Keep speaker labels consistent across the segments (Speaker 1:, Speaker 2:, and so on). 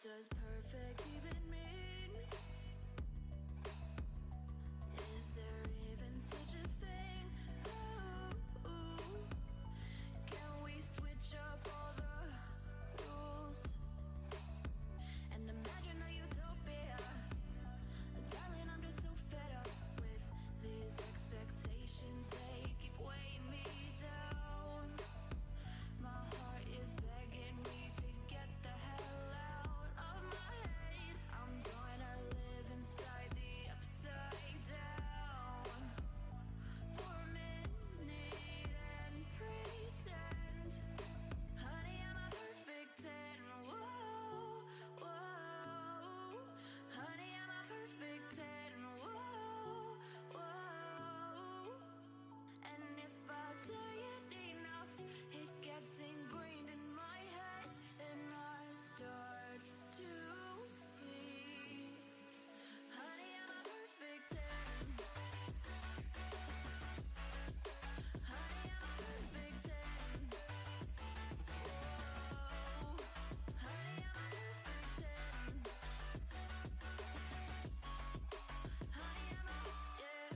Speaker 1: does perfect even mean? Is there even such a thing? Ooh, can we switch up all the rules and imagine a utopia? Darling, I'm just so fed up with these expectations. They keep weighing me down. My heart is begging me to get the hell out of my head. I'm gonna live inside the upside down for a minute and pretend. Honey, I'm a perfect 10. Whoa, whoa. Honey, I'm a perfect 10. Whoa, whoa. And if I say it enough, it gets ingrained in my head, and I start to see. Honey, I'm a perfect 10. Honey, I'm a perfect 10. Whoa. Honey, I'm a perfect 10. Honey, I'm a, yeah.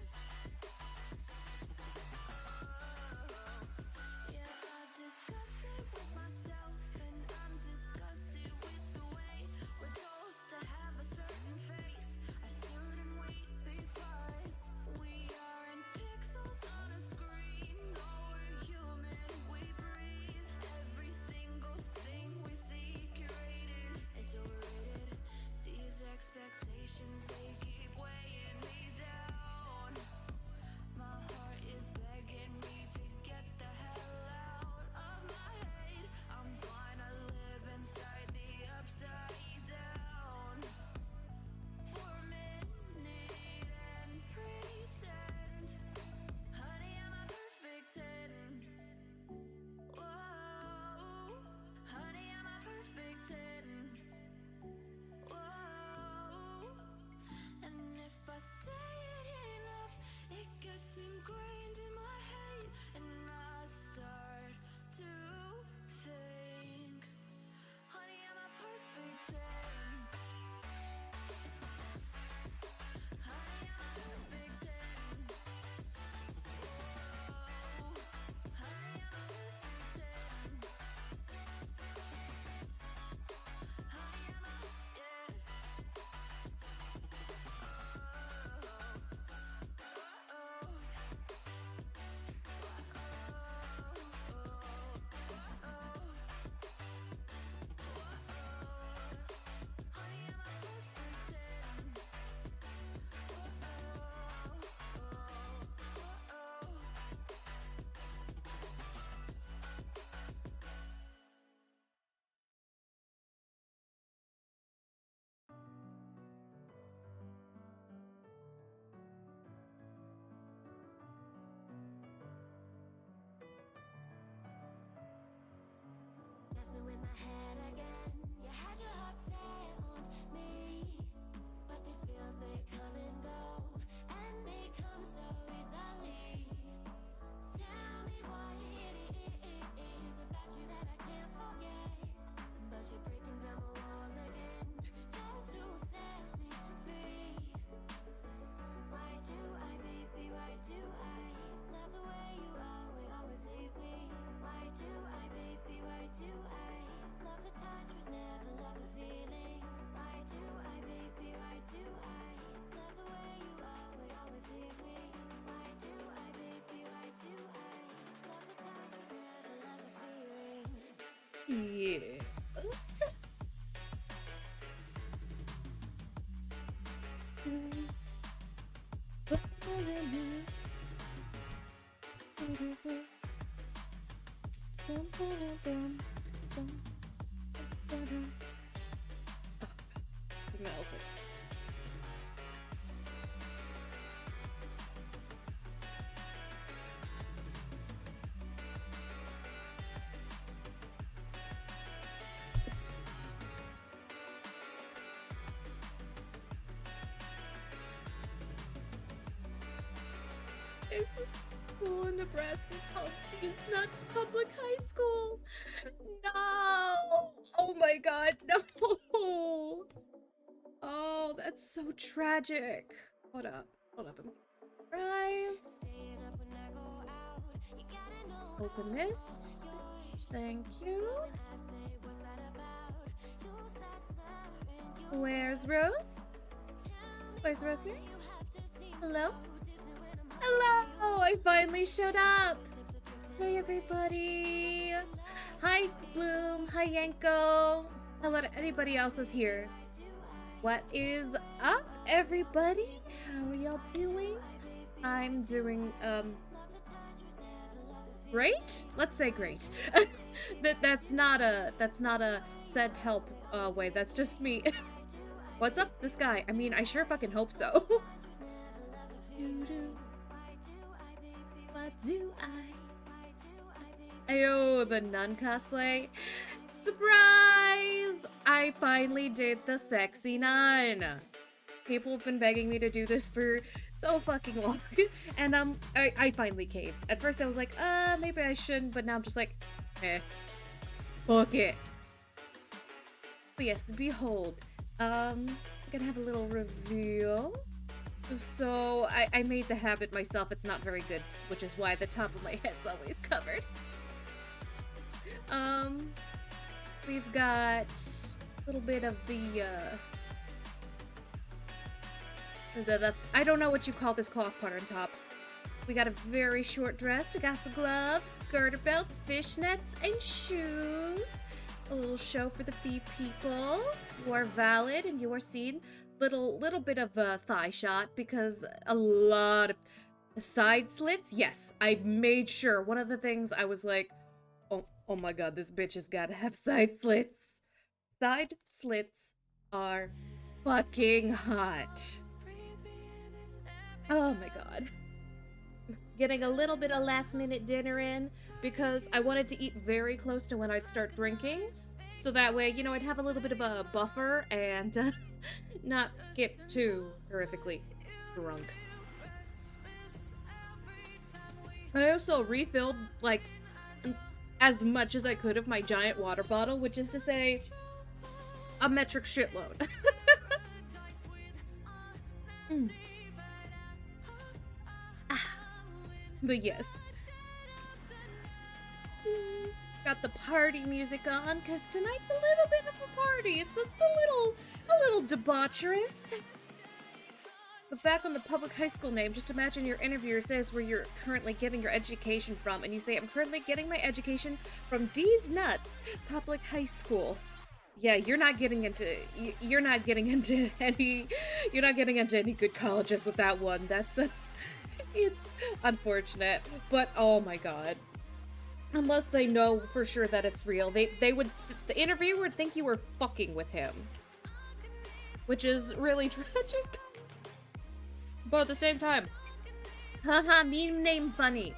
Speaker 1: Yeah, I've discussed it with myself, and I'm disgusted with the way we're told to have a certain face, a certain weight, because we aren't pixels on a screen. No, we're human, we breathe. Every single thing we see curated, it's overrated. These expectations, they keep weighing me down. My heart is begging me to get the hell out of my head. I'm gonna live inside the upside down for a minute and pretend. Honey, I'm a perfect 10. Whoa. Honey, I'm a perfect 10. Whoa. And if I say it enough, it gets ingrained in my head, and I start to think. Honey, I'm a perfect 10. Honey, I'm a perfect 10. Whoa. Honey, I'm a perfect 10. Honey, I'm a, yeah. Messing with my head again. You had your heart set on me, but these feels, they come and go, and they come so easily. Tell me what it is about you that I can't forget, but you're breaking down my walls again just to set me free. Why do I, baby, why do I love the way you always leave me? Why do I, baby, why do I love the touch but never love the feeling? Why do I, baby, why do I love the way you always leave me? Why do I, baby, why do I love the touch but never love the feeling?
Speaker 2: Yes. Smells like. Is this school in Nebraska called These Nuts Public High School? No! Oh my god, no! that's so tragic. Hold up. Right. Open this. Thank you. Where's Rose? Where's Rosemary? Hello? Hello! I finally showed up! Hey everybody! Hi Bloom! Hi Yanko! Hello to anybody else is here. What is up, everybody? How are y'all doing? I'm doing, great? Let's say great. That's not a said help way, that's just me. What's up, this guy? I mean, I sure fucking hope so. What do I? Ayo, the nun cosplay. Surprise! I finally did the sexy nun. People have been begging me to do this for so fucking long. And I finally caved. At first I was like, maybe I shouldn't, but now I'm just like, fuck it. But yes, behold. I'm gonna have a little reveal. So I made the habit myself. It's not very good, which is why the top of my head's always covered. We've got a little bit of the I don't know what you call this cloth part on top. We got a very short dress. We got some gloves, girder belts, fishnets, and shoes. A little show for the feet people. You are valid and you are seen. Little bit of a thigh shot because a lot of side slits. Yes, I made sure. One of the things I was like, oh my god, this bitch has got to have side slits. Side slits are fucking hot. Oh my god. Getting a little bit of last minute dinner in because I wanted to eat very close to when I'd start drinking. So that way, you know, I'd have a little bit of a buffer and not get too horrifically drunk. I also refilled, like, as much as I could of my giant water bottle, which is to say, a metric shitload. But yes. Got the party music on, because tonight's a little bit of a party. It's a little debaucherous. But back on the public high school name, just imagine your interviewer says where you're currently getting your education from, and you say, I'm currently getting my education from D's Nuts Public High School. Yeah, you're not getting into any good colleges with that one. That's it's unfortunate, but oh my god. Unless they know for sure that it's real, the interviewer would think you were fucking with him. Which is really tragic. But at the same time, haha, meme name funny.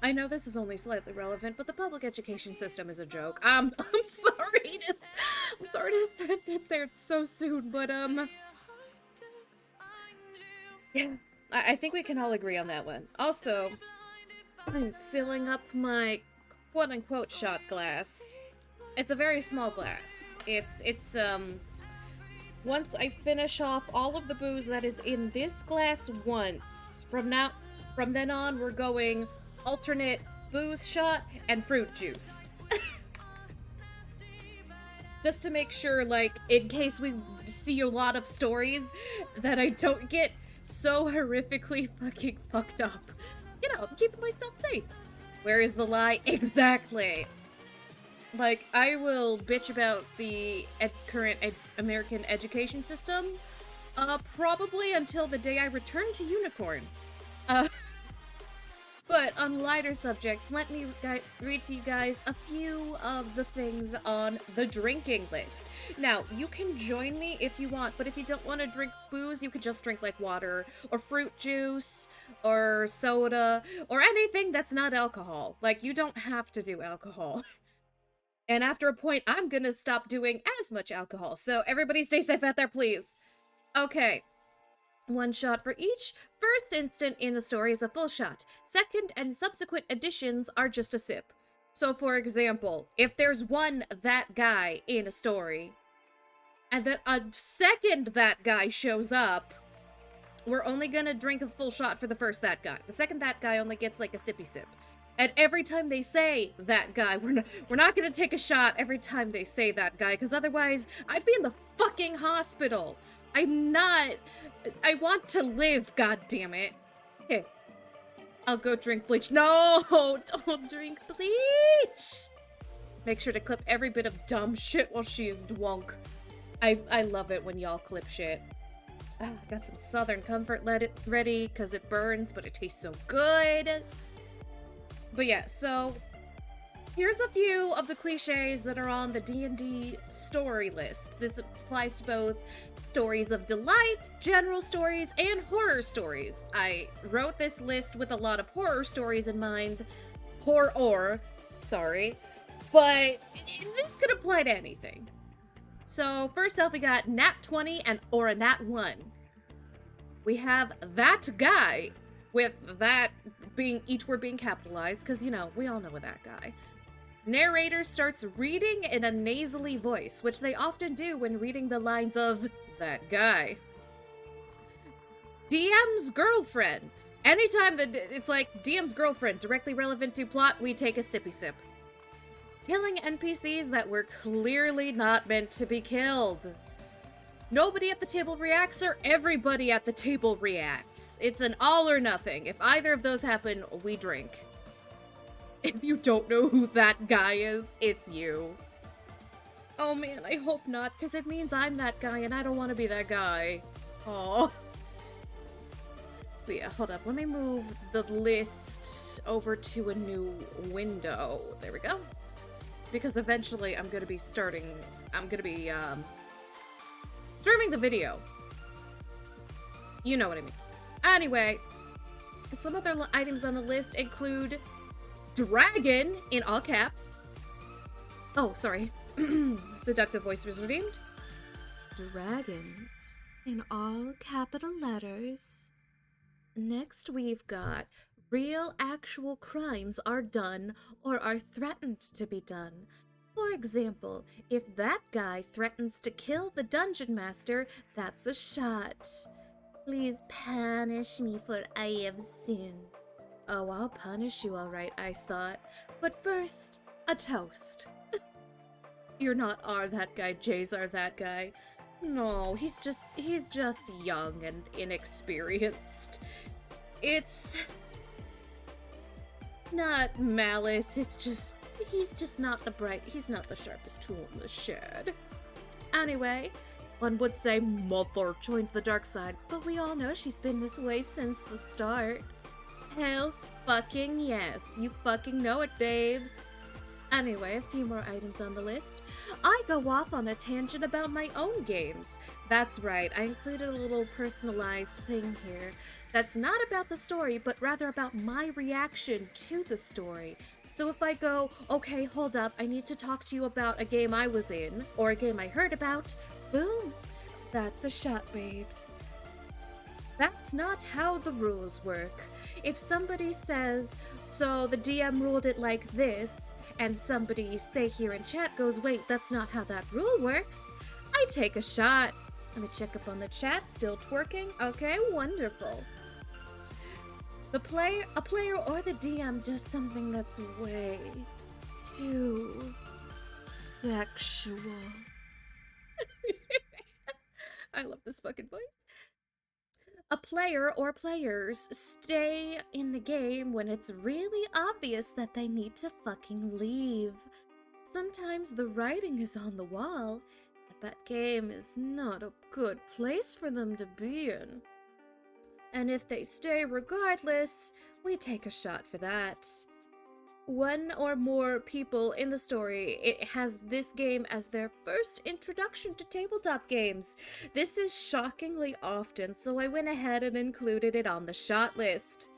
Speaker 2: I know this is only slightly relevant, but the public education system is a joke. I'm sorry to end it there so soon, but yeah, I think we can all agree on that one. Also, I'm filling up my quote-unquote shot glass. It's a very small glass. It's once I finish off all of the booze that is in this glass once, from then on, we're going alternate booze shot and fruit juice. Just to make sure, like, in case we see a lot of stories, that I don't get so horrifically fucking fucked up. You know, I'm keeping myself safe. Where is the lie? Exactly. Like, I will bitch about the current American education system, probably until the day I return to Unicorn. But on lighter subjects, let me read to you guys a few of the things on the drinking list. Now, you can join me if you want, but if you don't want to drink booze, you could just drink like water, or fruit juice, or soda, or anything that's not alcohol. Like, you don't have to do alcohol. And after a point, I'm gonna stop doing as much alcohol. So everybody stay safe out there, please. Okay. 1 shot for each. First instant in the story is a full shot. Second and subsequent additions are just a sip. So for example, if there's that guy in a story, And then a second that guy shows up, we're only gonna drink a full shot for the first that guy. The second that guy only gets like a sippy sip. And every time they say that guy, we're not gonna take a shot every time they say that guy, because otherwise I'd be in the fucking hospital. I'm not. I want to live, god damn it. Okay. I'll go drink bleach. No, don't drink bleach. Make sure to clip every bit of dumb shit while she's drunk. I love it when y'all clip shit. Oh, I got some Southern Comfort ready because it burns, but it tastes so good. But yeah, so here's a few of the cliches that are on the D&D story list. This applies to both stories of delight, general stories, and horror stories. I wrote this list with a lot of horror stories in mind. Sorry. But this could apply to anything. So first off, we got Nat 20 or a Nat 1. We have that guy, with that being each word being capitalized, because, you know, we all know that guy. Narrator starts reading in a nasally voice, which they often do when reading the lines of that guy. DM's girlfriend. Anytime that it's like DM's girlfriend, directly relevant to plot, we take a sippy sip. Killing NPCs that were clearly not meant to be killed. Nobody at the table reacts, or everybody at the table reacts. It's an all or nothing. If either of those happen, we drink. If you don't know who that guy is, it's you. Oh man, I hope not, because it means I'm that guy and I don't want to be that guy. Aw. But yeah, hold up. Let me move the list over to a new window. There we go. Because eventually I'm gonna be streaming the video. You know what I mean. Anyway, some other items on the list include dragon in all caps. Oh, sorry. Seductive voice was redeemed. Dragons in all capital letters. Next we've got real actual crimes are done or are threatened to be done. For example, if that guy threatens to kill the dungeon master, that's a shot. Please punish me for I have sinned. Oh, I'll punish you all right, Ice thought. But first, a toast. You're not that guy, Jay's that guy. No, he's just young and inexperienced. It's not malice, he's just not he's not the sharpest tool in the shed. Anyway, one would say Mother joined the dark side, but we all know she's been this way since the start. Hell fucking yes, you fucking know it, babes. Anyway, a few more items on the list. I go off on a tangent about my own games. That's right, I included a little personalized thing here. That's not about the story, but rather about my reaction to the story. So if I go, okay, hold up, I need to talk to you about a game I was in, or a game I heard about, boom, that's a shot, babes. That's not how the rules work. If somebody says, so the DM ruled it like this, and somebody, say here in chat, goes, wait, that's not how that rule works, I take a shot. Let me check up on the chat, still twerking? Okay, wonderful. A player or the DM does something that's way too sexual. I love this fucking voice. A player or players stay in the game when it's really obvious that they need to fucking leave. Sometimes the writing is on the wall, but that game is not a good place for them to be in. And if they stay regardless, we take a shot for that. One or more people in the story, it has this game as their first introduction to tabletop games. This is shockingly often, so I went ahead and included it on the shot list.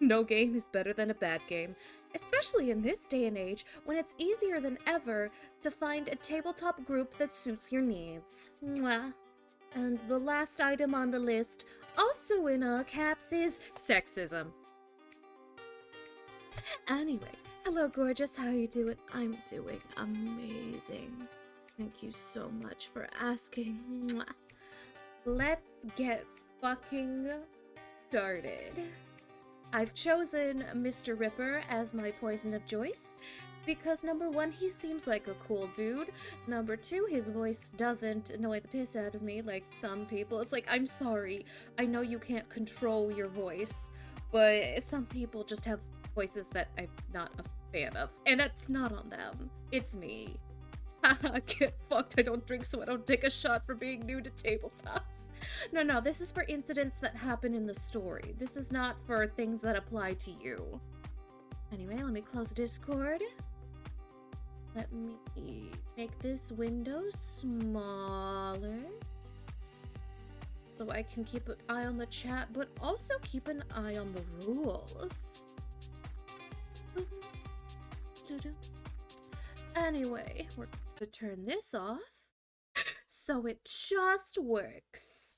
Speaker 2: No game is better than a bad game, especially in this day and age when it's easier than ever to find a tabletop group that suits your needs. Mwah. And the last item on the list, also in all caps, is sexism. Anyway, hello gorgeous, how you doing? I'm doing amazing. Thank you so much for asking. Mwah. Let's get fucking started. I've chosen Mr. Ripper as my poison of choice because number one, he seems like a cool dude. Number two, his voice doesn't annoy the piss out of me like some people. It's like, I'm sorry, I know you can't control your voice, but some people just have voices that I'm not a fan of, and it's not on them. It's me. Haha, get fucked. I don't drink, so I don't take a shot for being new to tabletops. No, this is for incidents that happen in the story. This is not for things that apply to you. Anyway, let me close Discord. Let me make this window smaller so I can keep an eye on the chat, but also keep an eye on the rules. Anyway, we're going to turn this off so it just works.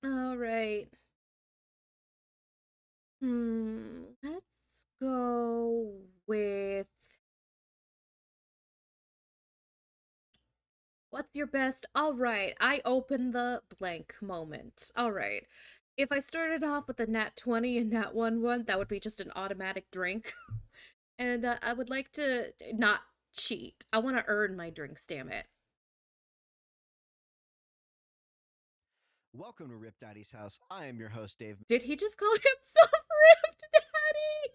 Speaker 2: All right. Let's go with... What's your best? All right, I open the blank moment. All right. If I started off with a nat 20 and nat 1, that would be just an automatic drink. And I would like to not cheat. I want to earn my drinks, damn it.
Speaker 3: Welcome to Rip Daddy's house. I am your host, Dave.
Speaker 2: Did he just call himself Ripped Daddy?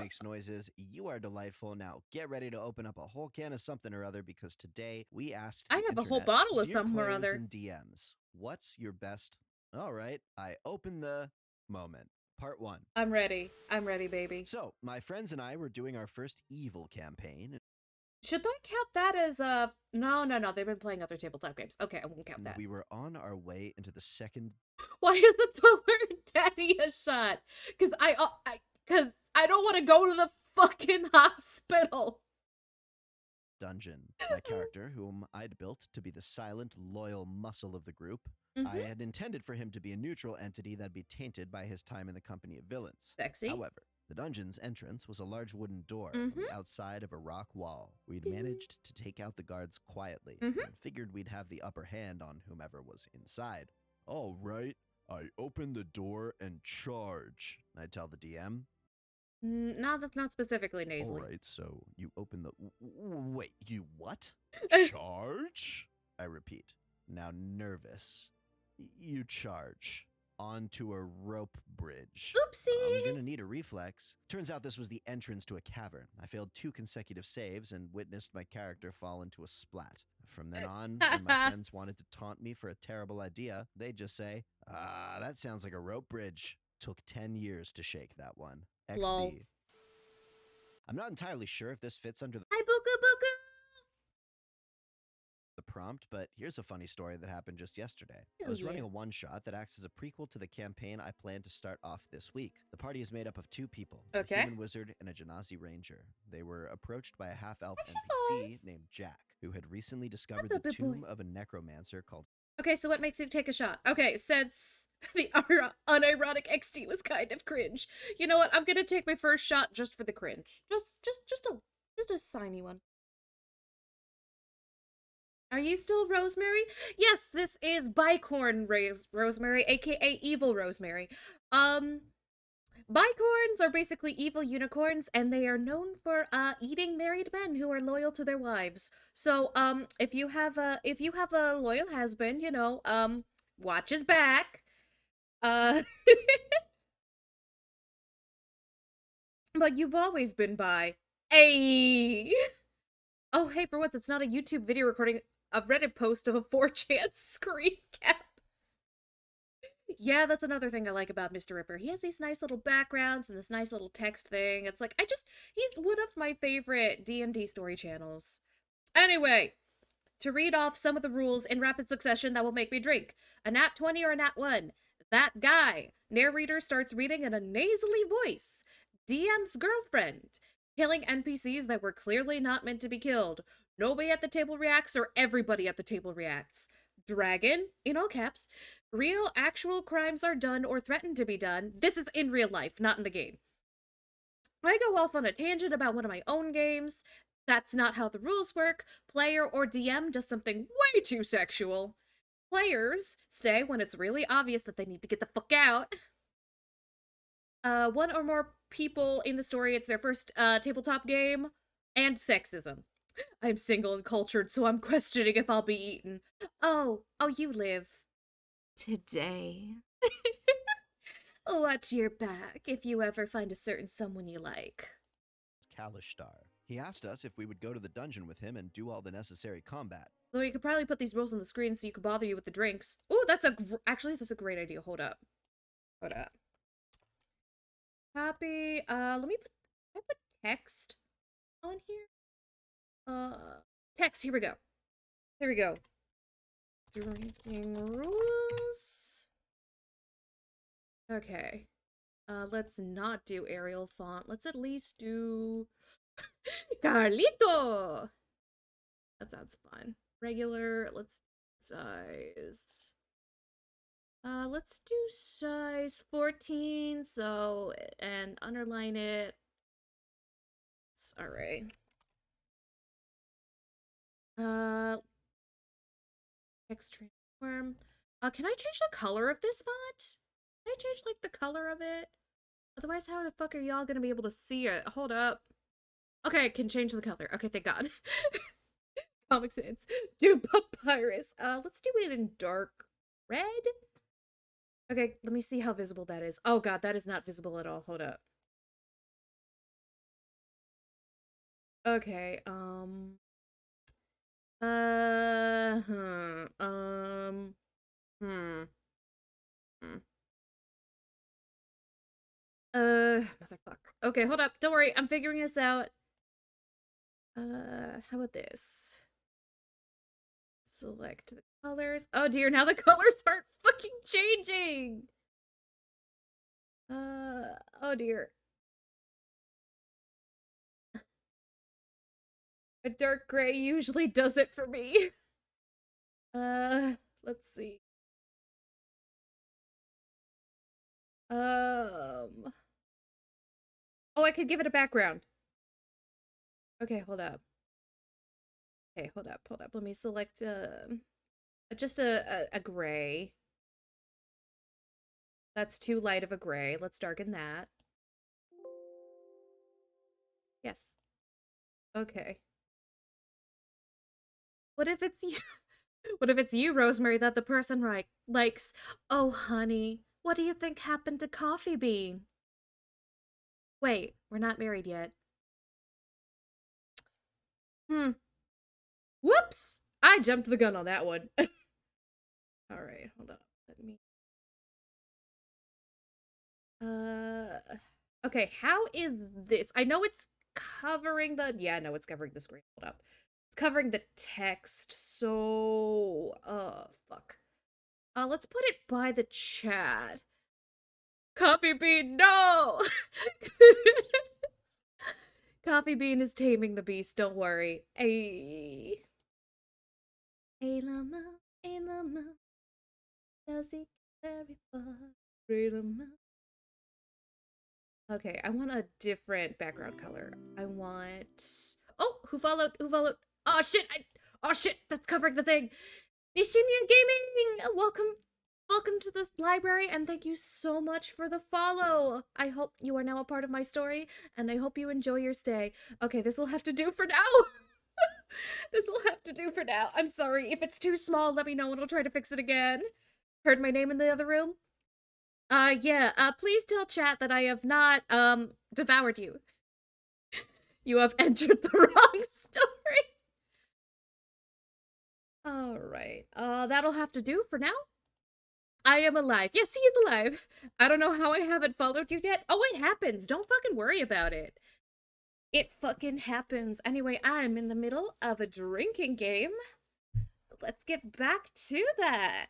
Speaker 3: Makes noises. You are delightful. Now get ready to open up a whole can of something or other because today we asked
Speaker 2: I have a whole bottle of
Speaker 3: Dear
Speaker 2: something or
Speaker 3: players
Speaker 2: other.
Speaker 3: and DMs, what's your best? All right, I open the moment. Part 1.
Speaker 2: I'm ready. I'm ready, baby.
Speaker 3: So, my friends and I were doing our first evil campaign.
Speaker 2: Should that count that as a... No. They've been playing other tabletop games. Okay, I won't count that.
Speaker 3: We were on our way into the second...
Speaker 2: Why isn't the word daddy a shot? Because I don't want to go to the fucking hospital.
Speaker 3: Dungeon. My character, whom I'd built to be the silent, loyal muscle of the group, I had intended for him to be a neutral entity that'd be tainted by his time in the company of villains.
Speaker 2: Sexy.
Speaker 3: However, the dungeon's entrance was a large wooden door on the outside of a rock wall. We'd managed to take out the guards quietly and figured we'd have the upper hand on whomever was inside. All right, I open the door and charge, I tell the DM.
Speaker 2: No, that's not specifically nasally.
Speaker 3: All right, so you open the... Wait, you what? Charge? I repeat, now nervous. You charge onto a rope bridge.
Speaker 2: Oopsies!
Speaker 3: I'm gonna need a reflex. Turns out this was the entrance to a cavern. I failed 2 consecutive saves and witnessed my character fall into a splat. From then on, when my friends wanted to taunt me for a terrible idea, they'd just say, that sounds like a rope bridge. Took 10 years to shake that one. XD.
Speaker 2: Lol.
Speaker 3: I'm not entirely sure if this fits under
Speaker 2: Hi, Buka Buka!
Speaker 3: the prompt, but here's a funny story that happened just yesterday.
Speaker 2: Oh,
Speaker 3: I was
Speaker 2: yeah.
Speaker 3: running a one-shot that acts as a prequel to the campaign I plan to start off this week. The party is made up of 2 people,
Speaker 2: Okay.
Speaker 3: a human wizard and a Genasi ranger. They were approached by a half-elf
Speaker 2: Hi,
Speaker 3: NPC named Jack, who had recently discovered
Speaker 2: Hello,
Speaker 3: the
Speaker 2: big boy.
Speaker 3: tomb of a necromancer called...
Speaker 2: Okay, so what makes you take a shot? Okay, since the unironic XD was kind of cringe, you know what? I'm gonna take my first shot just for the cringe. Just a tiny one. Are you still Rosemary? Yes, this is Bicorn Rosemary, aka Evil Rosemary. Bicorns are basically evil unicorns, and they are known for eating married men who are loyal to their wives. So if you have a loyal husband, you know, watch his back. But you've always been bi. Ayy. Oh, hey, for once, it's not a YouTube video recording, a Reddit post of a 4chan screen cap. Yeah, that's another thing I like about Mr. Ripper. He has these nice little backgrounds and this nice little text thing. It's like, he's one of my favorite D&D story channels. Anyway, to read off some of the rules in rapid succession that will make me drink. A nat 20 or a nat 1. That guy. Narrator starts reading in a nasally voice. DM's girlfriend. Killing NPCs that were clearly not meant to be killed. Nobody at the table reacts or everybody at the table reacts. Dragon, in all caps. Real, actual crimes are done or threatened to be done. This is in real life, not in the game. I go off on a tangent about one of my own games. That's not how the rules work. Player or DM does something way too sexual. Players stay when it's really obvious that they need to get the fuck out. One or more people in the story, it's their first tabletop game, and sexism. I'm single and cultured, so I'm questioning if I'll be eaten. Oh, you live. Today. Watch your back if you ever find a certain someone you like.
Speaker 3: Kalishtar. He asked us if we would go to the dungeon with him and do all the necessary combat.
Speaker 2: Though you could probably put these rules on the screen so you could bother you with the drinks. Ooh, actually, that's a great idea. Hold up. Copy. Let me put text on here. Text. Here we go. Drinking rules. Okay. Let's not do Arial font. Let's at least do Carlito. That sounds fun. Regular. Let's size. Let's do size 14. So, and underline it. All right. Text transform. Can I change the color of this font? Can I change, like, the color of it? Otherwise, how the fuck are y'all gonna be able to see it? Hold up. Okay, I can change the color. Okay, thank God. Comic Sans. Do papyrus. Let's do it in dark red. Okay, let me see how visible that is. Oh God, that is not visible at all. Hold up. Okay, motherfucker. Okay, hold up. Don't worry. I'm figuring this out. How about this? Select the colors. Oh dear, now the colors aren't fucking changing. Oh dear. A dark gray usually does it for me. Let's see. Oh, I could give it a background. Okay, hold up. Okay, hold up. Let me select just a gray. That's too light of a gray. Let's darken that. Yes. Okay. What if it's you? What if it's you, Rosemary, that the person likes? Oh, honey, what do you think happened to Coffee Bean? Wait, we're not married yet. Whoops! I jumped the gun on that one. Alright, hold up. Let me... Okay, how is this? I know it's covering the... Yeah, no, it's covering the screen. Hold up. It's covering the text, so... fuck. Let's put it by the chat. Coffee Bean, no! Coffee Bean is taming the beast, don't worry. Hey llama, does it very far? Okay, I want a different background color. I want... Oh, who followed? Oh shit, that's covering the thing. Nishimiya Gaming, welcome to this library, and thank you so much for the follow. I hope you are now a part of my story, and I hope you enjoy your stay. Okay, this will have to do for now. I'm sorry. If it's too small, let me know and I'll try to fix it again. Heard my name in the other room? Yeah, please tell chat that I have not, devoured you. You have entered the wrong story. Alright, that'll have to do for now. I am alive. Yes, he is alive. I don't know how I haven't followed you yet. Oh, it happens. Don't fucking worry about it. It fucking happens. Anyway, I'm in the middle of a drinking game. So let's get back to that.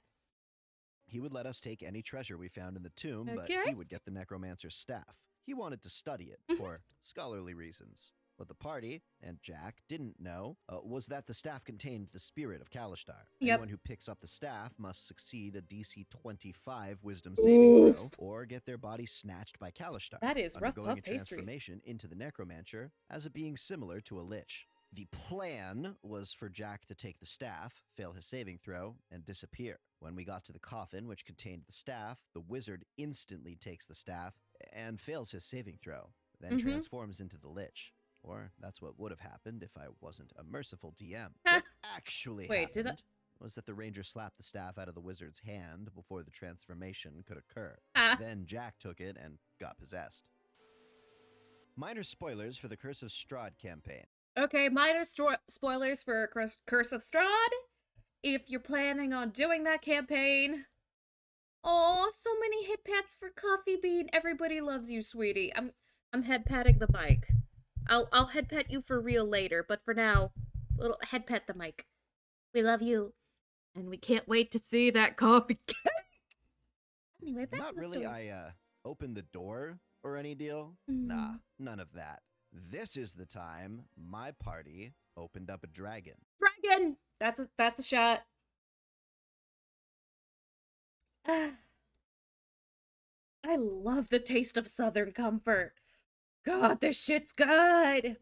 Speaker 3: He would let us take any treasure we found in the tomb, but
Speaker 2: Okay.
Speaker 3: he would get the necromancer's staff. He wanted to study it for scholarly reasons. What the party, and Jack, didn't know was that the staff contained the spirit of Kalishtar.
Speaker 2: Yep.
Speaker 3: Anyone who picks up the staff must succeed a DC 25 wisdom saving throw or get their body snatched by Kalishtar.
Speaker 2: That is rough
Speaker 3: undergoing
Speaker 2: puff
Speaker 3: a
Speaker 2: pastry.
Speaker 3: transformation into the necromancer as a being similar to a lich. The plan was for Jack to take the staff, fail his saving throw, and disappear. When we got to the coffin, which contained the staff, the wizard instantly takes the staff and fails his saving throw, then transforms into the Lich. Or that's what would have happened if I wasn't a merciful DM. What actually
Speaker 2: Wait, did I-
Speaker 3: happened was that the ranger slapped the staff out of the wizard's hand before the transformation could occur. Then Jack took it and got possessed. Minor spoilers for the Curse of Strahd campaign.
Speaker 2: Okay, minor spoilers for Curse of Strahd. If you're planning on doing that campaign. Oh, so many hit pats for Coffee Bean. Everybody loves you, sweetie. I'm head patting the mic. I'll head pat you for real later, but for now, little head pat the mic. We love you, and we can't wait to see that coffee cake. Anyway, back
Speaker 3: Not
Speaker 2: to the
Speaker 3: really.
Speaker 2: story.
Speaker 3: I opened the door or any deal. Nah, none of that. This is the time my party opened up a dragon.
Speaker 2: Dragon. That's a shot. I love the taste of Southern comfort. God, this shit's good.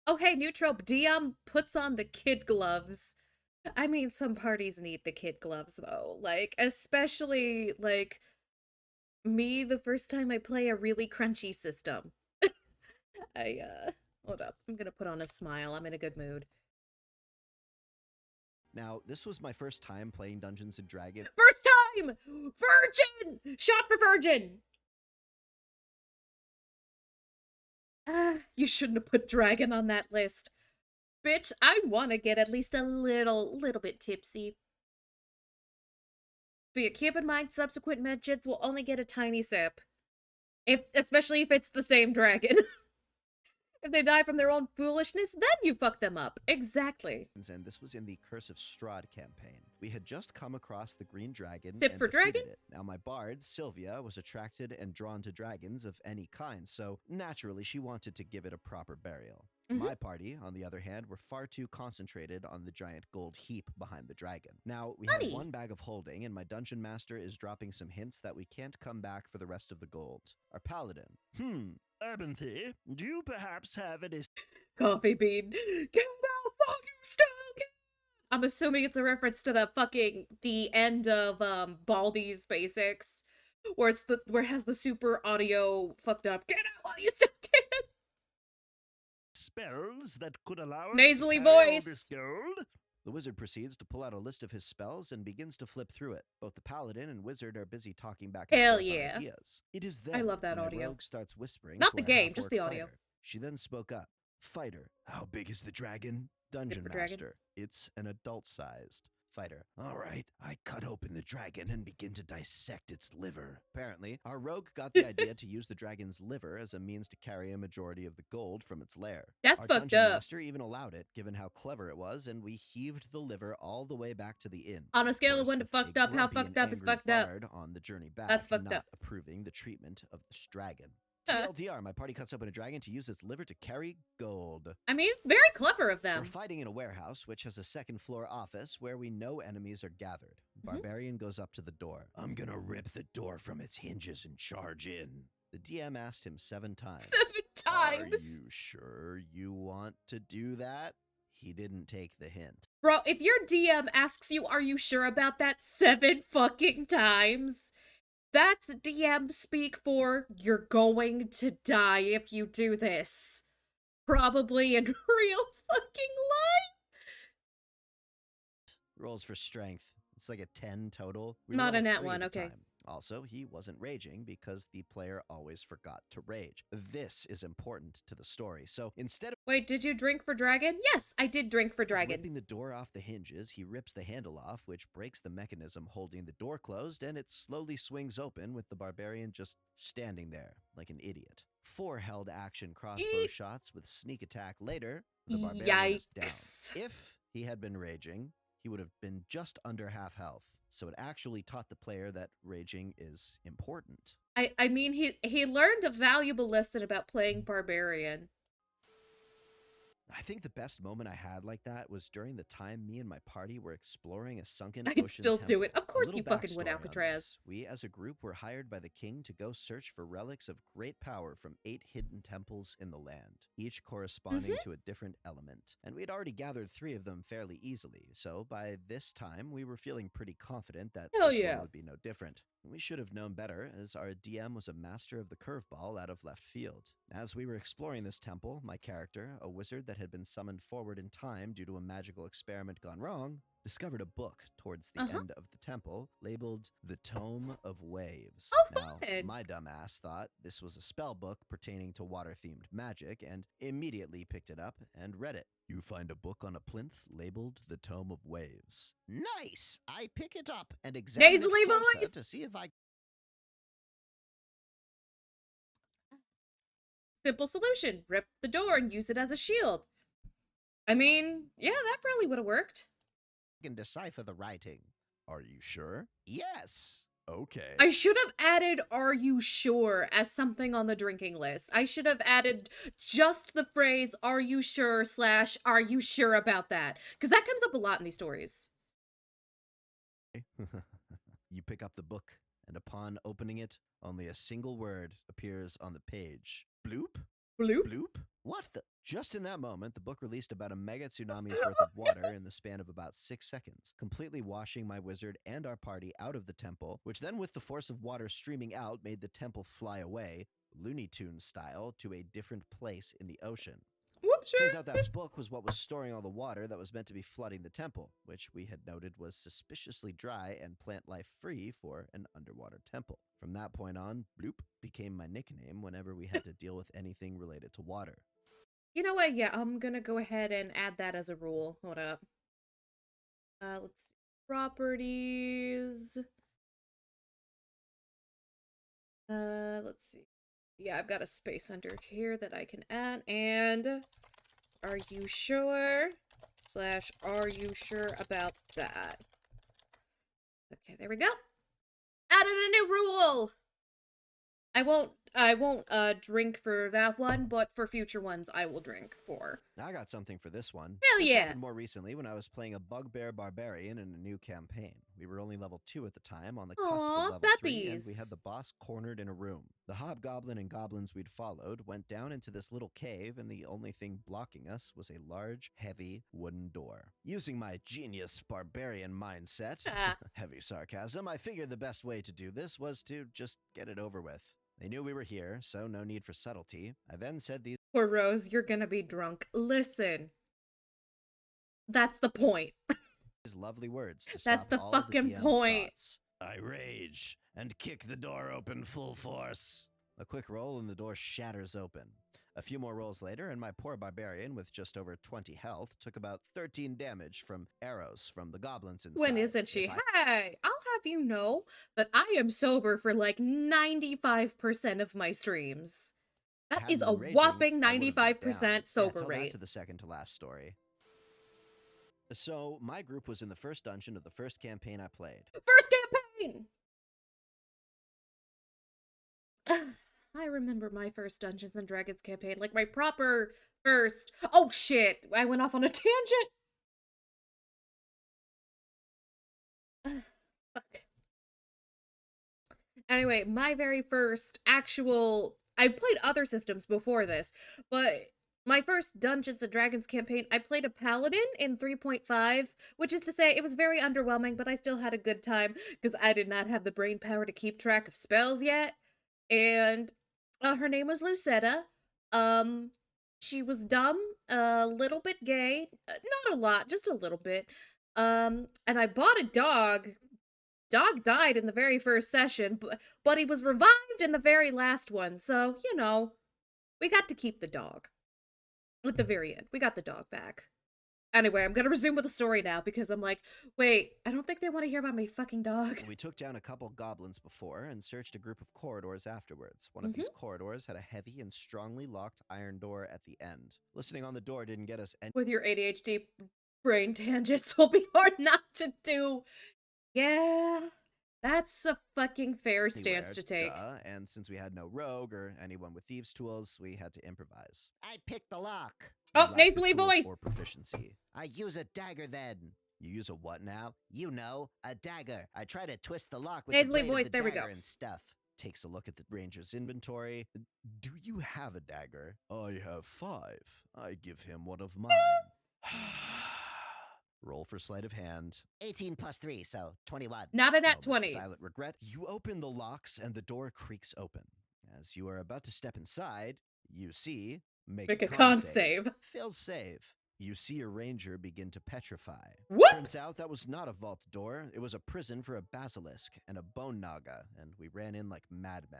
Speaker 2: Okay, new trope. DM puts on the kid gloves. I mean, some parties need the kid gloves, though. Like, especially, like, me the first time I play a really crunchy system. Hold up. I'm gonna put on a smile. I'm in a good mood.
Speaker 3: Now, this was my first time playing Dungeons and Dragons.
Speaker 2: First time! Virgin! Shot for virgin! You shouldn't have put dragon on that list. Bitch, I want to get at least a little bit tipsy. But yeah, keep in mind, subsequent mentions will only get a tiny sip. Especially if it's the same dragon. If they die from their own foolishness, then you fuck them up. Exactly.
Speaker 3: And this was in the Curse of Strahd campaign. We had just come across the green dragon
Speaker 2: Sip
Speaker 3: and
Speaker 2: for
Speaker 3: defeated
Speaker 2: dragon?
Speaker 3: it. Now, my bard, Sylvia, was attracted and drawn to dragons of any kind, so naturally she wanted to give it a proper burial. My party, on the other hand, were far too concentrated on the giant gold heap behind the dragon. Now, we
Speaker 2: Buddy.
Speaker 3: have one bag of holding, and my dungeon master is dropping some hints that we can't come back for the rest of the gold. Our paladin.
Speaker 4: Abinthy, do you perhaps have any
Speaker 2: Coffee Bean. Get out, fuck you, still. I'm assuming it's a reference to the end of Baldi's Basics, where it has the super audio fucked up. Get out while you still can.
Speaker 4: spells that could allow us
Speaker 2: Nasally
Speaker 4: to carry all
Speaker 2: voice.
Speaker 4: this gold?
Speaker 3: The wizard proceeds to pull out a list of his spells and begins to flip through it. Both the paladin and wizard are busy talking back and
Speaker 2: Hell
Speaker 3: forth on
Speaker 2: yeah.
Speaker 3: ideas. It is then
Speaker 2: I love that
Speaker 3: my
Speaker 2: audio.
Speaker 3: rogue starts whispering
Speaker 2: Not
Speaker 3: to
Speaker 2: the
Speaker 3: our
Speaker 2: game, just
Speaker 3: half-orc
Speaker 2: the audio.
Speaker 3: fighter. She then spoke up. Fighter, how big is the dragon? Dungeon
Speaker 2: for dragon.
Speaker 3: master, it's an adult-sized. Fighter, all right, I cut open the dragon and begin to dissect its liver. Apparently, our rogue got the idea to use the dragon's liver as a means to carry a majority of the gold from its lair.
Speaker 2: That's
Speaker 3: Our
Speaker 2: fucked
Speaker 3: dungeon
Speaker 2: up.
Speaker 3: master even allowed it, given how clever it was, and we heaved the liver all the way back to the inn.
Speaker 2: On a scale of
Speaker 3: course,
Speaker 2: 1 to
Speaker 3: with a
Speaker 2: fucked up, how
Speaker 3: grumpy
Speaker 2: fucked
Speaker 3: and
Speaker 2: up is
Speaker 3: angry
Speaker 2: fucked up?
Speaker 3: bard on the journey back,
Speaker 2: That's fucked
Speaker 3: not
Speaker 2: up.
Speaker 3: approving the treatment of this dragon. TLDR, my party cuts open a dragon to use its liver to carry gold.
Speaker 2: I mean, it's very clever of
Speaker 3: We're
Speaker 2: them.
Speaker 3: fighting in a warehouse, which has a second-floor office where we know enemies are gathered.
Speaker 2: Mm-hmm.
Speaker 3: Barbarian goes up to the door. I'm gonna rip the door from its hinges and charge in. The DM asked him 7 times.
Speaker 2: 7 times.
Speaker 3: Are you sure you want to do that? He didn't take the hint.
Speaker 2: Bro, if your DM asks you, are you sure about that 7 fucking times? That's DM speak for, you're going to die if you do this. Probably in real fucking life.
Speaker 3: Rolls for strength. It's like a 10 total.
Speaker 2: Not a
Speaker 3: rolled
Speaker 2: nat
Speaker 3: 3
Speaker 2: one,
Speaker 3: at the
Speaker 2: okay.
Speaker 3: time. Also, he wasn't raging because the player always forgot to rage. This is important to the story. So instead of
Speaker 2: Wait, did you drink for dragon? Yes, I did drink for dragon.
Speaker 3: ripping the door off the hinges, he rips the handle off, which breaks the mechanism holding the door closed, and it slowly swings open with the barbarian just standing there like an idiot. 4 held action crossbow
Speaker 2: Eek.
Speaker 3: shots with sneak attack later. The barbarian is down.
Speaker 2: Yikes.
Speaker 3: If he had been raging, he would have been just under half health. So it actually taught the player that raging is important.
Speaker 2: I mean, he learned a valuable lesson about playing barbarian.
Speaker 3: I think the best moment I had like that was during the time me and my party were exploring a sunken
Speaker 2: I'd
Speaker 3: ocean
Speaker 2: still
Speaker 3: temple.
Speaker 2: do it. Of
Speaker 3: A
Speaker 2: course
Speaker 3: little
Speaker 2: you fucking would,
Speaker 3: backstory on
Speaker 2: Alcatraz.
Speaker 3: this. We as a group were hired by the king to go search for relics of great power from 8 hidden temples in the land, each corresponding to a different element. And we had already gathered 3 of them fairly easily, so by this time we were feeling pretty confident that
Speaker 2: Hell
Speaker 3: this
Speaker 2: yeah.
Speaker 3: one would be no different. We should have known better, as our DM was a master of the curveball out of left field. As we were exploring this temple, my character, a wizard that had been summoned forward in time due to a magical experiment gone wrong, discovered a book towards the end of the temple labeled The Tome of Waves.
Speaker 2: Oh,
Speaker 3: Now,
Speaker 2: fun.
Speaker 3: my dumbass thought this was a spell book pertaining to water-themed magic and immediately picked it up and read it. You find a book on a plinth labeled The Tome of Waves. Nice! I pick it up and examine
Speaker 2: Nasally
Speaker 3: it closer
Speaker 2: voice.
Speaker 3: to see if I...
Speaker 2: Simple solution. Rip the door and use it as a shield. I mean, yeah, that probably would have worked.
Speaker 3: can decipher the writing. Are you sure? Yes. Okay.
Speaker 2: I should have added "are you sure" as something on the drinking list. I should have added just the phrase "are you sure" / "are you sure about that?" Because that comes up a lot in these stories.
Speaker 3: You pick up the book, and upon opening it, only a single word appears on the page. Bloop?
Speaker 2: Bloop.
Speaker 3: Bloop? What the? Just in that moment, the book released about a mega tsunami's worth of water in the span of about 6 seconds, completely washing my wizard and our party out of the temple, which then with the force of water streaming out made the temple fly away, Looney Tunes style, to a different place in the ocean.
Speaker 2: Whoops.
Speaker 3: Turns out that book was what was storing all the water that was meant to be flooding the temple, which we had noted was suspiciously dry and plant life free for an underwater temple. From that point on, Bloop became my nickname whenever we had to deal with anything related to water.
Speaker 2: You know what? Yeah, I'm gonna go ahead and add that as a rule. Hold up. Let's see. Properties. Let's see. Yeah, I've got a space under here that I can add. And are you sure? / are you sure about that? Okay, there we go. Added a new rule! I won't drink for that one, but for future ones I will drink for.
Speaker 3: I got something for this one.
Speaker 2: Hell
Speaker 3: This
Speaker 2: yeah!
Speaker 3: happened more recently when I was playing a bugbear barbarian in a new campaign. We were only level 2 at the time, on the cusp
Speaker 2: Aw,
Speaker 3: of level 3, and we
Speaker 2: puppies.
Speaker 3: had the boss cornered in a room. The hobgoblin and goblins we'd followed went down into this little cave, and the only thing blocking us was a large, heavy wooden door. Using my genius barbarian mindset, heavy sarcasm, I figured the best way to do this was to just get it over with. They knew we were here, so no need for subtlety. I then said these
Speaker 2: Poor Rose, you're gonna be drunk. Listen. That's the point.
Speaker 3: lovely words to
Speaker 2: That's
Speaker 3: stop
Speaker 2: the
Speaker 3: all
Speaker 2: fucking
Speaker 3: the DM's
Speaker 2: point.
Speaker 3: thoughts. I rage and kick the door open full force. A quick roll and the door shatters open. A few more rolls later, and my poor barbarian, with just over 20 health, took about 13 damage from arrows from the goblins inside.
Speaker 2: When isn't she?
Speaker 3: If I-
Speaker 2: Hey, I'll have you know that I am sober for like 95% of my streams. That
Speaker 3: hadn't
Speaker 2: is a
Speaker 3: been raging,
Speaker 2: whopping
Speaker 3: I would've been
Speaker 2: 95%
Speaker 3: down.
Speaker 2: sober
Speaker 3: tell
Speaker 2: rate.
Speaker 3: that to the second to last story. So, my group was in the first dungeon of the first campaign I played.
Speaker 2: First campaign! I remember my first Dungeons and Dragons campaign, like my proper first. Oh shit! I went off on a tangent! Fuck. Anyway, my very first actual. I played other systems before this, but my first Dungeons and Dragons campaign, I played a paladin in 3.5, which is to say it was very underwhelming, but I still had a good time because I did not have the brain power to keep track of spells yet. And her name was Lucetta. She was dumb, a little bit gay, not a lot, just a little bit. And I bought a dog. Dog died in the very first session, but he was revived in the very last one, so, you know, we got to keep the dog. At the very end, we got the dog back. Anyway, I'm gonna resume with the story now, because I'm like, wait, I don't think they want to hear about my fucking dog.
Speaker 3: We took down a couple goblins before and searched a group of corridors afterwards. One of these corridors had a heavy and strongly locked iron door at the end. Listening on the door didn't get us any.
Speaker 2: With your ADHD brain tangents will be hard not to do. Yeah, That's a fucking fair
Speaker 3: anywhere,
Speaker 2: stance to take.
Speaker 3: and since we had no rogue or anyone with thieves' tools, we had to improvise. I picked the lock.
Speaker 2: Oh,
Speaker 3: You lack the
Speaker 2: nasally
Speaker 3: tools
Speaker 2: voice!
Speaker 3: or proficiency. I use a dagger then. You use a what now? You know, a dagger. I try to twist the lock with
Speaker 2: Nasally
Speaker 3: the blade
Speaker 2: voice,
Speaker 3: of the
Speaker 2: there we go.
Speaker 3: dagger and stuff. Takes a look at the ranger's inventory. Do you have a dagger? I have 5. I give him one of mine. Roll for sleight of hand. 18 plus 3, so 21.
Speaker 2: Not a nat
Speaker 3: Moment of
Speaker 2: 20.
Speaker 3: silent regret. You open the locks and the door creaks open. As you are about to step inside, you see, make a con save. Fails save. You see a ranger begin to petrify.
Speaker 2: Whoop!
Speaker 3: Turns out that was not a vault door. It was a prison for a basilisk and a bone naga, and we ran in like madmen.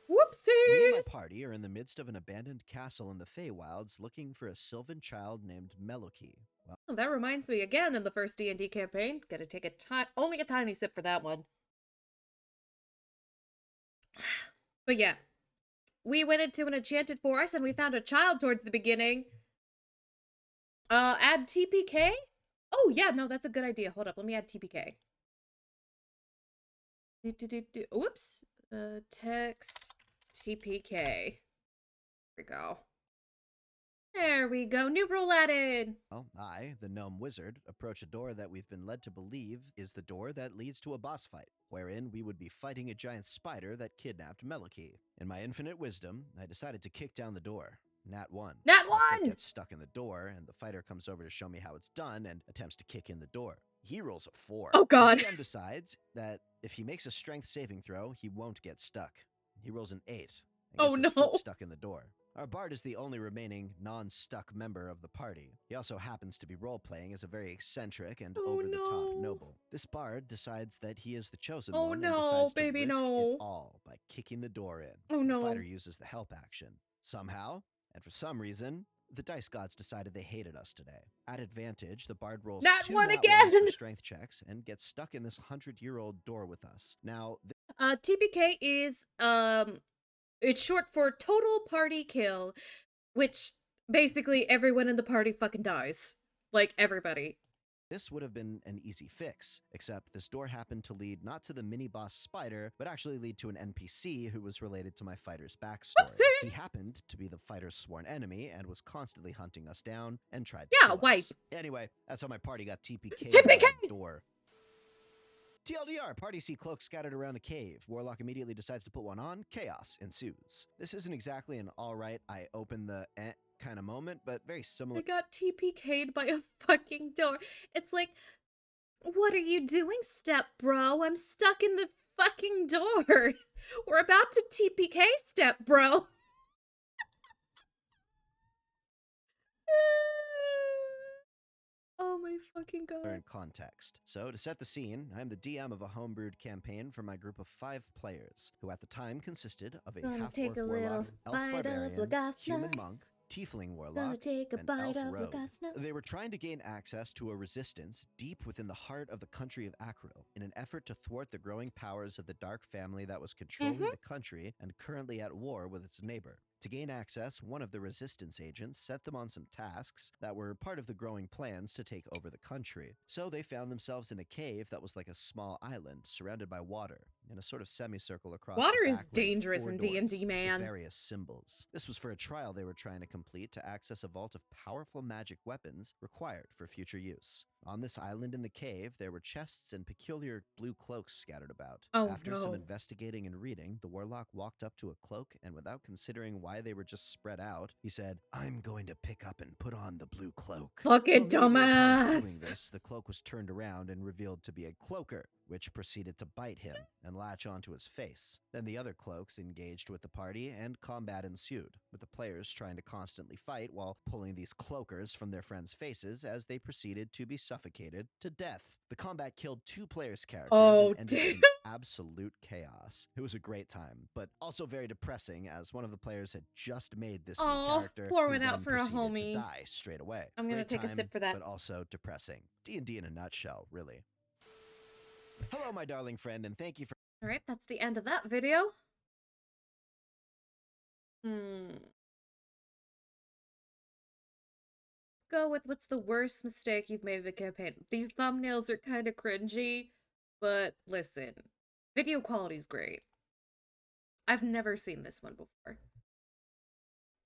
Speaker 3: Me and my
Speaker 2: Whoopsies!
Speaker 3: party are in the midst of an abandoned castle in the Feywilds looking for a sylvan child named Meloki. Well,
Speaker 2: Oh, that reminds me again in the first D&D campaign. Gotta take only a tiny sip for that one. But yeah, we went into an enchanted forest and we found a child towards the beginning. Add TPK? Oh yeah, no, that's a good idea. Hold up, let me add TPK. Whoops. Text TPK. There we go. There we go. New rule added.
Speaker 3: well, I, the gnome wizard, approach a door that we've been led to believe is the door that leads to a boss fight, wherein we would be fighting a giant spider that kidnapped Meloki. In my infinite wisdom, I decided to kick down the door. Nat 1.
Speaker 2: Nat
Speaker 3: My foot
Speaker 2: 1!
Speaker 3: gets stuck in the door, and the fighter comes over to show me how it's done and attempts to kick in the door. He rolls a 4.
Speaker 2: Oh, God.
Speaker 3: The GM decides that if he makes a strength saving throw, he won't get stuck. He rolls an 8 and gets
Speaker 2: Oh,
Speaker 3: his
Speaker 2: no.
Speaker 3: foot stuck in the door. Our bard is the only remaining non-stuck member of the party. He also happens to be role-playing as a very eccentric and
Speaker 2: Oh,
Speaker 3: over-the-top
Speaker 2: no.
Speaker 3: noble. This bard decides that he is the chosen
Speaker 2: Oh,
Speaker 3: one
Speaker 2: no,
Speaker 3: and decides
Speaker 2: baby,
Speaker 3: to risk
Speaker 2: no.
Speaker 3: it all by kicking the door in.
Speaker 2: Oh, no.
Speaker 3: The fighter uses the help action. Somehow, and for some reason, the dice gods decided they hated us today. At advantage, the bard rolls
Speaker 2: Nat
Speaker 3: 2
Speaker 2: 1
Speaker 3: nat ones
Speaker 2: again!
Speaker 3: for strength checks and gets stuck in this 100-year-old door with us. Now,
Speaker 2: TPK is, it's short for total party kill, which basically everyone in the party fucking dies. Like, everybody.
Speaker 3: this would have been an easy fix, except this door happened to lead not to the mini-boss spider, but actually lead to an NPC who was related to my fighter's backstory. He
Speaker 2: Whoopsies!
Speaker 3: happened to be the fighter's sworn enemy and was constantly hunting us down and tried to
Speaker 2: Yeah,
Speaker 3: kill
Speaker 2: wipe.
Speaker 3: us. Anyway, that's how my party got TPK'd
Speaker 2: TPK!
Speaker 3: by the door. TLDR, party see cloaks scattered around a cave. Warlock immediately decides to put one on. Chaos ensues. This isn't exactly an alright, I open the kind of moment, but very similar.
Speaker 2: I got TPK'd by a fucking door. It's like, what are you doing, step bro? I'm stuck in the fucking door. We're about to TPK, step bro. Oh my fucking god.
Speaker 3: In context. So, to set the scene, I'm the DM of a homebrewed campaign for my group of 5 players, who at the time consisted of a
Speaker 2: Gonna
Speaker 3: half-orc
Speaker 2: take a
Speaker 3: warlock,
Speaker 2: little
Speaker 3: elf
Speaker 2: bite of
Speaker 3: barbarian,
Speaker 2: Lagasna.
Speaker 3: human monk, tiefling
Speaker 2: Gonna
Speaker 3: warlock,
Speaker 2: take a
Speaker 3: and
Speaker 2: bite
Speaker 3: elf
Speaker 2: of
Speaker 3: rogue.
Speaker 2: Lagasna.
Speaker 3: They were trying to gain access to a resistance deep within the heart of the country of Akril in an effort to thwart the growing powers of the dark family that was controlling the country and currently at war with its neighbor. To gain access, one of the resistance agents set them on some tasks that were part of the growing plans to take over the country. So they found themselves in a cave that was like a small island surrounded by water in a sort of semicircle across
Speaker 2: Water
Speaker 3: the
Speaker 2: is
Speaker 3: back with
Speaker 2: dangerous
Speaker 3: 4
Speaker 2: in
Speaker 3: doors
Speaker 2: D&D, man.
Speaker 3: with various symbols. This was for a trial they were trying to complete to access a vault of powerful magic weapons required for future use. On this island in the cave, there were chests and peculiar blue cloaks scattered about.
Speaker 2: Oh,
Speaker 3: After
Speaker 2: no.
Speaker 3: some investigating and reading, the warlock walked up to a cloak, and without considering why they were just spread out, he said, "I'm going to pick up and put on the blue cloak."
Speaker 2: Fucking
Speaker 3: So immediately upon
Speaker 2: dumbass.
Speaker 3: doing this, the cloak was turned around and revealed to be a cloaker, which proceeded to bite him and latch onto his face. Then the other cloaks engaged with the party, and combat ensued, with the players trying to constantly fight while pulling these cloakers from their friends' faces as they proceeded to be suffocated to death. The combat killed 2 players' characters
Speaker 2: Oh,
Speaker 3: and ended
Speaker 2: damn.
Speaker 3: in absolute chaos. It was a great time, but also very depressing as one of the players had just made this new
Speaker 2: Aw,
Speaker 3: character
Speaker 2: pour
Speaker 3: who
Speaker 2: one out
Speaker 3: then
Speaker 2: for a
Speaker 3: proceeded
Speaker 2: homie.
Speaker 3: to die straight away.
Speaker 2: I'm gonna
Speaker 3: Great
Speaker 2: take a
Speaker 3: time,
Speaker 2: sip for that.
Speaker 3: but also depressing. D&D in a nutshell, really. Hello, my darling friend, and thank you for
Speaker 2: Alright, that's the end of that video. Let's go with what's the worst mistake you've made in the campaign. These thumbnails are kind of cringy, but listen, video quality's great. I've never seen this one before.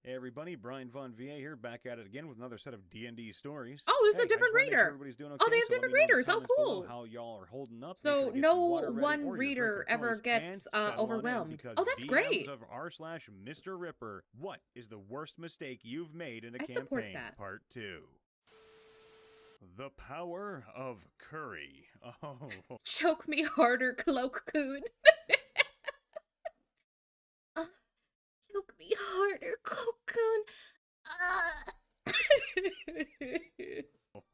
Speaker 5: Hey everybody, Brian Von VA here, back at it again with another set of D&D stories.
Speaker 2: Oh, it's
Speaker 5: Hey,
Speaker 2: a different
Speaker 5: I just wanna make sure
Speaker 2: reader.
Speaker 5: everybody's doing
Speaker 2: Oh,
Speaker 5: okay,
Speaker 2: they have
Speaker 5: so let
Speaker 2: different
Speaker 5: me know in the
Speaker 2: readers. Oh,
Speaker 5: comments below
Speaker 2: cool.
Speaker 5: how y'all are holding up. Make
Speaker 2: So
Speaker 5: sure to get
Speaker 2: no
Speaker 5: some water ready
Speaker 2: one
Speaker 5: or your
Speaker 2: reader
Speaker 5: drink of
Speaker 2: ever
Speaker 5: choice,
Speaker 2: gets
Speaker 5: and settle on in,
Speaker 2: overwhelmed.
Speaker 5: because
Speaker 2: Oh, that's
Speaker 5: DMs
Speaker 2: great.
Speaker 5: of r/Mr. Ripper, what is the worst mistake you've made in a
Speaker 2: I support
Speaker 5: campaign?
Speaker 2: that.
Speaker 5: Part 2. The power of curry. Oh.
Speaker 2: Choke me harder, Cloak Coon. Choke me harder, Cloak Coon.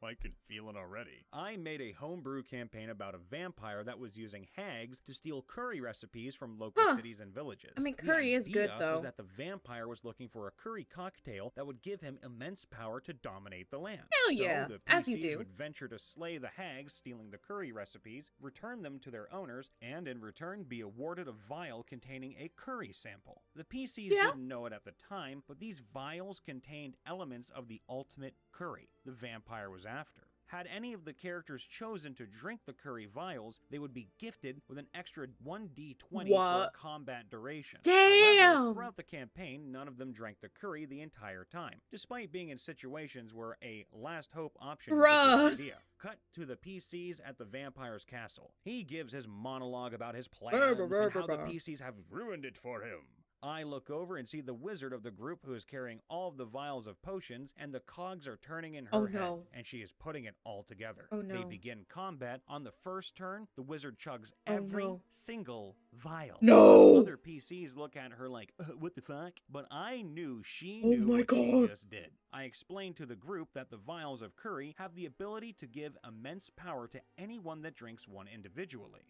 Speaker 5: I can feel it already. I made a homebrew campaign about a vampire that was using hags to steal curry recipes from local cities and villages.
Speaker 2: I mean,
Speaker 5: The
Speaker 2: curry is good,
Speaker 5: idea
Speaker 2: though.
Speaker 5: was that the vampire was looking for a curry cocktail that would give him immense power to dominate the land.
Speaker 2: Hell yeah,
Speaker 5: So the
Speaker 2: as you
Speaker 5: PCs
Speaker 2: do.
Speaker 5: would venture to slay the hags stealing the curry recipes, return them to their owners, and in return be awarded a vial containing a curry sample. The PCs didn't know it at the time, but these vials contained elements of the ultimate curry the vampire was after. Had any of the characters chosen to drink the curry vials, they would be gifted with an extra 1d20 for a combat duration.
Speaker 2: Damn!
Speaker 5: However, throughout the campaign, none of them drank the curry the entire time, despite being in situations where a last hope option was a good idea. Cut to the PCs at the vampire's castle. He gives his monologue about his plan and how the PCs have ruined it for him. I look over and see the wizard of the group who is carrying all of the vials of potions, and the cogs are turning in her head, and she is putting it all together. They begin combat. On the first turn, the wizard chugs every single vial. Other PCs look at her like, what the fuck? But I knew she knew what she just did. I explained to the group that the vials of curry have the ability to give immense power to anyone that drinks one individually.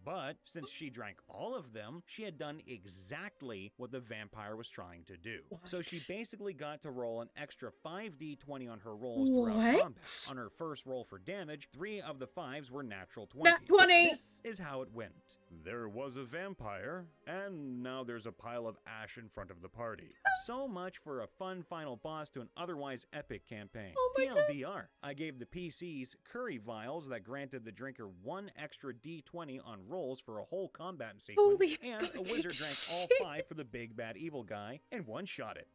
Speaker 5: But since she drank all of them, she had done exactly what the vampire was trying to do. So she basically got to roll an extra 5d20 on her rolls throughout combat. On her first roll for damage, 3 of the 5s were natural 20s.
Speaker 2: Nat 20!
Speaker 5: This is how it went. There was a vampire, and now there's a pile of ash in front of the party. So much for a fun final boss to an otherwise epic campaign. TLDR, I gave the PCs curry vials that granted the drinker 1 extra d20 on rolls for a whole combat sequence, and a wizard drank all 5 for the big bad evil guy and one-shot it.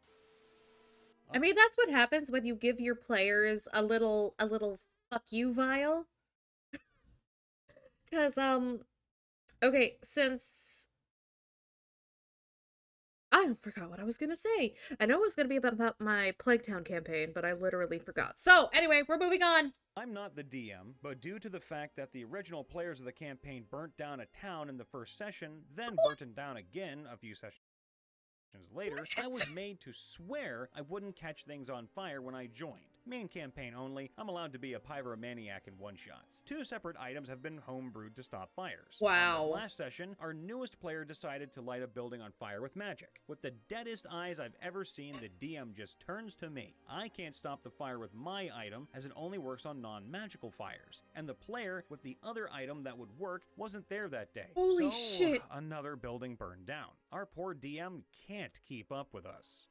Speaker 2: I mean, that's what happens when you give your players a little fuck you vial. Cause, okay, since I forgot what I was gonna say. I know it was gonna be about my Plague Town campaign, but I literally forgot. So, anyway, we're moving on.
Speaker 5: I'm not the DM, but due to the fact that the original players of the campaign burnt down a town in the first session, then burnt it down again a few sessions later, I was made to swear I wouldn't catch things on fire when I joined. Main campaign only, I'm allowed to be a pyromaniac in one-shots. 2 separate items have been homebrewed to stop fires.
Speaker 2: Wow.
Speaker 5: On the last session, our newest player decided to light a building on fire with magic. With the deadest eyes I've ever seen, the DM just turns to me. I can't stop the fire with my item, as it only works on non-magical fires. And the player with the other item that would work wasn't there that day.
Speaker 2: Holy
Speaker 5: so,
Speaker 2: shit.
Speaker 5: Another building burned down. Our poor DM can't keep up with us.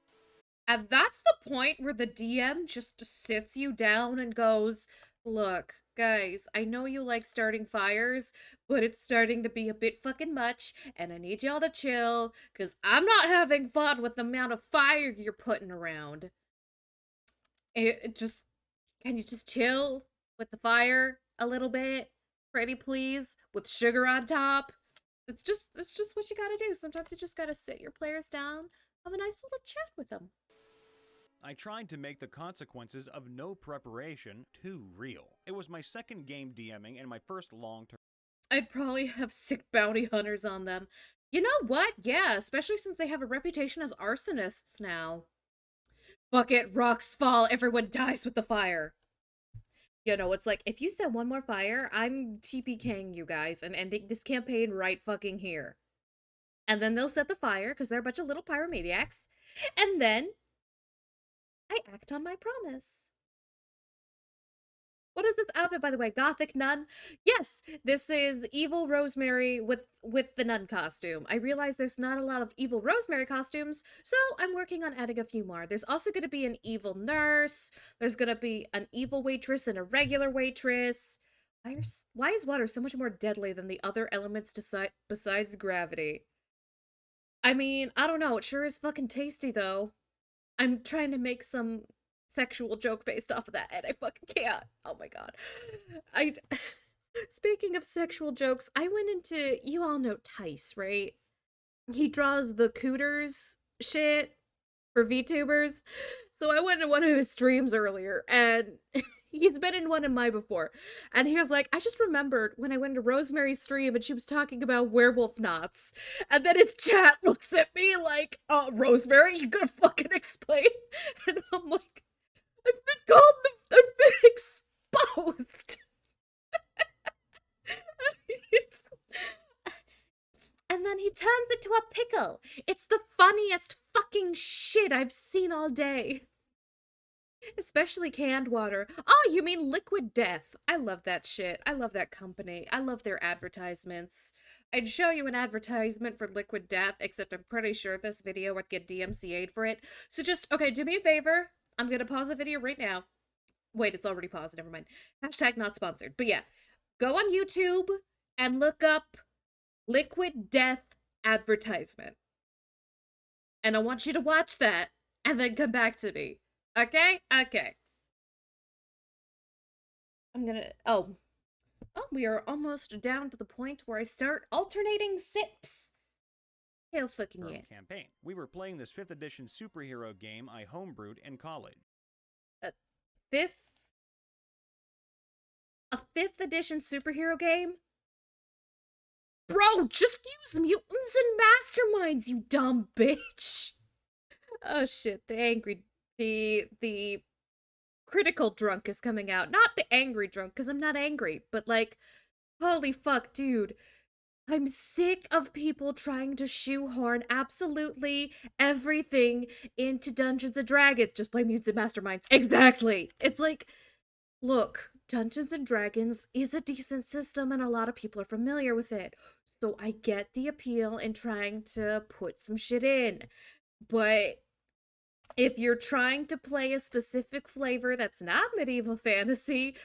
Speaker 2: And that's the point where the DM just sits you down and goes, look, guys, I know you like starting fires, but it's starting to be a bit fucking much, and I need y'all to chill, because I'm not having fun with the amount of fire you're putting around. Can you just chill with the fire a little bit? Pretty please? With sugar on top? It's just what you gotta do. Sometimes you just gotta sit your players down, have a nice little chat with them.
Speaker 5: I tried to make the consequences of no preparation too real. It was my second game DMing and my first long-term.
Speaker 2: I'd probably have sick bounty hunters on them. You know what? Yeah, especially since they have a reputation as arsonists now. Bucket, rocks fall, everyone dies with the fire. You know, it's like, if you set one more fire, I'm TPKing you guys and ending this campaign right fucking here. And then they'll set the fire, because they're a bunch of little pyromaniacs. And then I act on my promise. What is this outfit, by the way? Gothic nun? Yes, this is evil Rosemary with the nun costume. I realize there's not a lot of evil Rosemary costumes, so I'm working on adding a few more. There's also going to be an evil nurse. There's going to be an evil waitress and a regular waitress. Why is water so much more deadly than the other elements besides gravity? I mean, I don't know. It sure is fucking tasty, though. I'm trying to make some sexual joke based off of that, and I fucking can't. Oh my god. I. Speaking of sexual jokes, I went into. You all know Tice, right? He draws the cooters shit for VTubers. So I went to one of his streams earlier, and he's been in one of mine before. And he was like, I just remembered when I went to Rosemary's stream and she was talking about werewolf knots. And then his chat looks at me like, Rosemary, you gonna fucking explain? And I'm like, I've been called I've been exposed. And then he turns into a pickle. It's the funniest fucking shit I've seen all day. Especially canned water. Oh, you mean Liquid Death. I love that shit. I love that company. I love their advertisements. I'd show you an advertisement for Liquid Death, except I'm pretty sure this video would get DMCA'd for it. So just, okay, do me a favor. I'm gonna pause the video right now. Wait, it's already paused. Never mind. Hashtag not sponsored. But yeah, go on YouTube and look up Liquid Death advertisement. And I want you to watch that and then come back to me. Okay? Okay. I'm gonna... Oh, we are almost down to the point where I start alternating sips. Hell fucking yeah.
Speaker 5: Campaign. We were playing this 5th edition superhero game I homebrewed in college.
Speaker 2: A 5th edition superhero game? Bro, just use mutants and masterminds, you dumb bitch. Oh shit, the critical drunk is coming out. Not the angry drunk, because I'm not angry, but like, holy fuck, dude. I'm sick of people trying to shoehorn absolutely everything into Dungeons & Dragons. Just play mutants and masterminds. Exactly. It's like, look, Dungeons & Dragons is a decent system and a lot of people are familiar with it. So I get the appeal in trying to put some shit in. But if you're trying to play a specific flavor that's not medieval fantasy,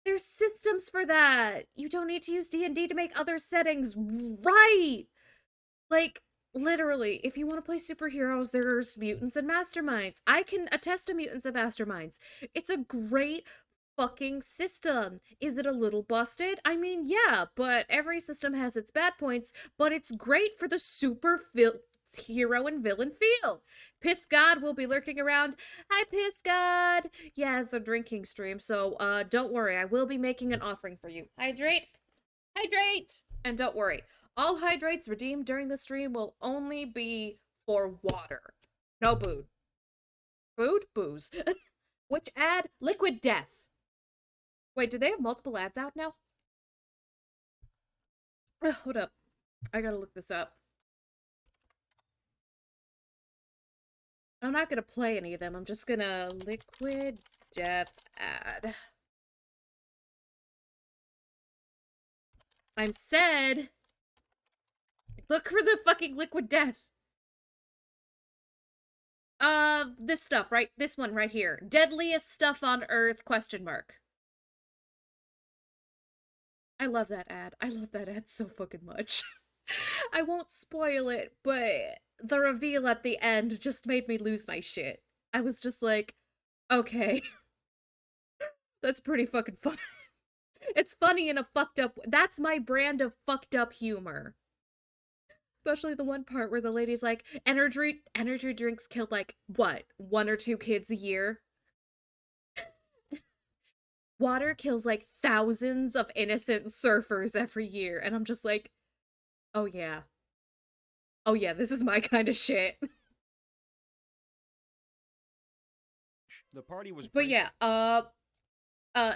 Speaker 2: there's systems for that. You don't need to use D&D to make other settings right. Like, literally, if you want to play superheroes, there's mutants and masterminds. I can attest to mutants and masterminds. It's a great fucking system. Is it a little busted? I mean, yeah, but every system has its bad points, but it's great for the hero and villain feel. Piss God will be lurking around. Hi, Piss God. Yeah, it's a drinking stream, so don't worry. I will be making an offering for you. Hydrate. Hydrate. And don't worry. All hydrates redeemed during the stream will only be for water. No booze. Food? Booze. Which ad? Liquid Death. Wait, do they have multiple ads out now? Hold up. I gotta look this up. I'm not gonna play any of them. I'm just gonna Liquid Death ad. I'm said. Look for the fucking Liquid Death. This stuff, right? This one right here. Deadliest stuff on Earth, question mark. I love that ad. I love that ad so fucking much. I won't spoil it, but the reveal at the end just made me lose my shit. I was just like, okay. That's pretty fucking funny. It's funny in a fucked up... That's my brand of fucked up humor. Especially the one part where the lady's like, energy drinks kill, like, what? 1 or 2 kids a year? Water kills, like, thousands of innocent surfers every year. And I'm just like, oh yeah. Oh yeah, this is my kind of shit.
Speaker 5: The party was...
Speaker 2: But yeah,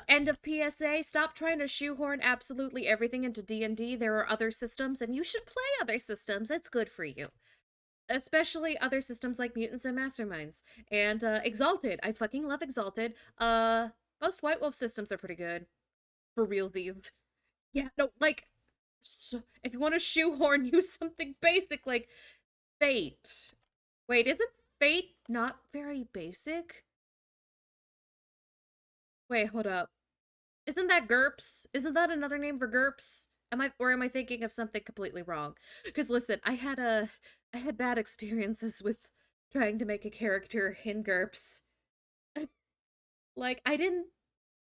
Speaker 2: end of PSA, stop trying to shoehorn absolutely everything into D&D. There are other systems, and you should play other systems. It's good for you. Especially other systems like Mutants and Masterminds. And, Exalted. I fucking love Exalted. Most White Wolf systems are pretty good. For realsies. Yeah, no, like, so if you want to shoehorn, use something basic like Fate. Wait, isn't Fate not very basic? Wait, hold up. Isn't that GURPS? Isn't that another name for GURPS? Am I thinking of something completely wrong? Because listen, I had bad experiences with trying to make a character in GURPS. Like, I didn't.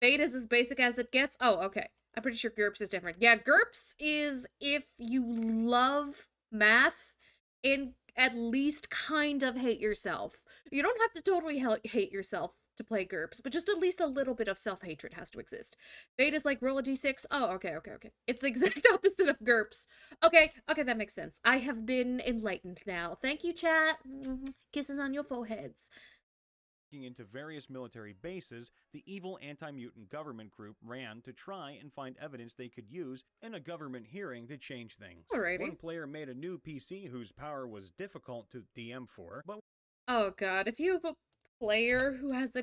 Speaker 2: Fate is as basic as it gets. Oh, okay. I'm pretty sure GURPS is different. Yeah, GURPS is if you love math and at least kind of hate yourself. You don't have to totally hate yourself to play GURPS, but just at least a little bit of self-hatred has to exist. Fate is like roll a d6. Oh, okay. It's the exact opposite of GURPS. Okay, that makes sense. I have been enlightened now. Thank you, chat. Kisses on your foreheads.
Speaker 5: Into various military bases, the evil anti-mutant government group ran to try and find evidence they could use in a government hearing to change things.
Speaker 2: Alrighty.
Speaker 5: One player made a new PC whose power was difficult to DM for, but
Speaker 2: oh god, if you have a player who has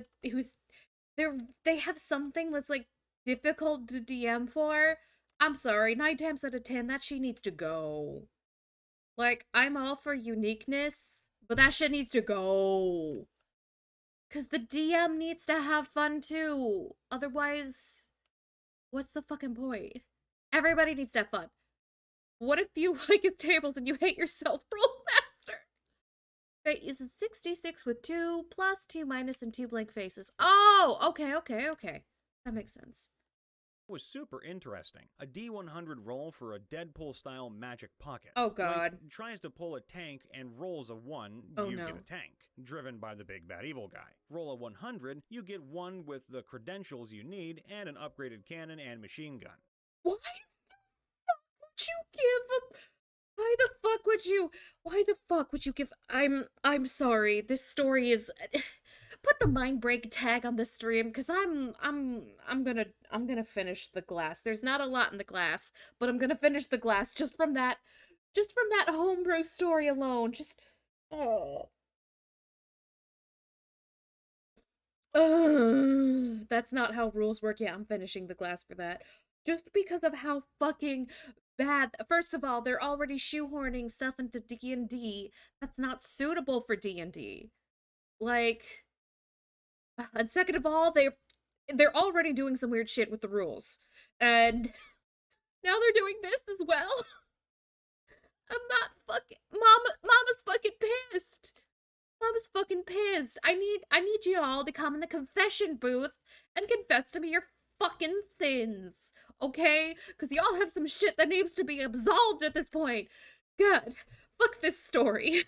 Speaker 2: they have something that's like difficult to DM for, I'm sorry, 9 times out of 10 that shit needs to go. Like, I'm all for uniqueness, but that shit needs to go. Cause the DM needs to have fun too. Otherwise, what's the fucking point? Everybody needs to have fun. What if you like his tables and you hate yourself? Roll master. Fate uses 66 with 2 plus 2 minus and 2 blank faces. Oh, okay. That makes sense.
Speaker 5: was super interesting. A D100 roll for a Deadpool-style magic pocket.
Speaker 2: Oh god.
Speaker 5: When tries to pull a tank and rolls a 1, you get a tank, driven by the big bad evil guy. Roll a 100, you get one with the credentials you need and an upgraded cannon and machine gun.
Speaker 2: Why the fuck would you give I'm sorry, this story is put the mind break tag on the stream because I'm gonna finish the glass. There's not a lot in the glass, but I'm gonna finish the glass just from that homebrew story alone. Just that's not how rules work. Yeah, I'm finishing the glass for that. Just because of how fucking bad. First of all, they're already shoehorning stuff into D&D that's not suitable for D&D. Like, and second of all, they're already doing some weird shit with the rules. And now they're doing this as well. I'm not fucking Mama's fucking pissed. Mama's fucking pissed. I need you all to come in the confession booth and confess to me your fucking sins. Okay? Because y'all have some shit that needs to be absolved at this point. God, fuck this story.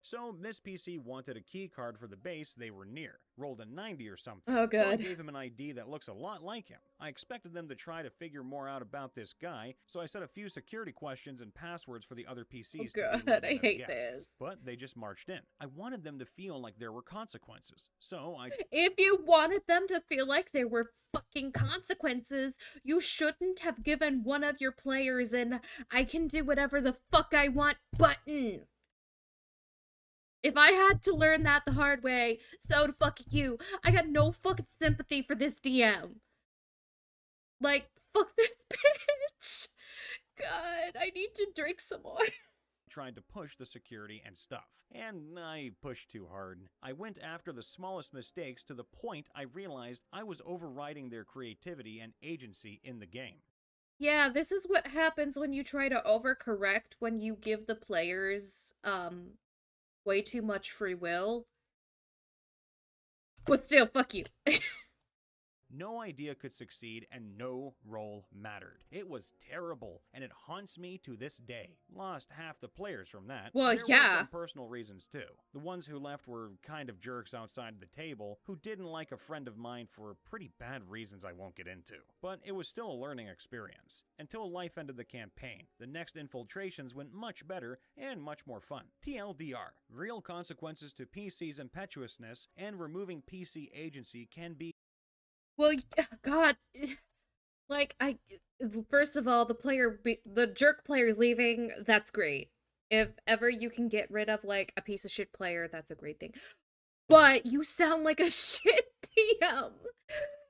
Speaker 5: So Miss PC wanted a key card for the base they were near. Rolled a 90 or something.
Speaker 2: Oh, God.
Speaker 5: So I gave him an ID that looks a lot like him. I expected them to try to figure more out about this guy, so I set a few security questions and passwords for the other PCs to be let in
Speaker 2: I
Speaker 5: as
Speaker 2: hate
Speaker 5: guests.
Speaker 2: this.
Speaker 5: But they just marched in. I wanted them to feel like there were consequences. So
Speaker 2: If you wanted them to feel like there were fucking consequences, you shouldn't have given one of your players an I can do whatever the fuck I want button. If I had to learn that the hard way, so the fuck you. I got no fucking sympathy for this DM. Like, fuck this bitch. God, I need to drink some more.
Speaker 5: tried to push the security and stuff. And I pushed too hard. I went after the smallest mistakes to the point I realized I was overriding their creativity and agency in the game.
Speaker 2: Yeah, this is what happens when you try to overcorrect when you give the players, way too much free will. But still, fuck you.
Speaker 5: No idea could succeed and no role mattered. It was terrible, and it haunts me to this day. Lost half the players from that.
Speaker 2: Well,
Speaker 5: there
Speaker 2: yeah.
Speaker 5: were some personal reasons too. The ones who left were kind of jerks outside the table who didn't like a friend of mine for pretty bad reasons I won't get into. But it was still a learning experience. Until life ended the campaign, the next infiltrations went much better and much more fun. TLDR, real consequences to PC's impetuousness and removing PC agency can be
Speaker 2: Well, God, like, first of all, the jerk player's leaving, that's great. If ever you can get rid of, like, a piece of shit player, that's a great thing. But you sound like a shit DM.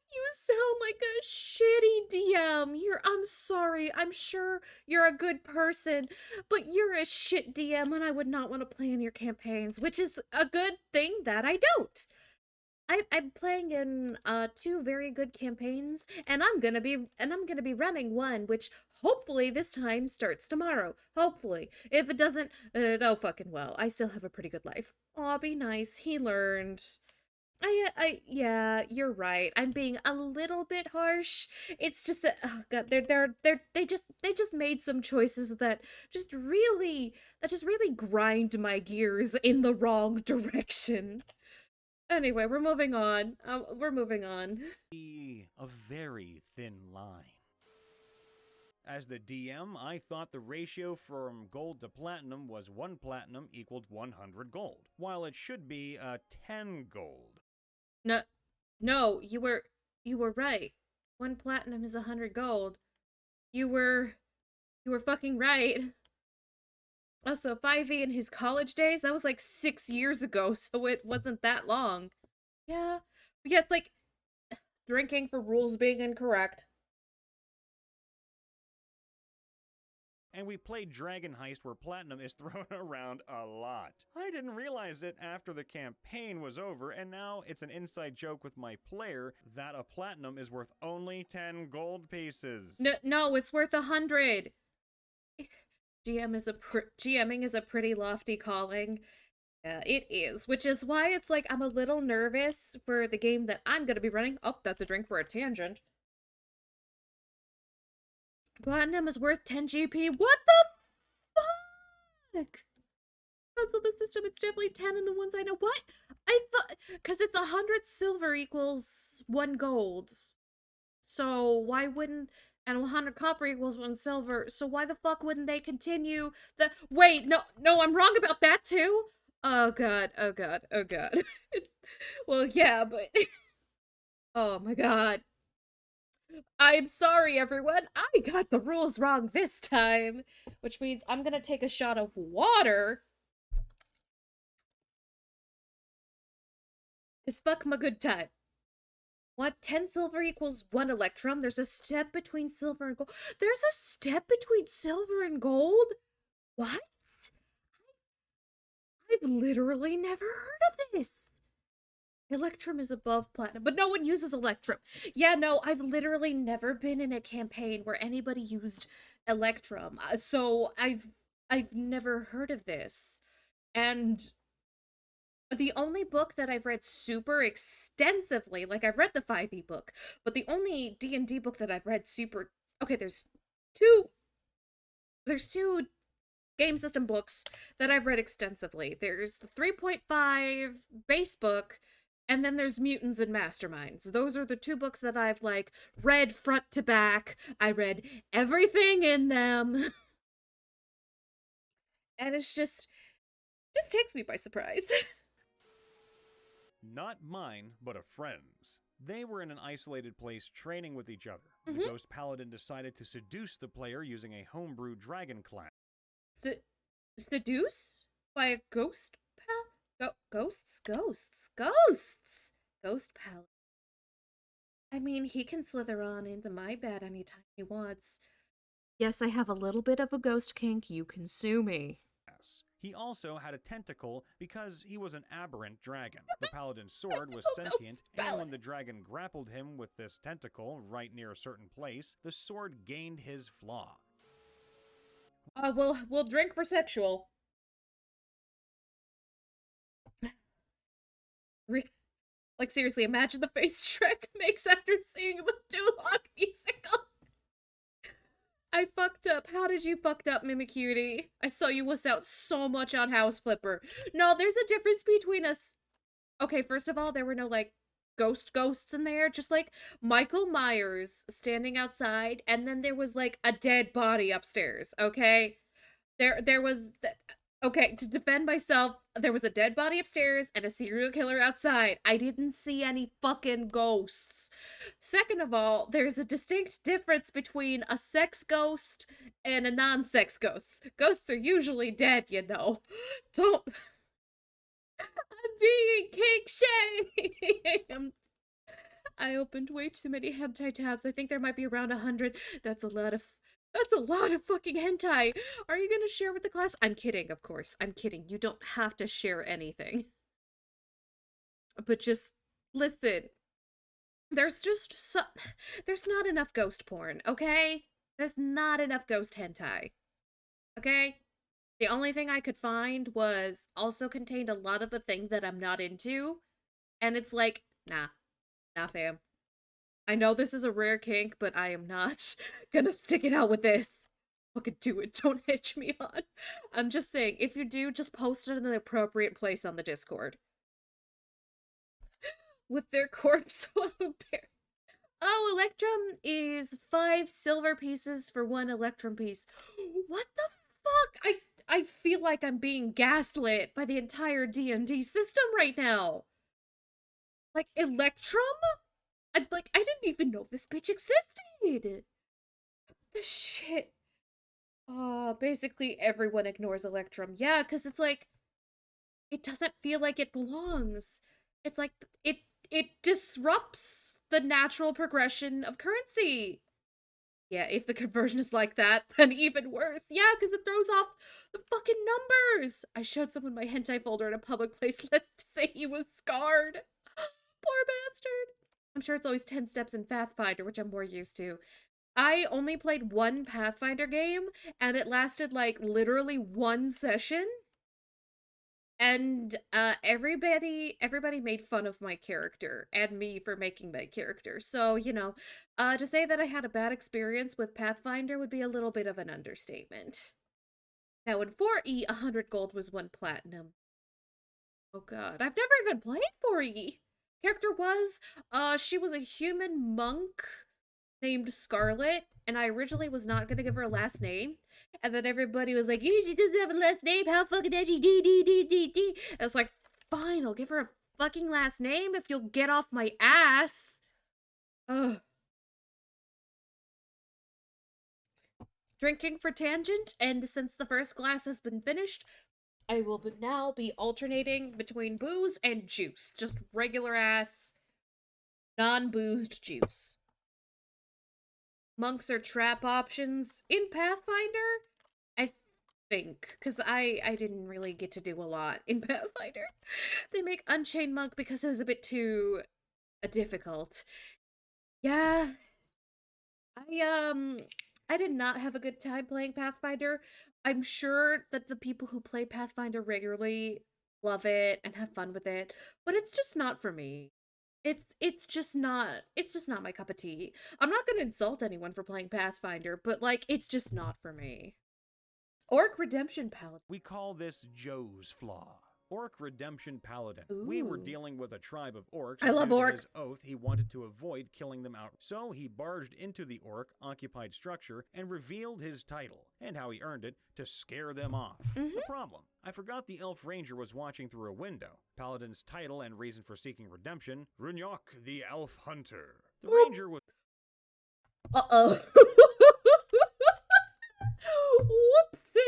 Speaker 2: You sound like a shitty DM. I'm sorry, I'm sure you're a good person, but you're a shit DM and I would not want to play in your campaigns, which is a good thing that I don't. I'm playing in 2 very good campaigns, and I'm gonna be running one, which hopefully this time starts tomorrow. Hopefully, if it doesn't, oh fucking well. I still have a pretty good life. Aw, be nice. He learned. Yeah, you're right. I'm being a little bit harsh. It's just that, oh god, they just made some choices that just really grind my gears in the wrong direction. Anyway, we're moving on. We're moving on.
Speaker 5: Be a very thin line. As the DM, I thought the ratio from gold to platinum was 1 platinum equaled 100 gold, while it should be 10 gold.
Speaker 2: No, no, you were right. 1 platinum is 100 gold. You were you were fucking right. Also, 5e in his college days, that was like 6 years ago, so it wasn't that long. Yeah. Yeah, it's like drinking for rules being incorrect.
Speaker 5: And we played Dragon Heist where platinum is thrown around a lot. I didn't realize it after the campaign was over, and now it's an inside joke with my player that a platinum is worth only 10 gold pieces.
Speaker 2: No, it's worth 100. GMing is a pretty lofty calling. Yeah, it is, which is why it's like I'm a little nervous for the game that I'm gonna be running. Oh, that's a drink for a tangent. Platinum is worth 10 GP. What the fuck? So the system, it's definitely 10 in the ones I know. What? I thought, because it's 100 silver equals 1 gold. So why wouldn't, and 100 copper equals 1 silver. So why the fuck wouldn't they continue the, wait, no, I'm wrong about that too? Oh god, oh god, oh god. Well, yeah, but, oh my god. I'm sorry, everyone. I got the rules wrong this time, which means I'm gonna take a shot of water. Cause fuck my good time. What? 10 silver equals 1 electrum? There's a step between silver and gold. There's a step between silver and gold? What? I've literally never heard of this. Electrum is above platinum, but no one uses electrum. Yeah, no, I've literally never been in a campaign where anybody used electrum. So I've never heard of this. And the only book that I've read super extensively, like I've read the 5e book, but the only D&D book that I've read super, okay, two there's two game system books that I've read extensively. There's the 3.5 base book, and then there's Mutants and Masterminds. Those are the 2 books that I've like read front to back. I read everything in them. And it's just takes me by surprise.
Speaker 5: Not mine, but a friend's. They were in an isolated place training with each other.
Speaker 2: Mhm.
Speaker 5: The Ghost Paladin decided to seduce the player using a homebrew dragon class.
Speaker 2: Seduce by a ghost pal? Ghosts? Ghost pal. I mean, he can slither on into my bed anytime he wants. Yes, I have a little bit of a ghost kink. You can sue me.
Speaker 5: He also had a tentacle because he was an aberrant dragon. The paladin's sword was
Speaker 2: Tentacle
Speaker 5: sentient,
Speaker 2: ghost
Speaker 5: and when
Speaker 2: paladin.
Speaker 5: the dragon grappled him with this tentacle right near a certain place, the sword gained his flaw.
Speaker 2: We'll drink for sexual. Like, seriously, imagine the face Shrek makes after seeing the Duloc musical. I fucked up. How did you fucked up, Mimicutie? I saw you wuss out so much on House Flipper. No, there's a difference between us. Okay, first of all, there were no, like, ghosts in there. Just, like, Michael Myers standing outside, and then there was, like, a dead body upstairs, okay? There was... Okay, to defend myself, there was a dead body upstairs and a serial killer outside. I didn't see any fucking ghosts. Second of all, there's a distinct difference between a sex ghost and a non-sex ghost. Ghosts are usually dead, you know. Don't... I'm being kink-shamed! I opened way too many hentai tabs. I think there might be around 100. That's a lot of fucking hentai. Are you gonna share with the class? I'm kidding, of course. I'm kidding. You don't have to share anything. But just Listen, there's just there's not enough ghost porn, okay? There's not enough ghost hentai, okay? The only thing I could find was also contained a lot of the thing that I'm not into, and it's like, nah, fam. I know this is a rare kink, but I am not gonna stick it out with this. Fucking do it. Don't hitch me on. I'm just saying, if you do, just post it in the appropriate place on the Discord. With their corpse while buried. Oh, Electrum is 5 silver pieces for 1 Electrum piece. What the fuck? I feel like I'm being gaslit by the entire D&D system right now. Like, Electrum? I didn't even know this bitch existed. The shit. Basically everyone ignores Electrum. Yeah, because it's like, it doesn't feel like it belongs. It's like, it disrupts the natural progression of currency. Yeah, if the conversion is like that, then even worse. Yeah, because it throws off the fucking numbers. I showed someone my hentai folder in a public place list to say he was scarred. Poor bastard. I'm sure it's always 10 steps in Pathfinder, which I'm more used to. I only played 1 Pathfinder game, and it lasted, like, literally 1 session. And, everybody made fun of my character, and me for making my character. So, you know, to say that I had a bad experience with Pathfinder would be a little bit of an understatement. Now, in 4E, 100 gold was 1 platinum. Oh god, I've never even played 4E! Character was, she was a human monk named Scarlet, and I originally was not gonna give her a last name. And then everybody was like, she doesn't have a last name, how fucking edgy, D. And I was like, fine, I'll give her a fucking last name if you'll get off my ass. Ugh. Drinking for tangent, and since the first glass has been finished, I will now be alternating between booze and juice. Just regular ass, non-boozed juice. Monks are trap options in Pathfinder? I think, because I didn't really get to do a lot in Pathfinder. They make Unchained Monk because it was a bit too difficult. Yeah. I did not have a good time playing Pathfinder. I'm sure that the people who play Pathfinder regularly love it and have fun with it, but it's just not for me. It's just not my cup of tea. I'm not gonna insult anyone for playing Pathfinder, but like it's just not for me. Orc Redemption Paladin.
Speaker 5: We call this Joe's Flaw. Orc Redemption Paladin. We were
Speaker 2: Ooh.
Speaker 5: dealing with a tribe of orcs.
Speaker 2: I love
Speaker 5: due to
Speaker 2: orcs.
Speaker 5: his oath, he wanted to avoid killing them out. So he barged into the orc-occupied structure and revealed his title, and how he earned it, to scare them off. The problem: I forgot the elf ranger was watching through a window. Paladin's title and reason for seeking redemption: Runyok the Elf Hunter. The ranger was...
Speaker 2: Uh-oh. Whoopsies!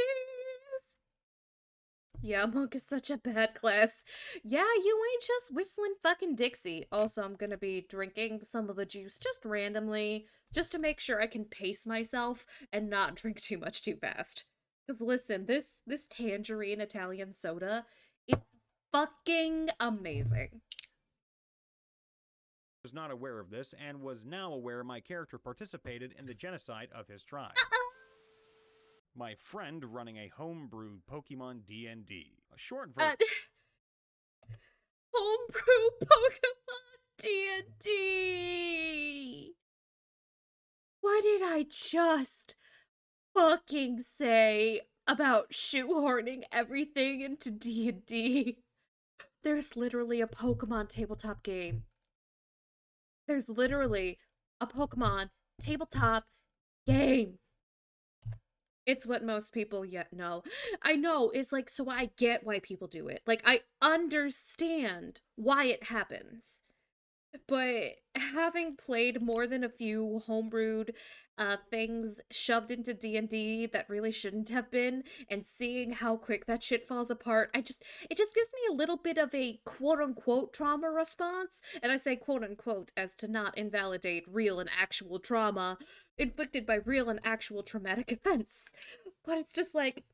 Speaker 2: Yeah, Monk is such a bad class. Yeah, you ain't just whistling fucking Dixie. Also, I'm gonna be drinking some of the juice just randomly, just to make sure I can pace myself and not drink too much too fast. Because listen, this tangerine Italian soda, it's fucking amazing.
Speaker 5: was not aware of this and was now aware my character participated in the genocide of his tribe. My friend running a homebrewed Pokemon D&D. A short version.
Speaker 2: Homebrew Pokemon D&D. What did I just fucking say about shoehorning everything into D&D? There's literally a Pokemon tabletop game. There's literally a Pokemon tabletop game. It's what most people yet know. I know, it's like, so I get why people do it. Like, I understand why it happens. But having played more than a few homebrewed things shoved into D&D that really shouldn't have been, and seeing how quick that shit falls apart, it just gives me a little bit of a quote-unquote trauma response. And I say quote-unquote as to not invalidate real and actual trauma inflicted by real and actual traumatic events. But it's just like,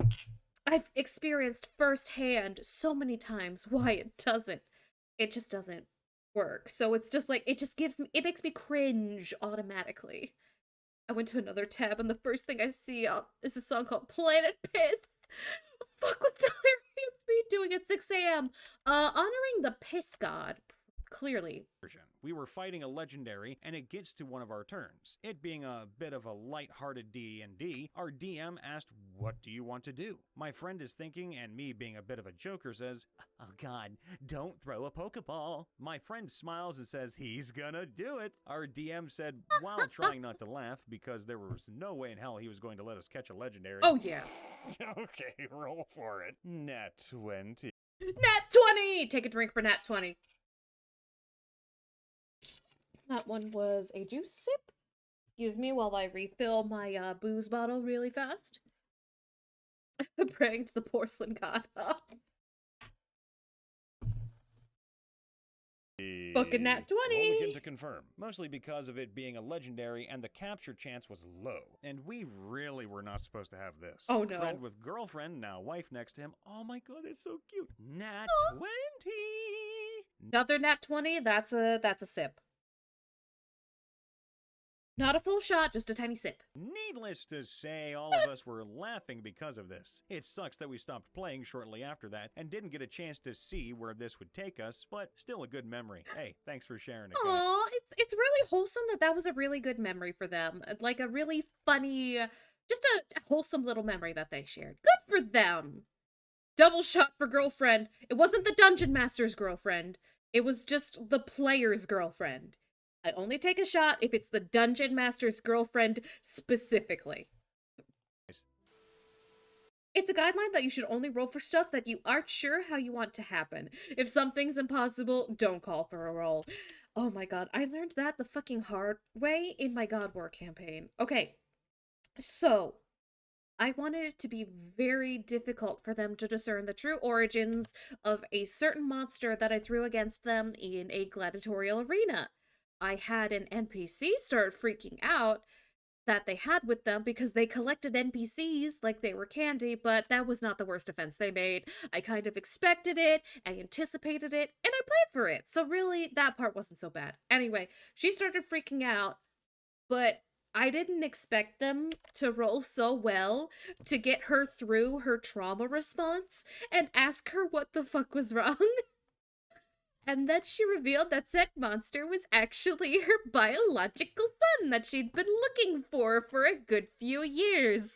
Speaker 2: I've experienced firsthand so many times why it doesn't. It just doesn't. work. So it's just like, it makes me cringe automatically. I went to another tab, and the first thing I see is a song called Planet Piss. Fuck, what time is me doing at 6 a.m.? Honoring the piss god, clearly.
Speaker 5: We were fighting a legendary, and it gets to one of our turns. It being a bit of a light-hearted D&D, our DM asked, "What do you want to do?" My friend is thinking, and me being a bit of a joker says, "Oh god, don't throw a Pokeball." My friend smiles and says he's gonna do it. Our DM said, while trying not to laugh, because there was no way in hell he was going to let us catch a legendary.
Speaker 2: Oh yeah.
Speaker 5: Okay, roll for it. Nat 20.
Speaker 2: Nat 20! Take a drink for Nat 20. That one was a juice sip. Excuse me while I refill my booze bottle really fast. Praying to the porcelain god. Fucking Nat 20!
Speaker 5: Roll again to confirm, mostly because of it being a legendary and the capture chance was low. And we really were not supposed to have this.
Speaker 2: Oh no.
Speaker 5: Friend with girlfriend, now wife next to him. Oh my god, it's so cute. Nat 20!
Speaker 2: Another Nat 20, that's a sip. Not a full shot, just a tiny sip.
Speaker 5: Needless to say, all of us were laughing because of this. It sucks that we stopped playing shortly after that and didn't get a chance to see where this would take us, but still a good memory. Hey, thanks for sharing it.
Speaker 2: Aw, it's really wholesome that was a really good memory for them. Like a really funny, just a wholesome little memory that they shared. Good for them. Double shot for girlfriend. It wasn't the Dungeon Master's girlfriend. It was just the player's girlfriend. I only take a shot if it's the Dungeon Master's girlfriend specifically. It's a guideline that you should only roll for stuff that you aren't sure how you want to happen. If something's impossible, don't call for a roll. Oh my god, I learned that the fucking hard way in my God War campaign. Okay, so I wanted it to be very difficult for them to discern the true origins of a certain monster that I threw against them in a gladiatorial arena. I had an NPC start freaking out that they had with them because they collected NPCs like they were candy, but that was not the worst offense they made. I kind of expected it, I anticipated it, and I played for it. So really, that part wasn't so bad. Anyway, she started freaking out, but I didn't expect them to roll so well to get her through her trauma response and ask her what the fuck was wrong. And then she revealed that said monster was actually her biological son that she'd been looking for a good few years.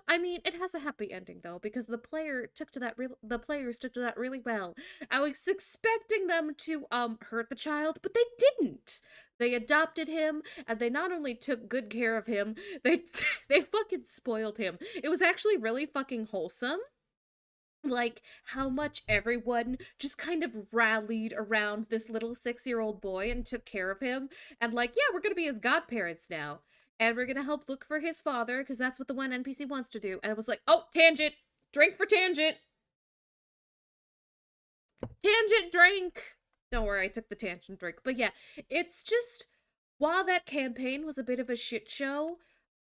Speaker 2: I mean, it has a happy ending though, because the players took to that really well. I was expecting them to hurt the child, but they didn't. They adopted him, and they not only took good care of him, they fucking spoiled him. It was actually really fucking wholesome. Like, how much everyone just kind of rallied around this little 6-year-old boy and took care of him. And like, yeah, we're gonna be his godparents now. And we're gonna help look for his father, because that's what the one NPC wants to do. And I was like, oh, tangent! Drink for tangent! Tangent drink! Don't worry, I took the tangent drink. But yeah, it's just, while that campaign was a bit of a shit show,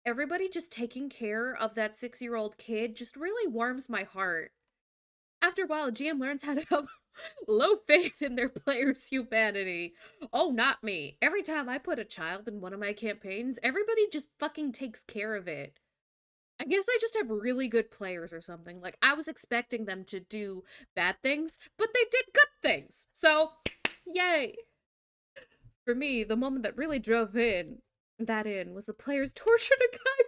Speaker 2: everybody just taking care of that 6-year-old kid just really warms my heart. After a while, a GM learns how to have low faith in their players' humanity. Oh, not me. Every time I put a child in one of my campaigns, everybody just fucking takes care of it. I guess I just have really good players or something. Like, I was expecting them to do bad things, but they did good things. So, yay. For me, the moment that really drove that in was the players tortured a guy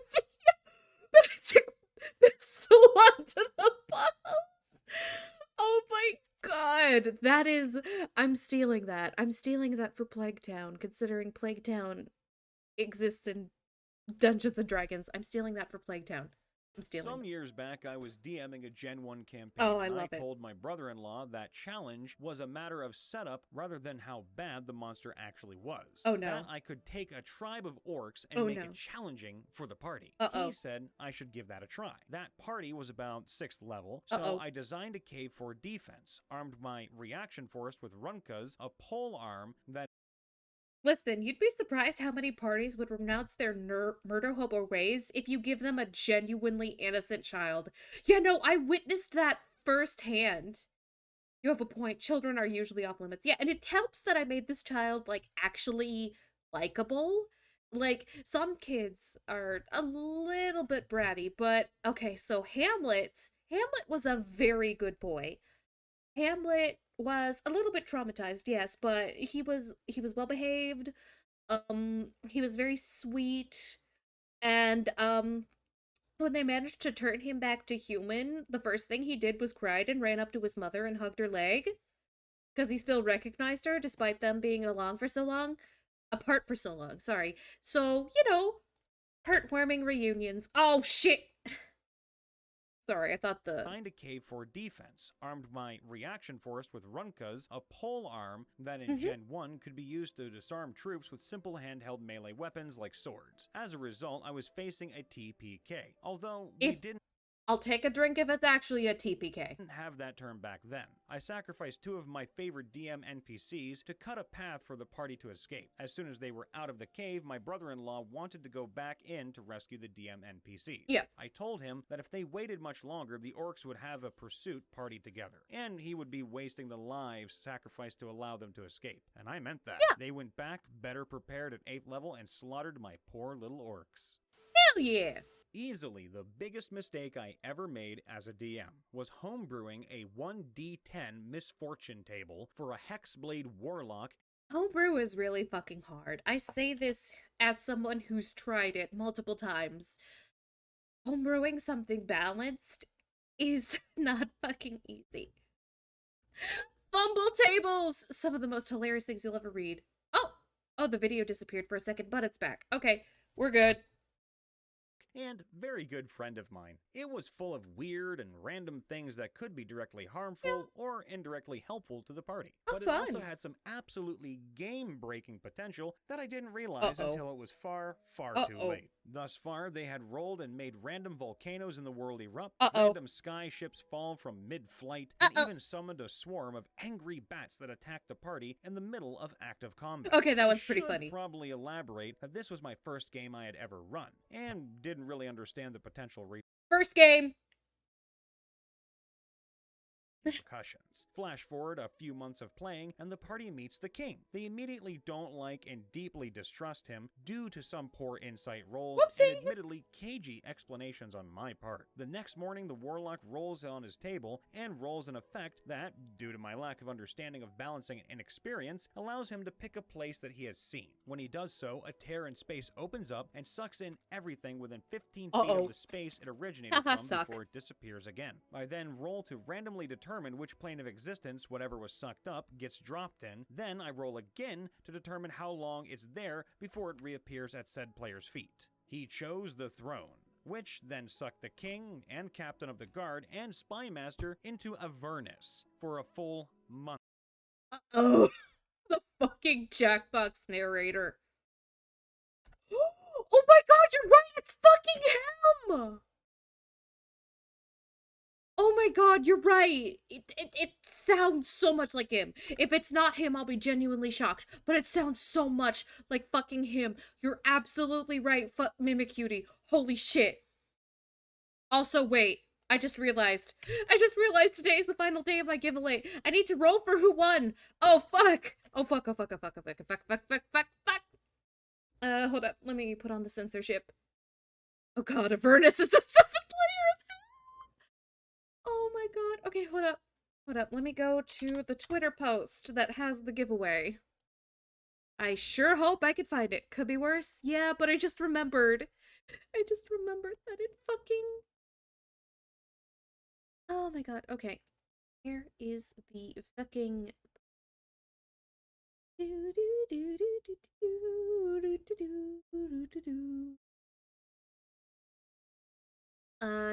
Speaker 2: that I took missile onto the balls. Oh my god, that is, I'm stealing that. I'm stealing that for Plague Town, considering Plague Town exists in Dungeons and Dragons. I'm stealing that for Plague Town. I'm stealing.
Speaker 5: Some years back, I was DMing a Gen 1 campaign.
Speaker 2: Oh, I love it.
Speaker 5: I told my brother-in-law that challenge was a matter of setup rather than how bad the monster actually was.
Speaker 2: Oh, no.
Speaker 5: That I could take a tribe of orcs and make it challenging for the party. He said I should give that a try. That party was about 6th level, so I designed a cave for defense, armed my reaction force with runkas, a pole arm that...
Speaker 2: Listen, you'd be surprised how many parties would renounce their murder hobo ways if you give them a genuinely innocent child. Yeah, no, I witnessed that firsthand. You have a point. Children are usually off limits. Yeah, and it helps that I made this child, like, actually likable. Like, some kids are a little bit bratty, but okay, so Hamlet was a very good boy. Hamlet was a little bit traumatized, yes, but he was well behaved. He was very sweet, and when they managed to turn him back to human, the first thing he did was cried and ran up to his mother and hugged her leg because he still recognized her despite them being apart for so long, sorry. So, heartwarming reunions. Oh shit. Sorry, I thought the
Speaker 5: Designed a cave for defense, armed my reaction force with Runkas, a pole arm that in Gen 1 could be used to disarm troops with simple handheld melee weapons like swords. As a result, I was facing a TPK, although we didn't
Speaker 2: I'll take a drink if it's actually a TPK.
Speaker 5: have that term back then. I sacrificed 2 of my favorite DM NPCs to cut a path for the party to escape. As soon as they were out of the cave, my brother-in-law wanted to go back in to rescue the DM NPCs.
Speaker 2: Yeah.
Speaker 5: I told him that if they waited much longer, the orcs would have a pursuit party together, and he would be wasting the lives sacrificed to allow them to escape. And I meant that.
Speaker 2: Yeah.
Speaker 5: They went back better prepared at 8th level and slaughtered my poor little orcs.
Speaker 2: Hell yeah.
Speaker 5: Easily the biggest mistake I ever made as a DM was homebrewing a 1d10 misfortune table for a Hexblade Warlock.
Speaker 2: Homebrew is really fucking hard. I say this as someone who's tried it multiple times. Homebrewing something balanced is not fucking easy. Fumble tables! Some of the most hilarious things you'll ever read. Oh, the video disappeared for a second, but it's back. Okay, we're good.
Speaker 5: And very good friend of mine. It was full of weird and random things that could be directly harmful or indirectly helpful to the party.
Speaker 2: Oh,
Speaker 5: But it
Speaker 2: fun.
Speaker 5: also had some absolutely game-breaking potential that I didn't realize until it was far, far too late. Thus far, they had rolled and made random volcanoes in the world erupt, random sky ships fall from mid-flight, and even summoned a swarm of angry bats that attacked the party in the middle of active combat.
Speaker 2: Okay, that
Speaker 5: I
Speaker 2: one's pretty
Speaker 5: should
Speaker 2: funny.
Speaker 5: Probably elaborate that this was my first game I had ever run, and didn't really understand the potential
Speaker 2: First game.
Speaker 5: repercussions. Flash forward a few months of playing, and the party meets the king. They immediately don't like and deeply distrust him due to some poor insight rolls and
Speaker 2: Whoopsies.
Speaker 5: admittedly cagey explanations on my part. The next morning, the warlock rolls on his table and rolls an effect that, due to my lack of understanding of balancing and experience, allows him to pick a place that he has seen. When he does so, a tear in space opens up and sucks in everything within 15 feet of the space it originated from
Speaker 2: Suck.
Speaker 5: before it disappears again. I then roll to randomly determine which plane of existence whatever was sucked up gets dropped in. Then I roll again to determine how long it's there before it reappears at said player's feet. He chose the throne, which then sucked the king and captain of the guard and spy master into Avernus for a full month.
Speaker 2: Oh, the fucking Jackbox narrator. Oh my god, you're right, it's fucking him! Oh my god, you're right. It sounds so much like him. If it's not him, I'll be genuinely shocked. But it sounds so much like fucking him. You're absolutely right, Mimicutie. Holy shit. Also, wait. I just realized today is the final day of my giveaway. I need to roll for who won. Oh, fuck. Oh, fuck. Hold up. Let me put on the censorship. Oh god, Avernus is the 7th layer of hell. Oh my god. Okay, hold up. Let me go to the Twitter post that has the giveaway. I sure hope I can find it. Could be worse. Yeah, but I just remembered. That it fucking... Oh my god. Okay. Here is the fucking...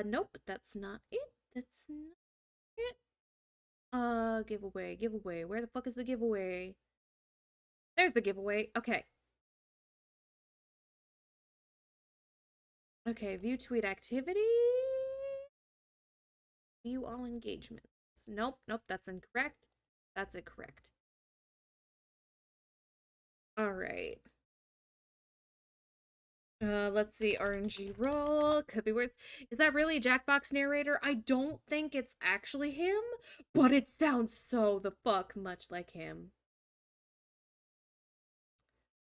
Speaker 2: Nope, that's not it. That's not it. Giveaway. Where the fuck is the giveaway? There's the giveaway. Okay. Okay, view tweet activity. View all engagements. Nope, that's incorrect. That's incorrect. Alright. Let's see, RNG roll, could be worse. Is that really a Jackbox narrator? I don't think it's actually him, but it sounds so the fuck much like him.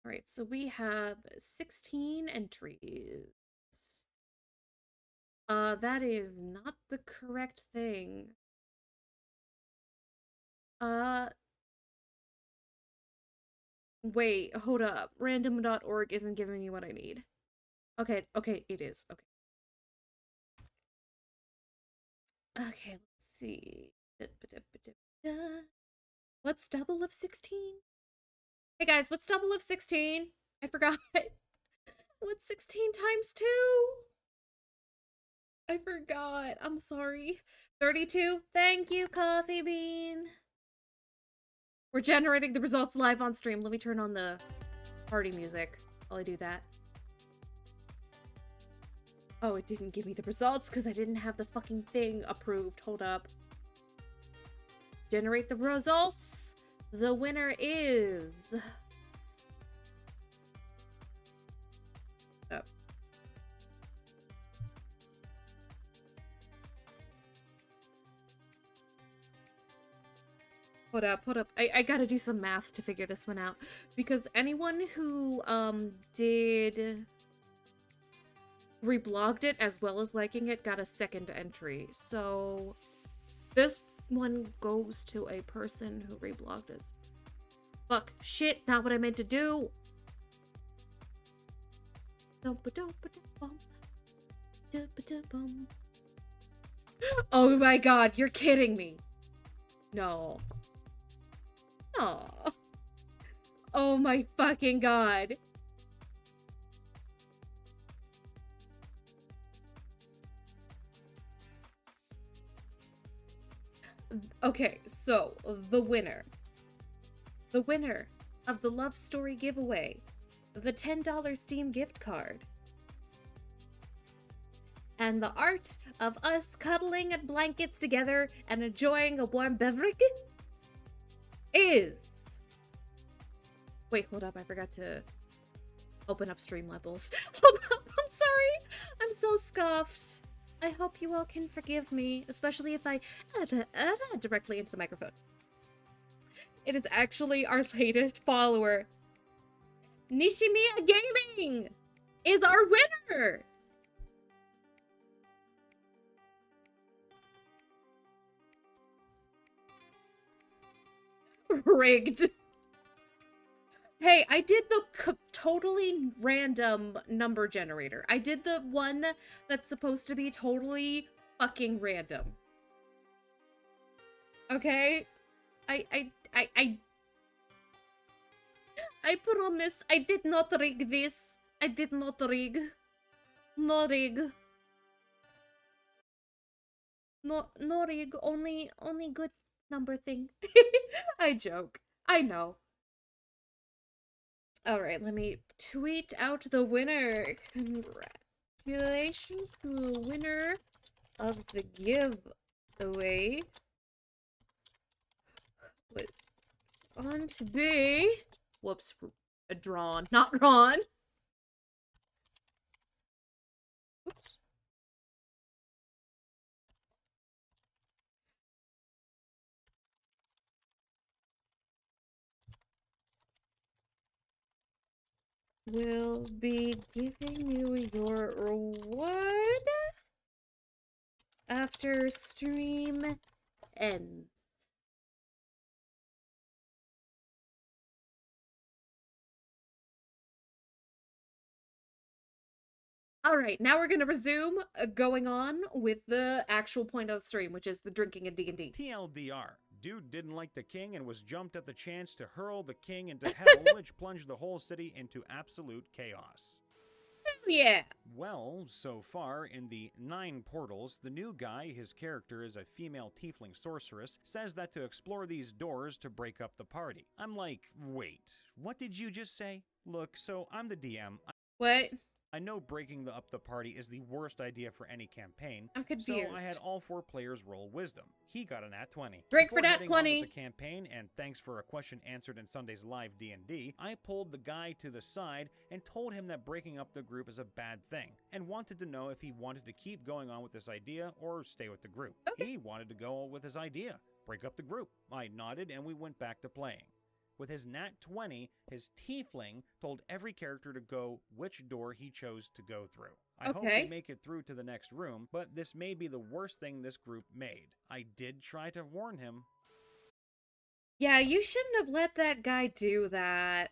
Speaker 2: All right, so we have 16 entries. That is not the correct thing. Wait, hold up. Random.org isn't giving me what I need. Okay, it is. Okay. Okay, let's see. What's double of 16? Hey guys, what's double of 16? I forgot. What's 16 times 2? I forgot. I'm sorry. 32. Thank you, Coffee Bean. We're generating the results live on stream. Let me turn on the party music while I do that. Oh, it didn't give me the results because I didn't have the fucking thing approved. Hold up. Generate the results. The winner is... Oh. Hold up. I gotta do some math to figure this one out. Because anyone who, did... reblogged it as well as liking it got a second entry. So this one goes to a person who reblogged us. Fuck. Shit. Not what I meant to do. Oh my god. You're kidding me. No. Aw. Oh my fucking god. Okay, so the winner of the Love Story giveaway, the $10 Steam gift card, and the art of us cuddling in blankets together and enjoying a warm beverage is... Wait, hold up, I forgot to open up stream levels. Hold up, I'm sorry. I'm so scuffed. I hope you all can forgive me, especially if I directly into the microphone. It is actually our latest follower. Nishimiya Gaming is our winner! Rigged. Hey, I did the totally random number generator. I did the one that's supposed to be totally fucking random. Okay? I promise I did not rig this. I did not rig. No rig. No rig. Only good number thing. I joke. I know. Alright, let me tweet out the winner. Congratulations to the winner of the giveaway. Wait, on to be... Whoops, drawn, not Ron. Oops. Will be giving you your reward after stream ends. Alright, now we're gonna resume going on with the actual point of the stream, which is the drinking and D&D.
Speaker 5: TLDR. Dude didn't like the king and was jumped at the chance to hurl the king into hell, which plunged the whole city into absolute chaos.
Speaker 2: Yeah.
Speaker 5: Well, so far, in the 9 portals, the new guy, his character is a female tiefling sorceress, says that to explore these doors to break up the party. I'm like, wait, what did you just say? Look, so I'm the DM.
Speaker 2: What?
Speaker 5: I know breaking up the party is the worst idea for any campaign,
Speaker 2: I'm
Speaker 5: so
Speaker 2: confused.
Speaker 5: I had all 4 players roll wisdom. He got an at 20.
Speaker 2: Drink
Speaker 5: Before
Speaker 2: for that
Speaker 5: heading on
Speaker 2: 20.
Speaker 5: with the campaign, and thanks for a question answered in Sunday's live D&D, I pulled the guy to the side and told him that breaking up the group is a bad thing, and wanted to know if he wanted to keep going on with this idea or stay with the group.
Speaker 2: Okay.
Speaker 5: He wanted to go with his idea, break up the group. I nodded and we went back to playing. With his nat 20, his tiefling told every character to go which door he chose to go through. I hope they make it through to the next room, but this may be the worst thing this group made. I did try to warn him.
Speaker 2: Yeah, you shouldn't have let that guy do that.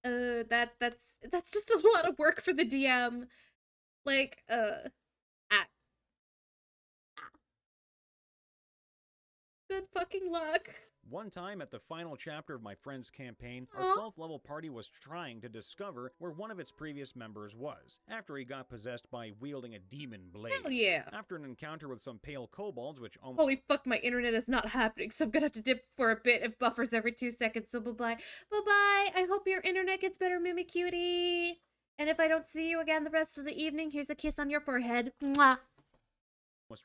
Speaker 2: That's just a lot of work for the DM. Like, good fucking luck.
Speaker 5: One time at the final chapter of my friend's campaign, our
Speaker 2: Aw.
Speaker 5: 12th level party was trying to discover where one of its previous members was, after he got possessed by wielding a demon blade.
Speaker 2: Hell yeah.
Speaker 5: After an encounter with some pale kobolds, which almost
Speaker 2: Holy fuck, my internet is not happening, so I'm gonna have to dip for a bit. It buffers every 2 seconds, so bye-bye. Bye-bye. I hope your internet gets better, Mimi Cutie. And if I don't see you again the rest of the evening, here's a kiss on your forehead. Mwah.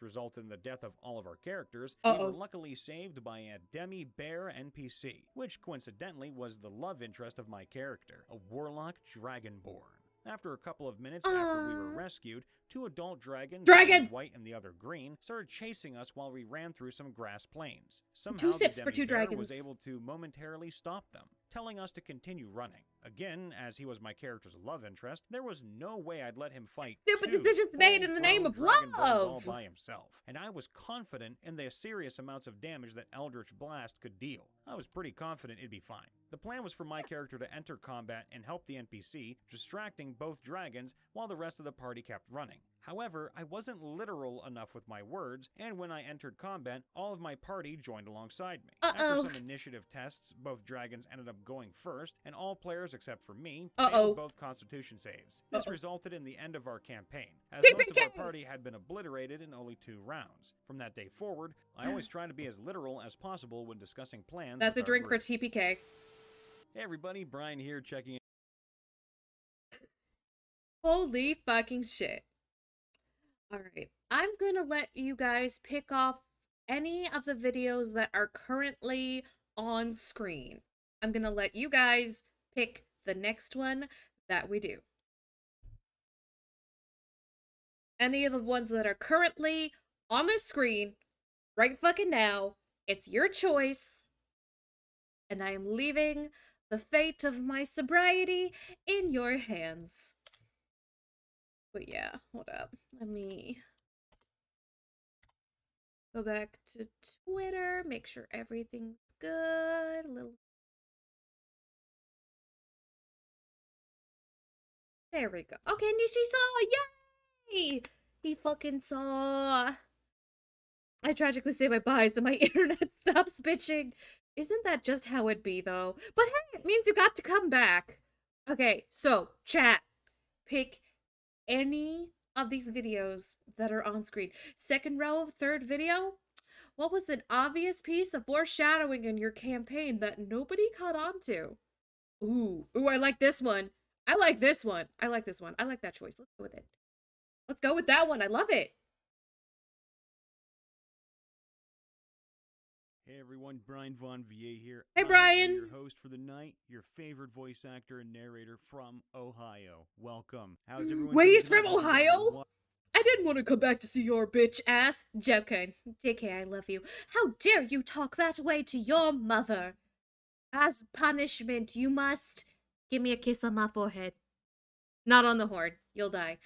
Speaker 5: resulted in the death of all of our characters, we
Speaker 2: Uh-oh.
Speaker 5: were luckily saved by a demi-bear NPC, which coincidentally was the love interest of my character, a warlock dragonborn. After a couple of minutes after we were rescued, 2 adult dragons,
Speaker 2: Dragon!
Speaker 5: one white and the other green, started chasing us while we ran through some grass plains. Somehow
Speaker 2: 2 sips
Speaker 5: the
Speaker 2: for 2
Speaker 5: demi-bear
Speaker 2: dragons.
Speaker 5: was able to momentarily stop them, telling us to continue running. Again, as he was my character's love interest, there was no way I'd let him fight
Speaker 2: Stupid
Speaker 5: 2
Speaker 2: decisions made in the name of
Speaker 5: full-grown dragonborns all
Speaker 2: love.
Speaker 5: by himself, and I was confident in the serious amounts of damage that Eldritch Blast could deal. I was pretty confident it'd be fine. The plan was for my character to enter combat and help the NPC, distracting both dragons while the rest of the party kept running. However, I wasn't literal enough with my words, and when I entered combat, all of my party joined alongside me. After some initiative tests, both dragons ended up going first, and all players except for me failed both constitution saves. This resulted in the end of our campaign, as most of our party had been obliterated in only 2 rounds. From that day forward, I always try to be as literal as possible when discussing plans.
Speaker 2: That's a
Speaker 5: with our
Speaker 2: drink for
Speaker 5: group.
Speaker 2: TPK.
Speaker 5: Hey everybody, Brian here checking in.
Speaker 2: Holy fucking shit. Alright, I'm gonna let you guys pick off any of the videos that are currently on screen. I'm gonna let you guys pick the next one that we do. Any of the ones that are currently on the screen right fucking now, it's your choice. And I am leaving the fate of my sobriety in your hands. But yeah, hold up. Let me go back to Twitter, make sure everything's good. There we go. Okay, Nishi saw! Yay! He fucking saw. I tragically say my buys and my internet stops bitching. Isn't that just how it be, though? But hey, it means you got to come back. Okay, so, chat. Pick any of these videos that are on screen. Second row of third video? What was an obvious piece of foreshadowing in your campaign that nobody caught on to? Ooh, I like this one. I like this one. I like this one. I like that choice. Let's go with it. Let's go with that one. I love it.
Speaker 5: Hey everyone, Brian Von Vier here.
Speaker 2: Hey,
Speaker 5: I am
Speaker 2: Brian.
Speaker 5: your host for the night, your favorite voice actor and narrator from Ohio. Welcome. How's everyone
Speaker 2: Wait,
Speaker 5: doing
Speaker 2: he's from
Speaker 5: tonight? Hope you guys are
Speaker 2: Ohio? I didn't want to come back to see your bitch ass. Joking. JK, I love you. How dare you talk that way to your mother? As punishment, you must give me a kiss on my forehead. Not on the horn. You'll die.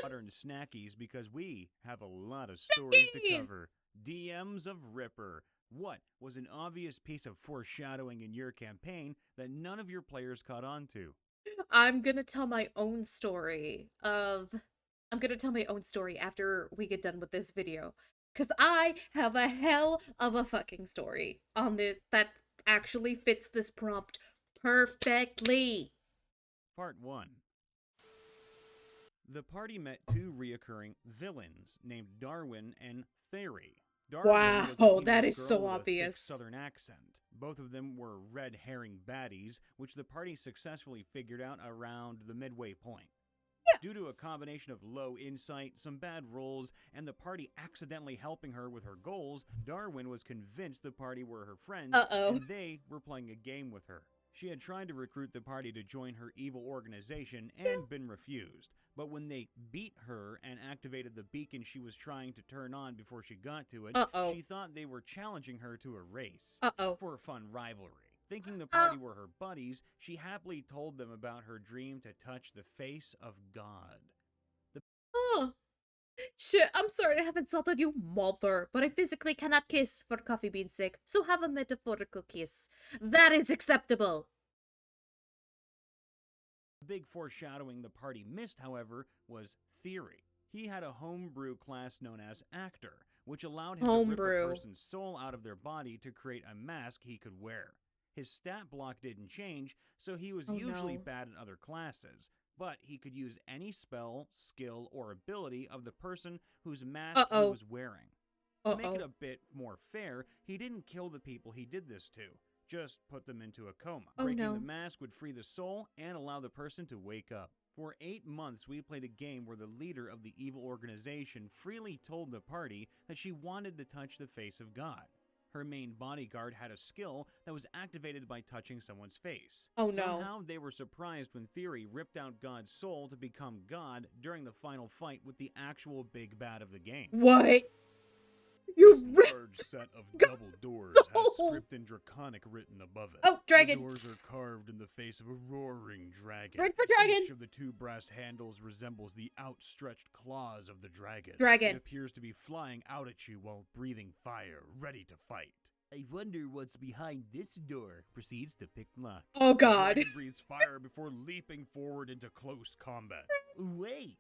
Speaker 5: Modern snackies, because we have a lot of stories to
Speaker 2: Snackies!
Speaker 5: cover. DMs of Ripper. What was an obvious piece of foreshadowing in your campaign that none of your players caught on to?
Speaker 2: I'm gonna tell my own story after we get done with this video. Because I have a hell of a fucking story on this that actually fits this prompt perfectly.
Speaker 5: Part 1. The party met 2 reoccurring villains named Darwin and Theory. Darwin was a
Speaker 2: Wow,
Speaker 5: teenage
Speaker 2: that is
Speaker 5: girl
Speaker 2: so
Speaker 5: with a thick
Speaker 2: obvious.
Speaker 5: southern accent. Both of them were red herring baddies, which the party successfully figured out around the midway point. Due to a combination of low insight, some bad rolls, and the party accidentally helping her with her goals, Darwin was convinced the party were her friends,
Speaker 2: Uh-oh.
Speaker 5: and they were playing a game with her. She had tried to recruit the party to join her evil organization and been refused. But when they beat her and activated the beacon she was trying to turn on before she got to it,
Speaker 2: Uh-oh.
Speaker 5: she thought they were challenging her to a race
Speaker 2: Uh-oh.
Speaker 5: for a fun rivalry. Thinking the party were her buddies, she happily told them about her dream to touch the face of God.
Speaker 2: Oh. Shit, I'm sorry I have insulted you, mother, but I physically cannot kiss for Coffee Bean's sake, so have a metaphorical kiss. That is acceptable.
Speaker 5: The big foreshadowing the party missed, however, was Theory. He had a homebrew class known as Actor, which allowed him to rip
Speaker 2: Homebrew.
Speaker 5: a person's soul out of their body to create a mask he could wear. His stat block didn't change, so he was
Speaker 2: Oh,
Speaker 5: usually
Speaker 2: no.
Speaker 5: bad in other classes, but he could use any spell, skill, or ability of the person whose mask he was wearing. To make it a bit more fair, he didn't kill the people he did this to, just put them into a coma.
Speaker 2: Oh,
Speaker 5: Breaking
Speaker 2: no.
Speaker 5: the mask would free the soul and allow the person to wake up. For 8 months, we played a game where the leader of the evil organization freely told the party that she wanted to touch the face of God. Her main bodyguard had a skill that was activated by touching someone's face.
Speaker 2: Oh, no.
Speaker 5: Somehow, they were surprised when Theory ripped out God's soul to become God during the final fight with the actual big bad of the game.
Speaker 2: What? You
Speaker 5: This
Speaker 2: ripped...
Speaker 5: large set of
Speaker 2: God,
Speaker 5: double doors
Speaker 2: no.
Speaker 5: has script and draconic written above it.
Speaker 2: Oh, dragon.
Speaker 5: The doors are carved in the face of a roaring dragon.
Speaker 2: Drink for dragon.
Speaker 5: Each of the 2 brass handles resembles the outstretched claws of the dragon.
Speaker 2: Dragon.
Speaker 5: It appears to be flying out at you while breathing fire, ready to fight. I wonder what's behind this door. Proceeds to pick lock.
Speaker 2: Oh,
Speaker 5: The
Speaker 2: God.
Speaker 5: dragon breathes fire before leaping forward into close combat. Wait,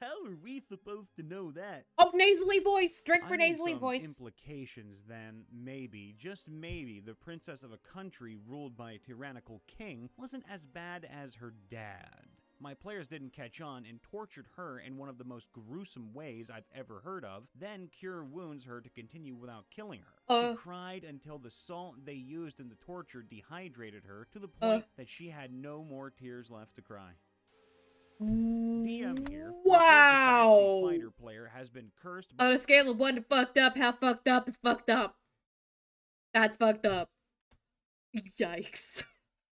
Speaker 5: how are we supposed to know that?
Speaker 2: Oh, nasally voice. Drink
Speaker 5: I
Speaker 2: for
Speaker 5: made
Speaker 2: nasally
Speaker 5: some
Speaker 2: voice.
Speaker 5: implications then maybe, just maybe, the princess of a country ruled by a tyrannical king wasn't as bad as her dad. My players didn't catch on and tortured her in one of the most gruesome ways I've ever heard of, then cure wounds her to continue without killing her. She cried until the salt they used in the torture dehydrated her to the point that she had no more tears left to cry. DM here.
Speaker 2: Wow.
Speaker 5: The fighter player has been cursed by
Speaker 2: On a scale of 1 to fucked up, how fucked up is fucked up? That's fucked up. Yikes.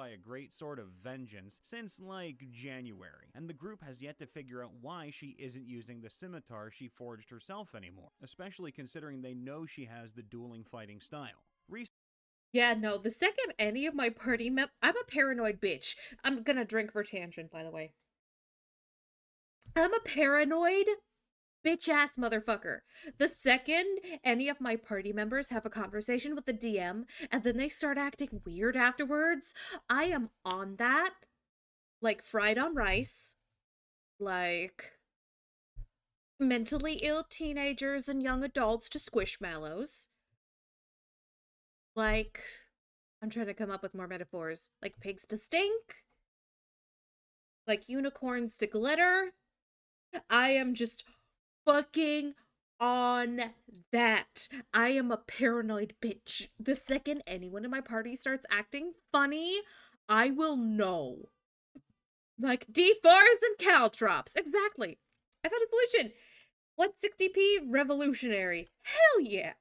Speaker 5: a great sort of vengeance since, like, January, and the group has yet to figure out why she isn't using the scimitar she forged herself anymore, especially considering they know she has the dueling fighting style.
Speaker 2: Yeah, no, the second any of my party I'm a paranoid bitch. I'm gonna drink for tangent, by the way. I'm a paranoid bitch-ass motherfucker. The second any of my party members have a conversation with the DM and then they start acting weird afterwards, I am on that. Like fried on rice. Like mentally ill teenagers and young adults to squishmallows. Like, I'm trying to come up with more metaphors. Like pigs to stink. Like unicorns to glitter. I am just fucking on that. I am a paranoid bitch. The second anyone in my party starts acting funny, I will know. Like D4s and caltrops. Exactly. I've had a solution. 160p revolutionary. Hell yeah.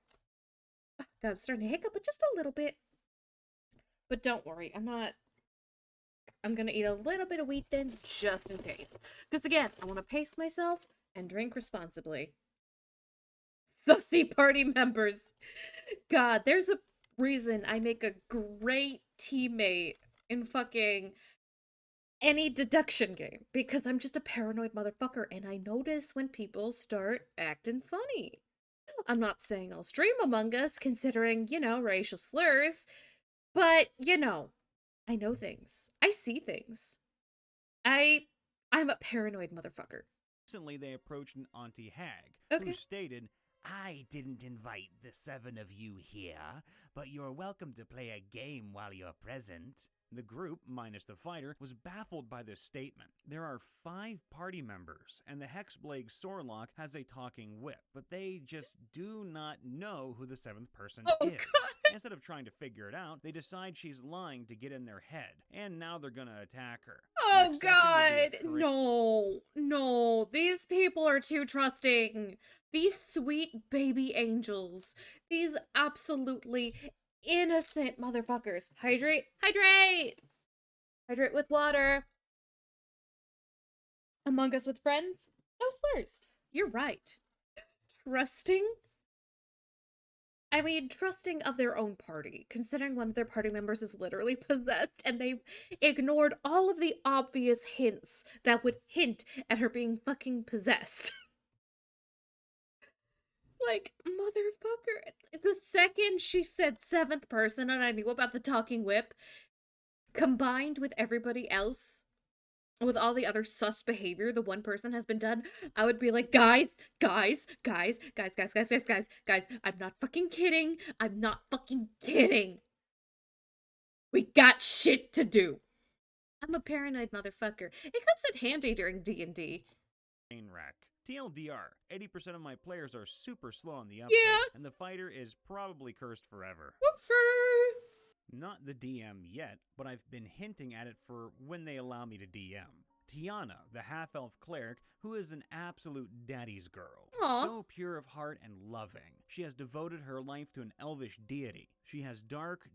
Speaker 2: Oh, God, I'm starting to hiccup, but just a little bit. But don't worry, I'm gonna eat a little bit of wheat thins just in case. Because again, I want to pace myself and drink responsibly. Sussy party members. God, there's a reason I make a great teammate in fucking any deduction game. Because I'm just a paranoid motherfucker and I notice when people start acting funny. I'm not saying I'll stream Among Us considering, racial slurs. But, I know things. I see things. I'm a paranoid motherfucker.
Speaker 5: Recently, they approached an auntie hag
Speaker 2: Okay.
Speaker 5: who stated, I didn't invite the 7 of you here, but you're welcome to play a game while you're present. The group, minus the fighter, was baffled by this statement. There are 5 party members, and the Hexblade Sorlock has a talking whip, but they just do not know who the 7th person
Speaker 2: Oh,
Speaker 5: is.
Speaker 2: God.
Speaker 5: Instead of trying to figure it out, they decide she's lying to get in their head, and now they're gonna attack her.
Speaker 2: Oh,
Speaker 5: Next session will be a
Speaker 2: God.
Speaker 5: cra-
Speaker 2: No. These people are too trusting. These sweet baby angels. These absolutely innocent motherfuckers. Hydrate. Hydrate. Hydrate with water. Among Us with friends. No slurs. You're right. Trusting? I mean, trusting of their own party, considering one of their party members is literally possessed and they've ignored all of the obvious hints that would hint at her being fucking possessed. It's like, motherfucker. The second she said 7th person and I knew about the talking whip, combined with everybody else, with all the other sus behavior the one person has been done, I would be like, guys, I'm not fucking kidding. I'm not fucking kidding. We got shit to do. I'm a paranoid motherfucker. It comes in handy during D&D.
Speaker 5: train wreck. TLDR, 80% of my players are super slow on the uptake,
Speaker 2: Yeah.
Speaker 5: and the fighter is probably cursed forever. Not the DM yet, but I've been hinting at it for when they allow me to DM. Tiana, the half-elf cleric, who is an absolute daddy's girl.
Speaker 2: Aw.
Speaker 5: So pure of heart and loving. She has devoted her life to an elvish deity. She has dark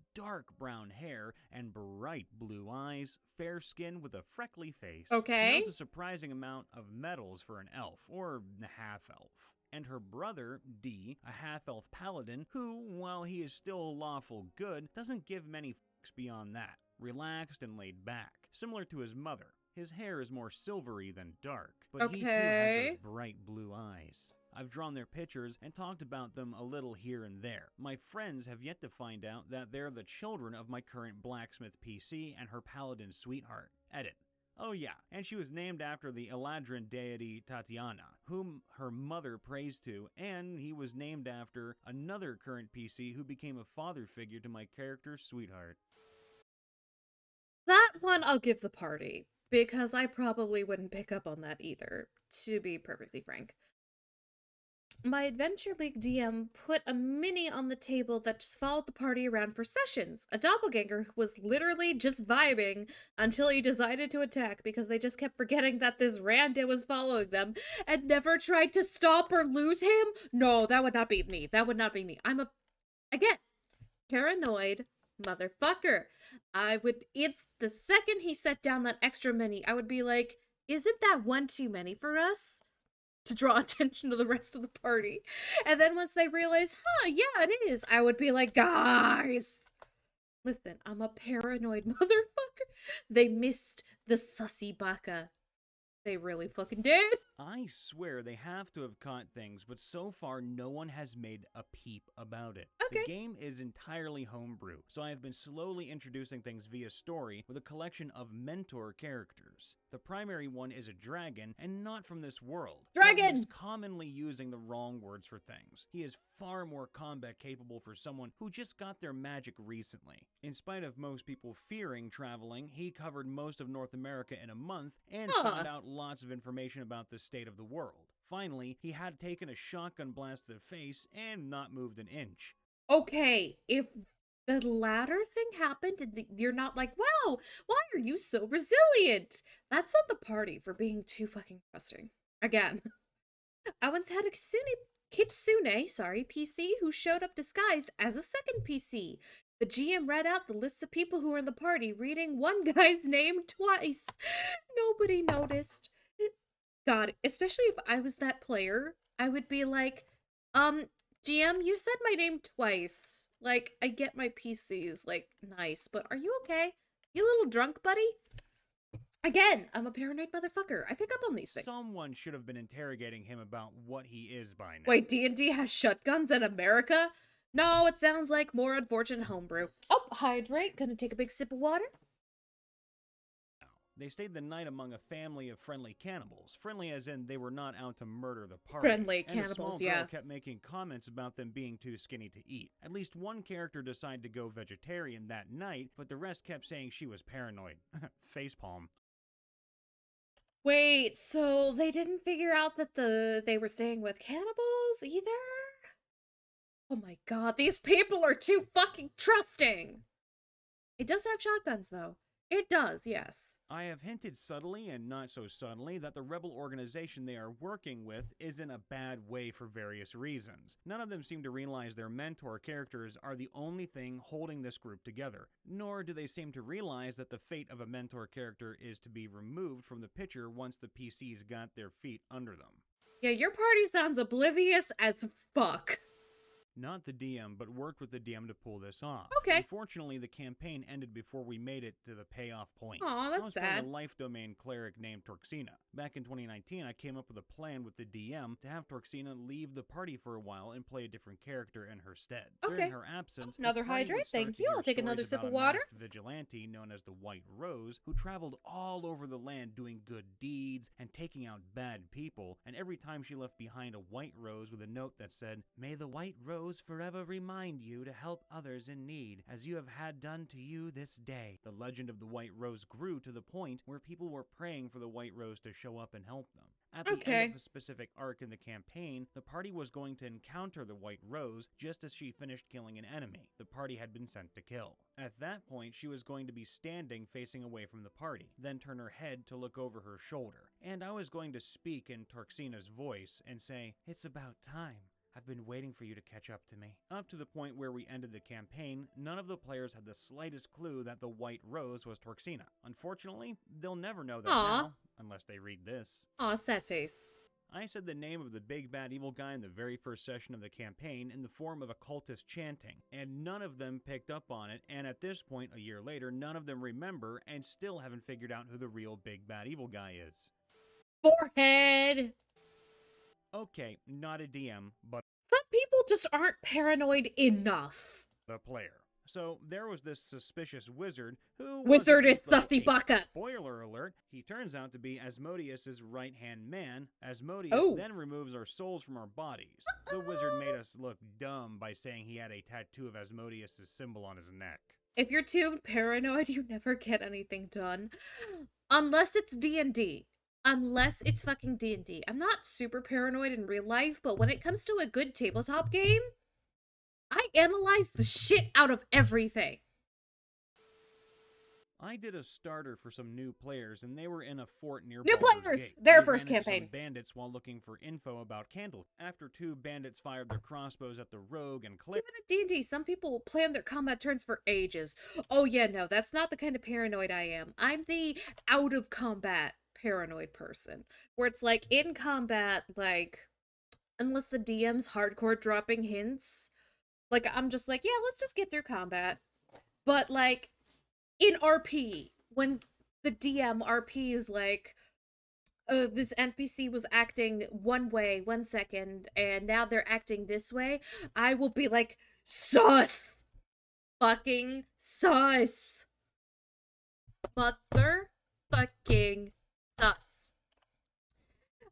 Speaker 5: brown hair and bright blue eyes, fair skin with a freckly face.
Speaker 2: Okay.
Speaker 5: She knows a surprising amount of metals for an elf, or half-elf. And her brother, D, a half-elf paladin, who, while he is still lawful good, doesn't give many fucks beyond that. Relaxed and laid back, similar to his mother. His hair is more silvery than dark, but he too has
Speaker 2: Okay.
Speaker 5: those bright blue eyes. I've drawn their pictures and talked about them a little here and there. My friends have yet to find out that they're the children of my current blacksmith PC and her paladin sweetheart. Edit. Oh yeah, and she was named after the Eladrin deity Tatiana, whom her mother prays to, and he was named after another current PC who became a father figure to my character's sweetheart.
Speaker 2: That one I'll give the party, because I probably wouldn't pick up on that either, to be perfectly frank. My Adventure League DM put a mini on the table that just followed the party around for sessions. A doppelganger who was literally just vibing until he decided to attack because they just kept forgetting that this rando was following them and never tried to stop or lose him. No, that would not be me. That would not be me. I'm again, paranoid motherfucker. It's the second he set down that extra mini, I would be like, isn't that one too many for us? To draw attention to the rest of the party. And then once they realize, yeah, it is, I would be like, guys, listen, I'm a paranoid motherfucker. They missed the sussy baka. They really fucking did.
Speaker 5: I swear they have to have caught things, but so far no one has made a peep about it.
Speaker 2: Okay.
Speaker 5: The game is entirely homebrew, so I have been slowly introducing things via story with a collection of mentor characters. The primary one is a dragon, and not from this world.
Speaker 2: Dragon!
Speaker 5: So he's commonly using the wrong words for things. He is far more combat capable for someone who just got their magic recently. In spite of most people fearing traveling, he covered most of North America in a month and found out lots of information about the state of the world. Finally, he had taken a shotgun blast to the face and not moved an inch.
Speaker 2: Okay, if the latter thing happened and you're not like, wow, why are you so resilient? That's not the party for being too fucking trusting. Again, I once had a Kitsune PC who showed up disguised as a second PC. The GM read out the lists of people who were in the party, reading one guy's name twice. Nobody noticed. God, especially if I was that player, I would be like, GM, you said my name twice. Like, I get my PCs, like, nice, but are you okay? You a little drunk, buddy? Again, I'm a paranoid motherfucker. I pick up on these things.
Speaker 5: Someone should have been interrogating him about what he is by now.
Speaker 2: Wait, D&D has shotguns in America? No, it sounds like more unfortunate homebrew. Oh, hydrate. Gonna take a big sip of water.
Speaker 5: They stayed the night among a family of friendly cannibals. Friendly as in they were not out to murder the party.
Speaker 2: Friendly
Speaker 5: And a small
Speaker 2: cannibals,
Speaker 5: girl
Speaker 2: yeah.
Speaker 5: kept making comments about them being too skinny to eat. At least one character decided to go vegetarian that night, but the rest kept saying she was paranoid. Facepalm.
Speaker 2: Wait, so they didn't figure out that they were staying with cannibals either? Oh my god, these people are too fucking trusting! It does have shotguns, though. It does, yes.
Speaker 5: I have hinted subtly and not so subtly that the rebel organization they are working with is in a bad way for various reasons. None of them seem to realize their mentor characters are the only thing holding this group together, nor do they seem to realize that the fate of a mentor character is to be removed from the picture once the PCs got their feet under them.
Speaker 2: Yeah, your party sounds oblivious as fuck.
Speaker 5: Not the DM, but worked with the DM to pull this off.
Speaker 2: Okay.
Speaker 5: Unfortunately, the campaign ended before we made it to the payoff point.
Speaker 2: Aw,
Speaker 5: I
Speaker 2: that's
Speaker 5: was playing
Speaker 2: sad.
Speaker 5: a life domain cleric named Torxina. Back in 2019, I came up with a plan with the DM to have Torxina leave the party for a while and play a different character in her stead.
Speaker 2: Okay.
Speaker 5: During her absence,
Speaker 2: Another
Speaker 5: the party would
Speaker 2: hydrate,
Speaker 5: start
Speaker 2: thank
Speaker 5: to
Speaker 2: you.
Speaker 5: hear
Speaker 2: I'll take another
Speaker 5: stories
Speaker 2: sip
Speaker 5: about
Speaker 2: of
Speaker 5: a
Speaker 2: water.
Speaker 5: masked vigilante known as the White Rose, who traveled all over the land doing good deeds and taking out bad people, and every time she left behind a white rose with a note that said, "May the White Rose forever remind you to help others in need, as you have had done to you this day." The legend of the White Rose grew to the point where people were praying for the White Rose to show up and help them. At the
Speaker 2: Okay.
Speaker 5: end of a specific arc in the campaign, the party was going to encounter the White Rose just as she finished killing an enemy the party had been sent to kill. At that point, she was going to be standing facing away from the party, then turn her head to look over her shoulder, and I was going to speak in Torxina's voice and say, "It's about time. I've been waiting for you to catch up to me." Up to the point where we ended the campaign, none of the players had the slightest clue that the White Rose was Torxina. Unfortunately, they'll never know that
Speaker 2: Aw.
Speaker 5: now, unless they read this.
Speaker 2: Aw, sad face.
Speaker 5: I said the name of the big bad evil guy in the very first session of the campaign in the form of a cultist chanting, and none of them picked up on it, and at this point, a year later, none of them remember and still haven't figured out who the real big bad evil guy is.
Speaker 2: Forehead!
Speaker 5: Okay, not a DM, but
Speaker 2: Some people just aren't paranoid enough.
Speaker 5: a player. So there was this suspicious wizard who
Speaker 2: Wizard
Speaker 5: was
Speaker 2: is Dusty Bucket.
Speaker 5: Spoiler alert, he turns out to be Asmodeus' right-hand man. Asmodeus
Speaker 2: Oh.
Speaker 5: then removes our souls from our bodies. The wizard made us look dumb by saying he had a tattoo of Asmodeus' symbol on his neck.
Speaker 2: If you're too paranoid, you never get anything done. Unless it's D&D. Unless it's fucking D&D. I'm not super paranoid in real life, but when it comes to a good tabletop game, I analyze the shit out of everything.
Speaker 5: I did a starter for some new players, and they were in a fort near
Speaker 2: New
Speaker 5: Baldur's
Speaker 2: players!
Speaker 5: Gate.
Speaker 2: Their
Speaker 5: We
Speaker 2: first
Speaker 5: ran into some
Speaker 2: campaign.
Speaker 5: bandits while looking for info about Candle. After two bandits fired their crossbows at the rogue and clipped.
Speaker 2: Even at D&D, some people plan their combat turns for ages. Oh yeah, no, that's not the kind of paranoid I am. I'm the out-of-combat paranoid person. Where it's like, in combat, like, unless the DM's hardcore dropping hints, like, I'm just like, yeah, let's just get through combat. But, like, in RP, when the DM RP is like, this NPC was acting one way 1 second, and now they're acting this way, I will be like, sus! Fucking sus! Motherfucking sus.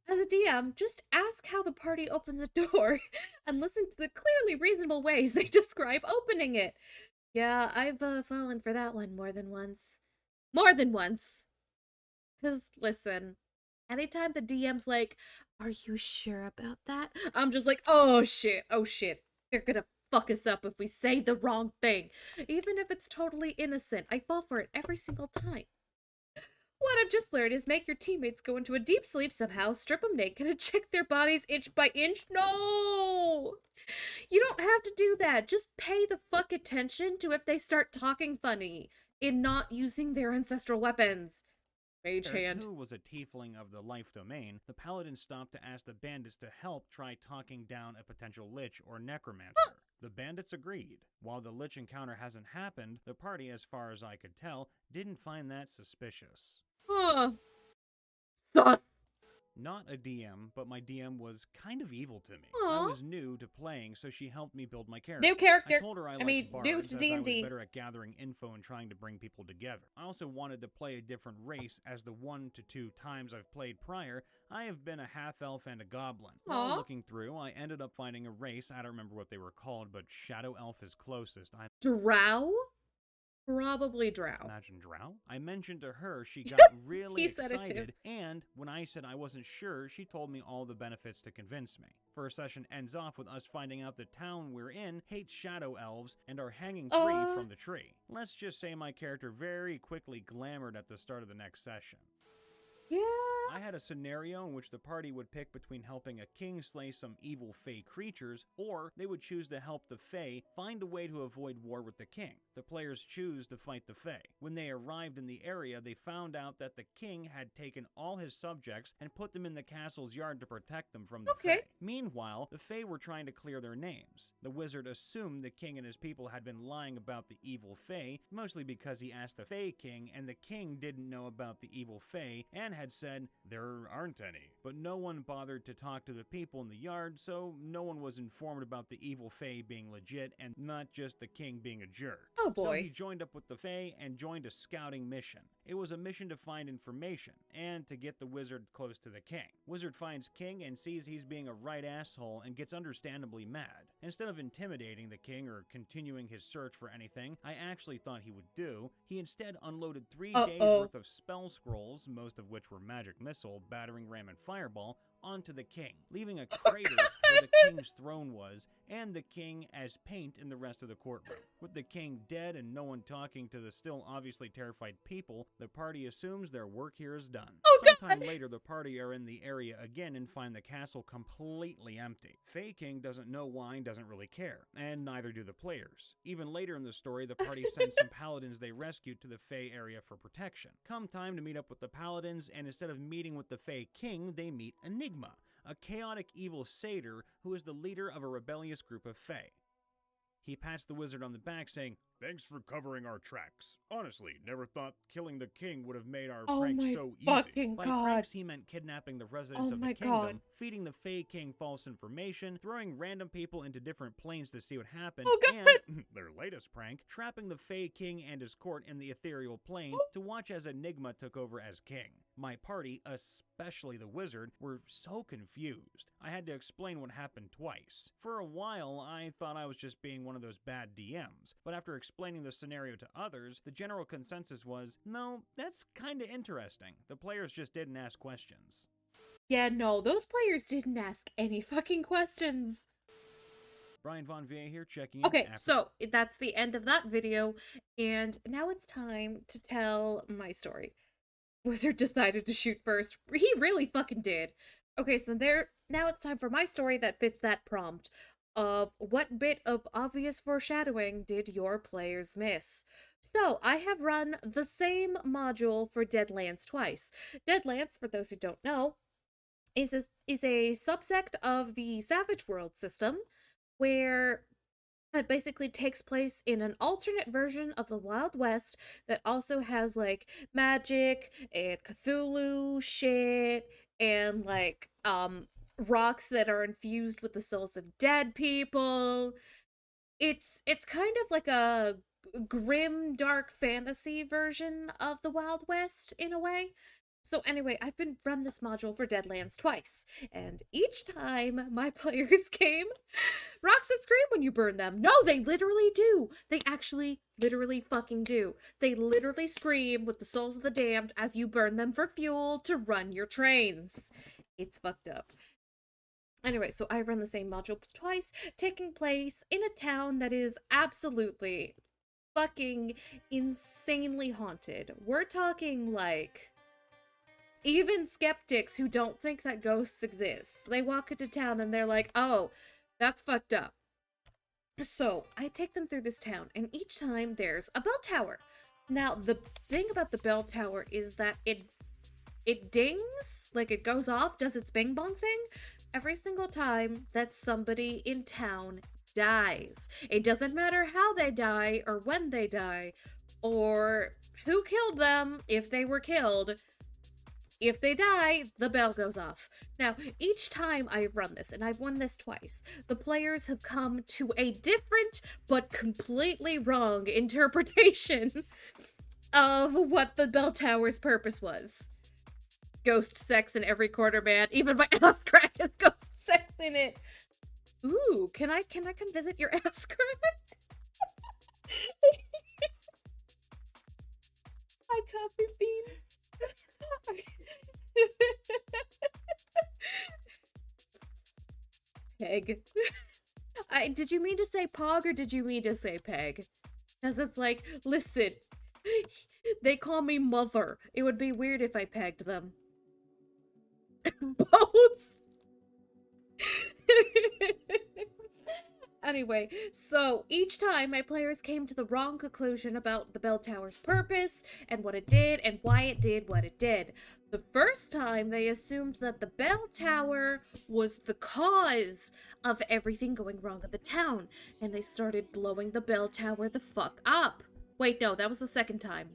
Speaker 2: As a DM, just ask how the party opens a door and listen to the clearly reasonable ways they describe opening it. Yeah, I've fallen for that one more than once. More than once. Because, listen, anytime the DM's like, "Are you sure about that?" I'm just like, oh shit, they're gonna fuck us up if we say the wrong thing. Even if it's totally innocent, I fall for it every single time. What I've just learned is make your teammates go into a deep sleep somehow, strip them naked, and check their bodies inch by inch. No! You don't have to do that. Just pay the fuck attention to if they start talking funny in not using their ancestral weapons. Mage hand.
Speaker 5: Who was a tiefling of the life domain, the paladin stopped to ask the bandits to help try talking down a potential lich or necromancer. The bandits agreed. While the lich encounter hasn't happened, the party, as far as I could tell, didn't find that suspicious.
Speaker 2: Huh. Sus.
Speaker 5: not a DM, but my DM was kind of evil to me.
Speaker 2: Aw.
Speaker 5: I was new to playing, so she helped me build my character.
Speaker 2: New character.
Speaker 5: I told her I liked
Speaker 2: mean,
Speaker 5: bards,
Speaker 2: new
Speaker 5: as
Speaker 2: to
Speaker 5: I was
Speaker 2: D&D.
Speaker 5: better at gathering info and trying to bring people together. I also wanted to play a different race, as the 1 to 2 times I've played prior, I have been a half-elf and a goblin.
Speaker 2: Aw.
Speaker 5: While looking through, I ended up finding a race, I don't remember what they were called, but Shadow Elf is closest. I
Speaker 2: Drow? Probably Drow.
Speaker 5: imagine Drow. I mentioned to her she got really
Speaker 2: He said it too.
Speaker 5: excited, and when I said I wasn't sure, she told me all the benefits to convince me. First session ends off with us finding out the town we're in hates shadow elves and are hanging free from the tree. Let's just say my character very quickly glamored at the start of the next session.
Speaker 2: Yeah.
Speaker 5: I had a scenario in which the party would pick between helping a king slay some evil fae creatures, or they would choose to help the fae find a way to avoid war with the king. The players choose to fight the fae. When they arrived in the area, they found out that the king had taken all his subjects and put them in the castle's yard to protect them from the
Speaker 2: Okay.
Speaker 5: fae. Meanwhile, the fae were trying to clear their names. The wizard assumed the king and his people had been lying about the evil fae, mostly because he asked the fae king, and the king didn't know about the evil fae and had said there aren't any. But no one bothered to talk to the people in the yard, so no one was informed about the evil fae being legit and not just the king being a jerk.
Speaker 2: Oh boy.
Speaker 5: So he joined up with the fae and joined a scouting mission. It was a mission to find information and to get the wizard close to the king. Wizard finds king and sees he's being a right asshole and gets understandably mad. Instead of intimidating the king or continuing his search for anything I actually thought he would do, he instead unloaded 3 days worth of spell scrolls, most of which were magic missile, battering ram, and fireball, onto the king, leaving a crater where the king's throne was, and the king as paint in the rest of the courtroom. With the king dead and no one talking to the still obviously terrified people, the party assumes their work here is done. Sometime later, the party are in the area again and find the castle completely empty. Fae King doesn't know why and doesn't really care, and neither do the players. Even later in the story, the party sends some paladins they rescued to the Fae area for protection. Come time to meet up with the paladins, and instead of meeting with the Fae King, they meet Enigma, a chaotic evil satyr who is the leader of a rebellious group of Fae. He pats the wizard on the back, saying, "Thanks for covering our tracks. Honestly, never thought killing the king would have made our pranks so easy."
Speaker 2: fucking
Speaker 5: By
Speaker 2: God.
Speaker 5: pranks, he meant kidnapping the residents
Speaker 2: Oh
Speaker 5: of
Speaker 2: my
Speaker 5: the kingdom,
Speaker 2: God.
Speaker 5: feeding the Fae King false information, throwing random people into different planes to see what happened,
Speaker 2: Oh God.
Speaker 5: and, their latest prank, trapping the Fae King and his court in the ethereal plane to watch as Enigma took over as king. My party, especially the wizard, were so confused. I had to explain what happened twice. For a while, I thought I was just being one of those bad DMs, but after explaining the scenario to others, the general consensus was, no, that's kinda interesting. The players just didn't ask questions.
Speaker 2: Yeah, no, those players didn't ask any fucking questions.
Speaker 5: Brian Von Via here, checking in.
Speaker 2: Okay,
Speaker 5: after-
Speaker 2: so that's the end of that video, and now it's time to tell my story. Wizard decided to shoot first. He really fucking did. Okay, so now it's time for my story that fits that prompt of what bit of obvious foreshadowing did your players miss. So, I have run the same module for Deadlands twice. Deadlands, for those who don't know, is a subsect of the Savage World system where it basically takes place in an alternate version of the Wild West that also has like magic and Cthulhu shit and like rocks that are infused with the souls of dead people. It's kind of like a grim dark fantasy version of the Wild West in a way. So anyway, I've been run this module for Deadlands twice, and each time my players came, rocks that scream when you burn them. No, they literally do. They actually literally fucking do. They literally scream with the souls of the damned as you burn them for fuel to run your trains. It's fucked up. Anyway, so I run the same module twice, taking place in a town that is absolutely fucking insanely haunted. We're talking like even skeptics who don't think that ghosts exist. They walk into town and they're like, oh, that's fucked up. So I take them through this town, and each time there's a bell tower. Now, the thing about the bell tower is that it dings, like it goes off, does its bing bong thing, every single time that somebody in town dies. It doesn't matter how they die, or when they die, or who killed them, if they were killed. If they die, the bell goes off. Now, each time I've run this, and I've won this twice, the players have come to a different but completely wrong interpretation of what the bell tower's purpose was. Ghost sex in every corner, man. Even my ass crack has ghost sex in it. Ooh, can I come visit your ass crack? Hi, Coffee Bean. Peg. Did you mean to say Pog or did you mean to say Peg? Because it's like, listen, they call me Mother. It would be weird if I pegged them. Both. Anyway, so each time my players came to the wrong conclusion about the bell tower's purpose and what it did and why it did what it did. The first time they assumed that the bell tower was the cause of everything going wrong at the town, and they started blowing the bell tower the fuck up. Wait, no, that was the second time.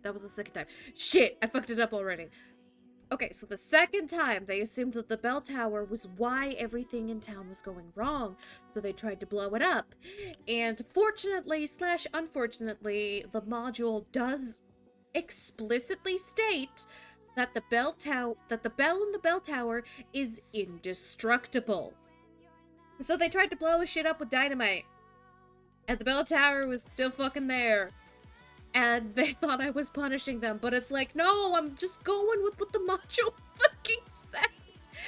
Speaker 2: Shit, I fucked it up already. Okay, so the second time, they assumed that the bell tower was why everything in town was going wrong, so they tried to blow it up. And fortunately / unfortunately, the module does explicitly state that the bell in the bell tower is indestructible. So they tried to blow shit up with dynamite, and the bell tower was still fucking there. And they thought I was punishing them, but it's like, no, I'm just going with what the module fucking says.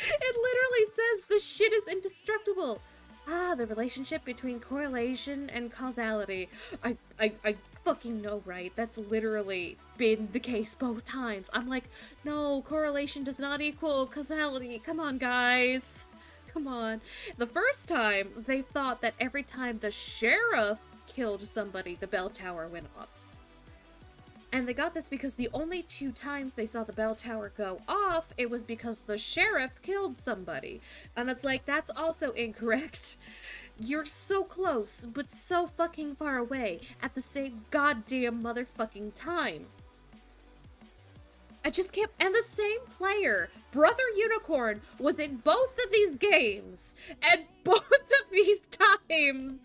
Speaker 2: It literally says the shit is indestructible. The relationship between correlation and causality. I fucking know, right? That's literally been the case both times. I'm like, no, correlation does not equal causality. Come on, guys. Come on. The first time, they thought that every time the sheriff killed somebody, the bell tower went off. And they got this because the only 2 times they saw the bell tower go off, it was because the sheriff killed somebody. And it's like, that's also incorrect. You're so close, but so fucking far away at the same goddamn motherfucking time. I just can't. And the same player, Brother Unicorn, was in both of these games. And both of these times,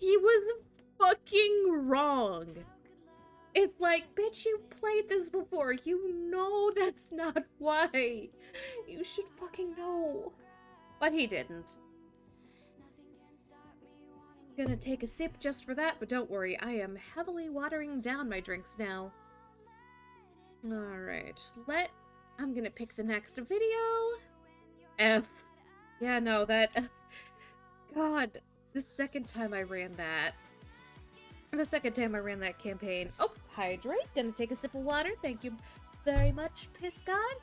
Speaker 2: he was fucking wrong. It's like, bitch, you played this before. You know that's not why. You should fucking know. But he didn't. Gonna take a sip just for that, but don't worry, I am heavily watering down my drinks now. Alright, I'm gonna pick the next video. F. Yeah, no, that... God, the second time I ran that campaign. Oh, hydrate. Gonna take a sip of water. Thank you very much, Piss God.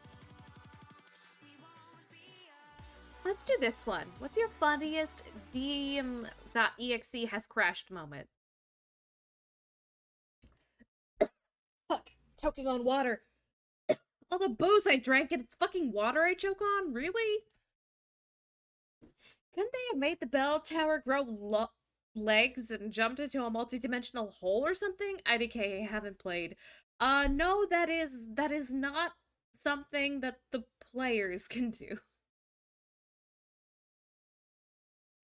Speaker 2: Let's do this one. What's your funniest DM.exe has crashed moment? Fuck. Choking on water. All the booze I drank and it's fucking water I choke on? Really? Couldn't they have made the bell tower grow legs and jumped into a multi-dimensional hole or something? IDK, I haven't played. No, that is not something that the players can do.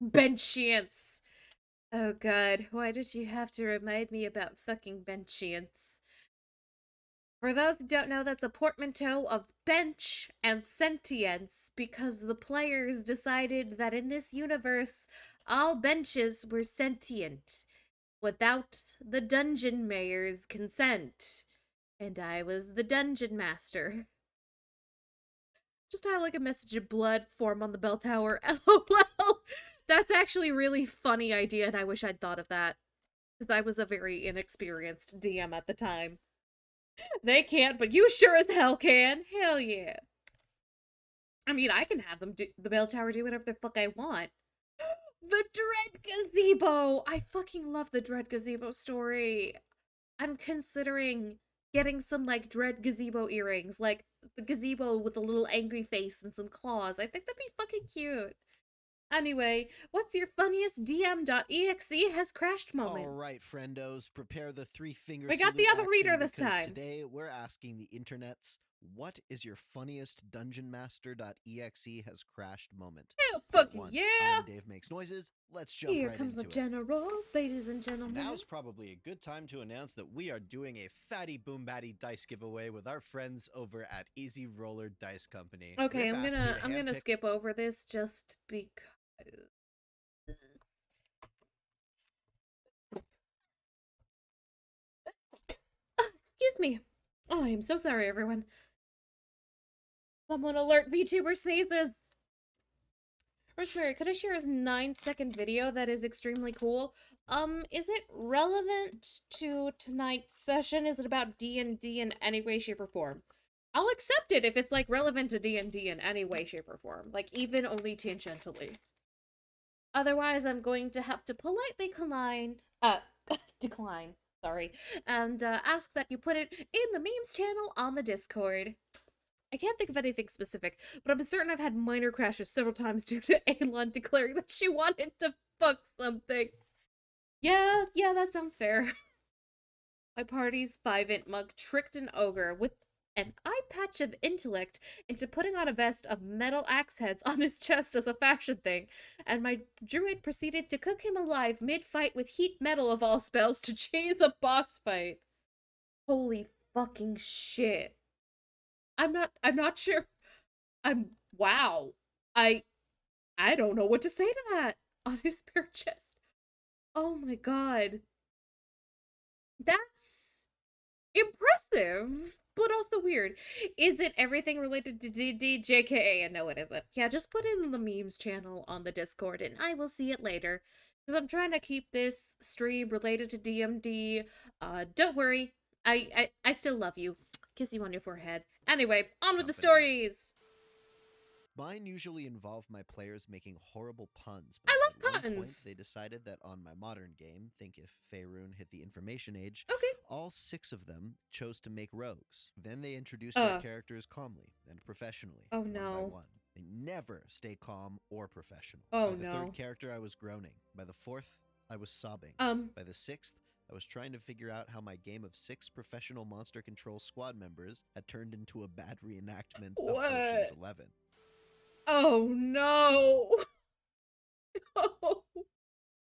Speaker 2: Benchiance. Oh god, why did you have to remind me about fucking benchiance? For those who don't know, that's a portmanteau of bench and sentience, because the players decided that in this universe, all benches were sentient, without the dungeon mayor's consent. And I was the dungeon master. Just had like a message of blood form on the bell tower. LOL! That's actually a really funny idea, and I wish I'd thought of that. Because I was a very inexperienced DM at the time. They can't, but you sure as hell can. Hell yeah. I mean, I can have them the bell tower do whatever the fuck I want. The Dread Gazebo! I fucking love the Dread Gazebo story. I'm considering getting some, like, Dread Gazebo earrings. Like, the gazebo with a little angry face and some claws. I think that'd be fucking cute. Anyway, what's your funniest DM.exe has crashed moment?
Speaker 3: All right, friendos, prepare the 3-finger
Speaker 2: We got the
Speaker 3: salute
Speaker 2: other reader
Speaker 3: action,
Speaker 2: this
Speaker 3: because
Speaker 2: time.
Speaker 3: Today we're asking the internet's What is your funniest dungeonmaster.exe has crashed moment?
Speaker 2: Hell
Speaker 3: Part
Speaker 2: fucking
Speaker 3: 1.
Speaker 2: yeah!
Speaker 3: I'm Dave Makes Noises. Let's jump
Speaker 2: Here
Speaker 3: right
Speaker 2: comes the
Speaker 3: into it.
Speaker 2: general, ladies and gentlemen.
Speaker 3: Now's probably a good time to announce that we are doing a Fatty Boom Batty dice giveaway with our friends over at Easy Roller Dice Company.
Speaker 2: Okay,
Speaker 3: Rip
Speaker 2: I'm
Speaker 3: asked me to
Speaker 2: gonna
Speaker 3: handpick-
Speaker 2: skip over this just because. Excuse me. Oh, I am so sorry, everyone. Someone alert VTuber sneezes. Rosemary, could I share a 9-second video that is extremely cool? Is it relevant to tonight's session? Is it about D&D in any way, shape, or form? I'll accept it if it's, like, relevant to D&D in any way, shape, or form. Like, even only tangentially. Otherwise, I'm going to have to politely decline, sorry, and, ask that you put it in the memes channel on the Discord. I can't think of anything specific, but I'm certain I've had minor crashes several times due to Elon declaring that she wanted to fuck something. Yeah, that sounds fair. My party's 5-int mug tricked an ogre with an eye patch of intellect into putting on a vest of metal axe heads on his chest as a fashion thing, and my druid proceeded to cook him alive mid-fight with heat metal of all spells to change the boss fight. Holy fucking shit. I'm not sure. Wow. I don't know what to say to that on his bare chest. Oh my god. That's impressive, but also weird. Is it everything related to DD? JKA? No, it isn't. Yeah, just put it in the memes channel on the Discord and I will see it later. Because I'm trying to keep this stream related to DMD. Don't worry. I still love you. Kiss you on your forehead. Anyway, on with the stories!
Speaker 3: Mine usually involve my players making horrible puns.
Speaker 2: I love
Speaker 3: at one point,
Speaker 2: puns!
Speaker 3: they decided that on my modern game, think if Faerun hit the information age,
Speaker 2: Okay.
Speaker 3: all 6 of them chose to make rogues. Then they introduced their characters calmly and professionally,
Speaker 2: Oh,
Speaker 3: one by
Speaker 2: no.
Speaker 3: one. They never stay calm or professional.
Speaker 2: Oh,
Speaker 3: By the
Speaker 2: no.
Speaker 3: 3rd character, I was groaning. By the 4th, I was sobbing. By the 6th, I was trying to figure out how my game of 6 professional monster control squad members had turned into a bad reenactment of
Speaker 2: What?
Speaker 3: Ocean's 11.
Speaker 2: Oh no! No.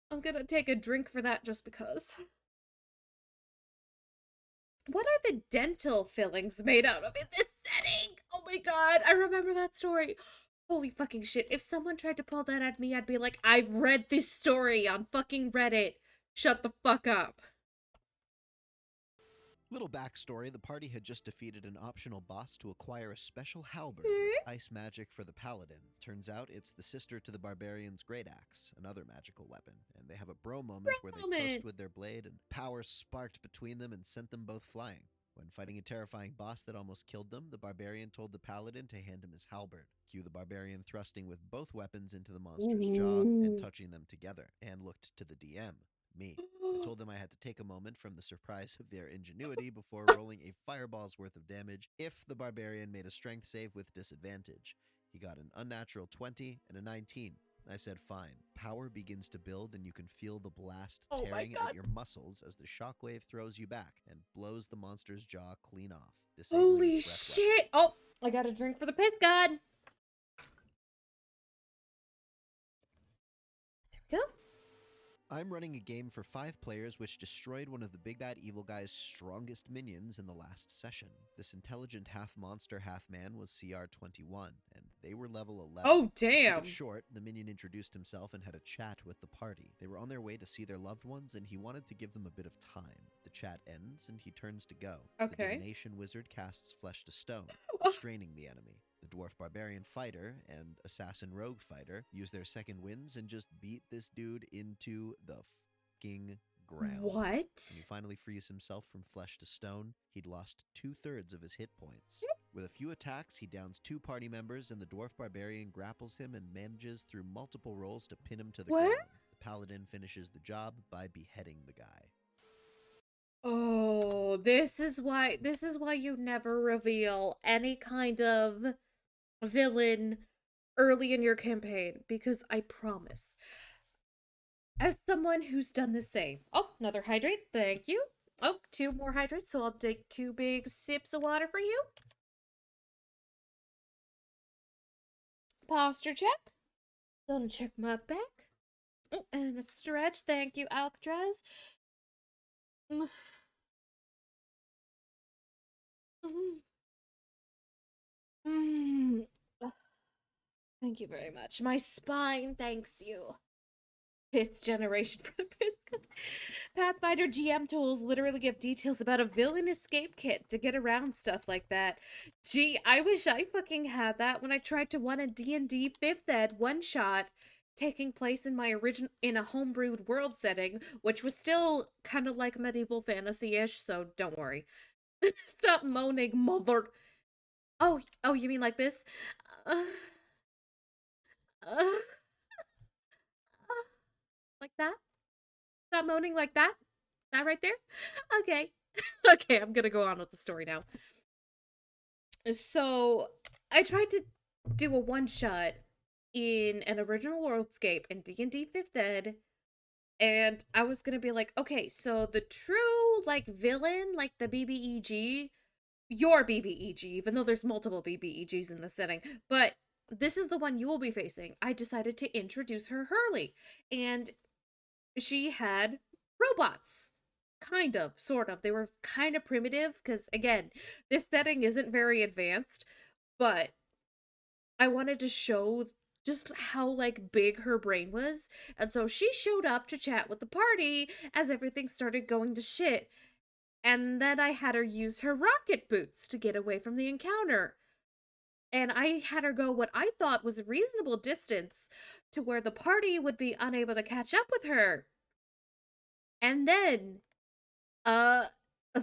Speaker 2: I'm gonna take a drink for that just because. What are the dental fillings made out of in this setting? Oh my god, I remember that story. Holy fucking shit. If someone tried to pull that at me, I'd be like, I've read this story on fucking Reddit. Shut the fuck up.
Speaker 3: Little backstory, the party had just defeated an optional boss to acquire a special halberd with ice magic for the paladin. Turns out it's the sister to the barbarian's great axe, another magical weapon, and they have a bro moment where they toast with their blade and power sparked between them and sent them both flying. When fighting a terrifying boss that almost killed them, the barbarian told the paladin to hand him his halberd. Cue the barbarian thrusting with both weapons into the monster's jaw and touching them together, and looked to the DM, me. I told them I had to take a moment from the surprise of their ingenuity before rolling a fireball's worth of damage if the barbarian made a strength save with disadvantage. He got an unnatural 20 and a 19. I said fine. Power begins to build and you can feel the blast tearing at your muscles as the shockwave throws you back and blows the monster's jaw clean off.
Speaker 2: Holy shit! Oh, I got a drink for the piss god! There we go.
Speaker 3: I'm running a game for 5 players which destroyed one of the big bad evil guy's strongest minions in the last session. This intelligent half-monster, half-man was CR 21, and they were level 11.
Speaker 2: Oh, damn!
Speaker 3: To keep it short, the minion introduced himself and had a chat with the party. They were on their way to see their loved ones, and he wanted to give them a bit of time. The chat ends, and he turns to go.
Speaker 2: Okay.
Speaker 3: The divination wizard casts Flesh to Stone, straining the enemy. The dwarf barbarian fighter and assassin rogue fighter use their second wins and just beat this dude into the fucking ground.
Speaker 2: What?
Speaker 3: When he finally frees himself from Flesh to Stone, he'd lost 2/3 of his hit points. With a few attacks, he downs 2 party members, and the dwarf barbarian grapples him and manages through multiple rolls to pin him to the ground. The paladin finishes the job by beheading the guy.
Speaker 2: Oh, this is why you never reveal any kind of villain early in your campaign, because I promise, as someone who's done the same. Oh, another hydrate, thank you. Oh, 2 more hydrates, so I'll take 2 big sips of water for you. Posture check. Gonna check my back. Oh, and a stretch. Thank you, Alcatraz. Mm. Mm. Mm. Thank you very much. My spine thanks you. Piss generation for the piss. Pathfinder GM tools literally give details about a villain escape kit to get around stuff like that. Gee, I wish I fucking had that when I tried to run a D&D 5th ed one-shot taking place in a homebrewed world setting, which was still kind of like medieval fantasy-ish, so don't worry. Stop moaning, mother. Oh, you mean like this? Uh, uh, like that? Stop moaning like that? That right there? Okay. Okay, I'm gonna go on with the story now. So, I tried to do a one-shot in an original worldscape in D&D 5th ed, and I was gonna be like, okay, so the true, like, villain, like the BBEG, your BBEG, even though there's multiple BBEGs in the setting, but this is the one you will be facing. I decided to introduce her Hurley, and she had robots. Kind of, sort of. They were kind of primitive, because, again, this setting isn't very advanced, but I wanted to show just how, like, big her brain was, and so she showed up to chat with the party as everything started going to shit, and then I had her use her rocket boots to get away from the encounter. And I had her go what I thought was a reasonable distance to where the party would be unable to catch up with her. And then, uh,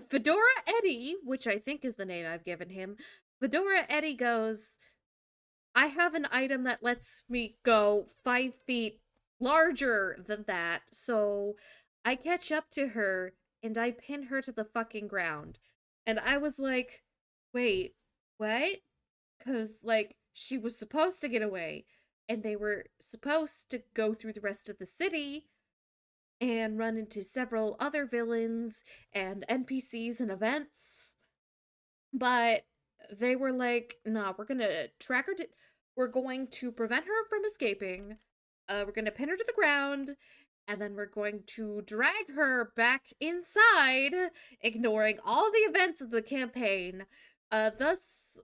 Speaker 2: Fedora Eddie, which I think is the name I've given him, Fedora Eddie goes, I have an item that lets me go 5 feet larger than that, so I catch up to her and I pin her to the fucking ground. And I was like, wait, what? Because, like, she was supposed to get away, and they were supposed to go through the rest of the city and run into several other villains and NPCs and events. But they were like, nah, we're gonna track her we're going to prevent her from escaping. We're gonna pin her to the ground, and then we're going to drag her back inside, ignoring all the events of the campaign. Thus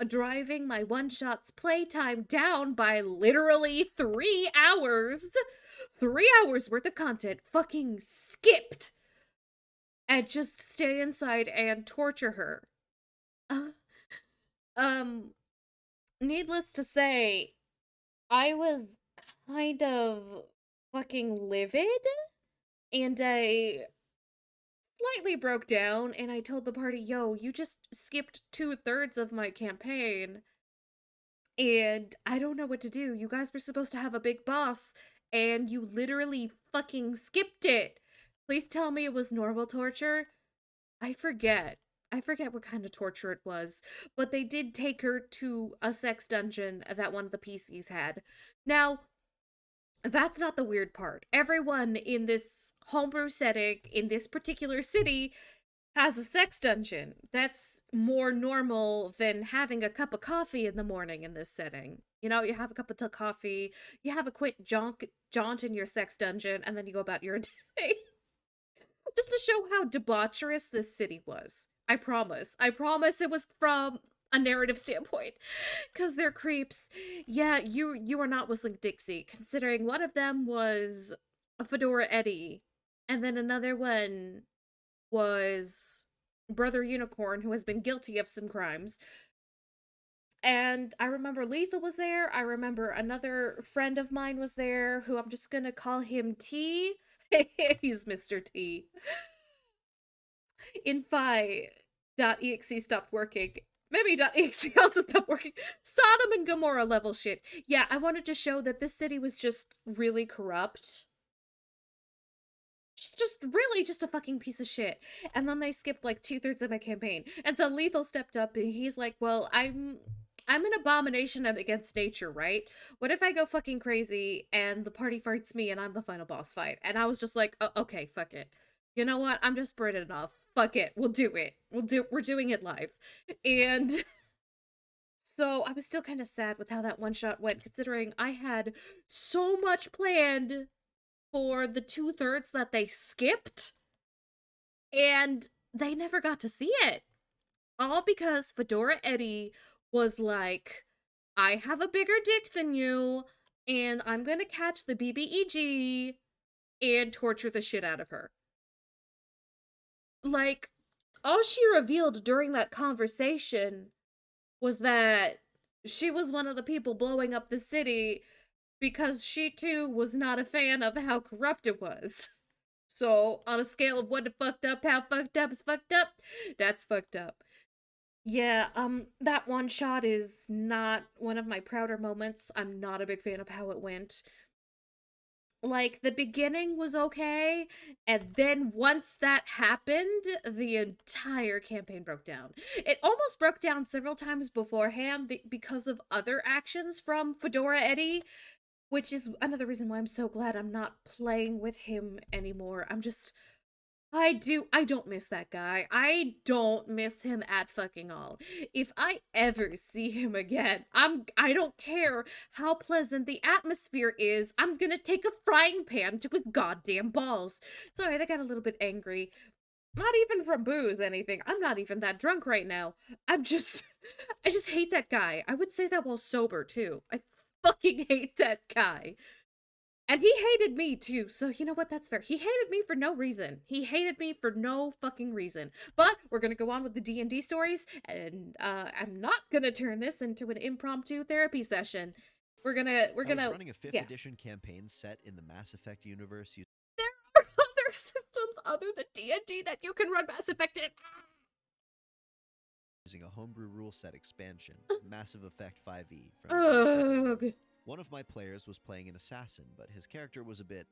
Speaker 2: driving my one-shot's playtime down by literally 3 hours. 3 hours worth of content fucking skipped. And just stay inside and torture her. Uh, um, Needless to say, I was kind of fucking livid, and I slightly broke down, and I told the party, yo, you just skipped 2/3 of my campaign, and I don't know what to do. You guys were supposed to have a big boss, and you literally fucking skipped it. Please tell me it was normal torture. I forget. I forget what kind of torture it was, but they did take her to a sex dungeon that one of the PCs had. Now, that's not the weird part. Everyone in this homebrew setting, in this particular city, has a sex dungeon. That's more normal than having a cup of coffee in the morning in this setting. You know, you have a cup of coffee, you have a quick jaunt in your sex dungeon, and then you go about your day. Just to show how debaucherous this city was. I promise. I promise it was from a narrative standpoint. Because they're creeps. Yeah, you are not whistling Dixie, considering one of them was a Fedora Eddie, and then another one was Brother Unicorn, who has been guilty of some crimes. And I remember Lethal was there. I remember another friend of mine was there, who I'm just gonna call him T. He's Mr. T. Infi.exe stopped working. Maybe .exe also stopped working. Sodom and Gomorrah level shit. Yeah, I wanted to show that this city was just really corrupt. Just really just a fucking piece of shit. And then they skipped like 2/3 of my campaign. And so Lethal stepped up and he's like, well, I'm an abomination against nature, right? What if I go fucking crazy and the party fights me and I'm the final boss fight? And I was just like, oh, okay, fuck it. You know what? I'm desperate enough. Fuck it. We'll do it. We're doing it live. And So I was still kind of sad with how that one shot went, considering I had so much planned for the 2/3 that they skipped, and they never got to see it. All because Fedora Eddie was like, I have a bigger dick than you, and I'm gonna catch the BBEG and torture the shit out of her. Like, all she revealed during that conversation was that she was one of the people blowing up the city because she too was not a fan of how corrupt it was. So, on a scale of 1 to fucked up, how fucked up is fucked up? That's fucked up. Yeah, that one shot is not one of my prouder moments. I'm not a big fan of how it went. Like, the beginning was okay, and then once that happened, the entire campaign broke down. It almost broke down several times beforehand because of other actions from Fedora Eddie, which is another reason why I'm so glad I'm not playing with him anymore. I don't miss that guy. I don't miss him at fucking all. If I ever see him again, I don't care how pleasant the atmosphere is, I'm gonna take a frying pan to his goddamn balls. Sorry, that got a little bit angry. Not even from booze, anything. I'm not even that drunk right now. I just hate that guy. I would say that while sober, too. I fucking hate that guy. And he hated me too, so you know what, that's fair. He hated me for no reason. He hated me for no fucking reason. But we're gonna go on with the D&D stories, and I'm not gonna turn this into an impromptu therapy session. We're
Speaker 3: I was
Speaker 2: gonna
Speaker 3: running a 5th
Speaker 2: yeah.
Speaker 3: edition campaign set in the Mass Effect universe
Speaker 2: There are other systems other than D&D that you can run Mass Effect in.
Speaker 3: using a homebrew rule set expansion, Massive Effect 5e from the
Speaker 2: Ugh.
Speaker 3: One of my players was playing an assassin, but his character was a bit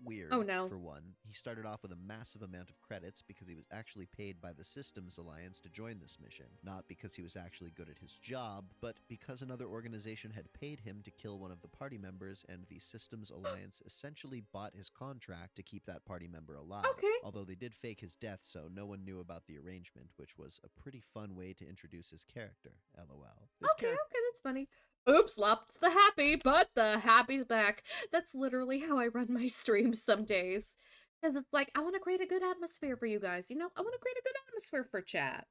Speaker 3: weird.
Speaker 2: Oh, no.
Speaker 3: For one, he started off with a massive amount of credits because he was actually paid by the Systems Alliance to join this mission. Not because he was actually good at his job, but because another organization had paid him to kill one of the party members, and the Systems Alliance essentially bought his contract to keep that party member alive.
Speaker 2: Okay.
Speaker 3: Although they did fake his death, so no one knew about the arrangement, which was a pretty fun way to introduce his character. LOL.
Speaker 2: Okay, that's funny. Oops, lost the happy, but the happy's back. That's literally how I run my streams some days. Because it's like, I want to create a good atmosphere for you guys. You know, I want to create a good atmosphere for chat.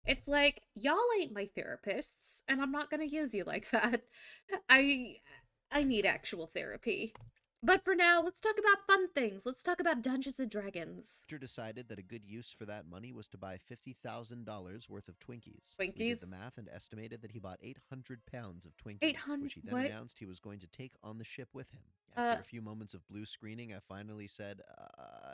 Speaker 2: It's like, y'all ain't my therapists, and I'm not going to use you like that. I need actual therapy. But for now, let's talk about fun things. Let's talk about Dungeons and Dragons.
Speaker 3: Victor decided that a good use for that money was to buy $50,000 worth of Twinkies.
Speaker 2: Twinkies?
Speaker 3: We did the math and estimated that he bought 800 pounds of Twinkies,
Speaker 2: 800
Speaker 3: which he then
Speaker 2: what?
Speaker 3: announced he was going to take on the ship with him. After a few moments of blue screening, I finally said,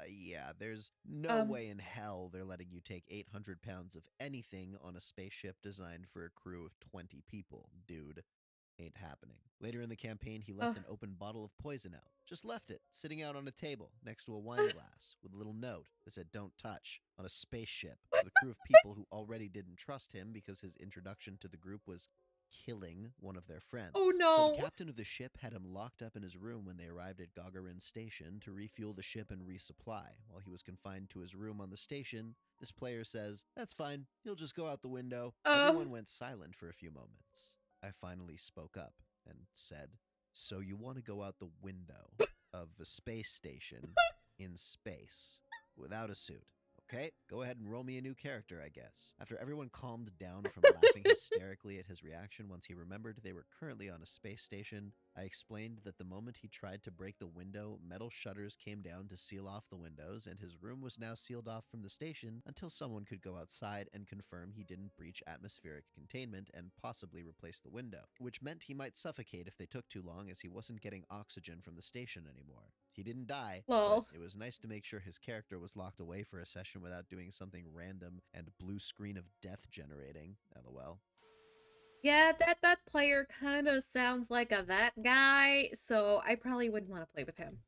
Speaker 3: yeah, there's no way in hell they're letting you take 800 pounds of anything on a spaceship designed for a crew of 20 people, dude. Ain't happening. Later in the campaign, he left an open bottle of poison out. Just left it, sitting out on a table next to a wine glass with a little note that said, "Don't touch," on a spaceship with a crew of people who already didn't trust him because his introduction to the group was killing one of their friends.
Speaker 2: Oh,
Speaker 3: So
Speaker 2: no.
Speaker 3: the captain of the ship had him locked up in his room when they arrived at Gagarin Station to refuel the ship and resupply. While he was confined to his room on the station, this player says, "That's fine, he'll just go out the window." Everyone went silent for a few moments. I finally spoke up and said, "So you want to go out the window of a space station in space without a suit? Okay, go ahead and roll me a new character, I guess." After everyone calmed down from laughing hysterically at his reaction once he remembered they were currently on a space station, I explained that the moment he tried to break the window, metal shutters came down to seal off the windows, and his room was now sealed off from the station until someone could go outside and confirm he didn't breach atmospheric containment and possibly replace the window, which meant he might suffocate if they took too long as he wasn't getting oxygen from the station anymore. He didn't die,
Speaker 2: Lol.
Speaker 3: but it was nice to make sure his character was locked away for a session without doing something random and blue screen of death generating. LOL.
Speaker 2: Yeah, that player kind of sounds like that guy, so I probably wouldn't want to play with him.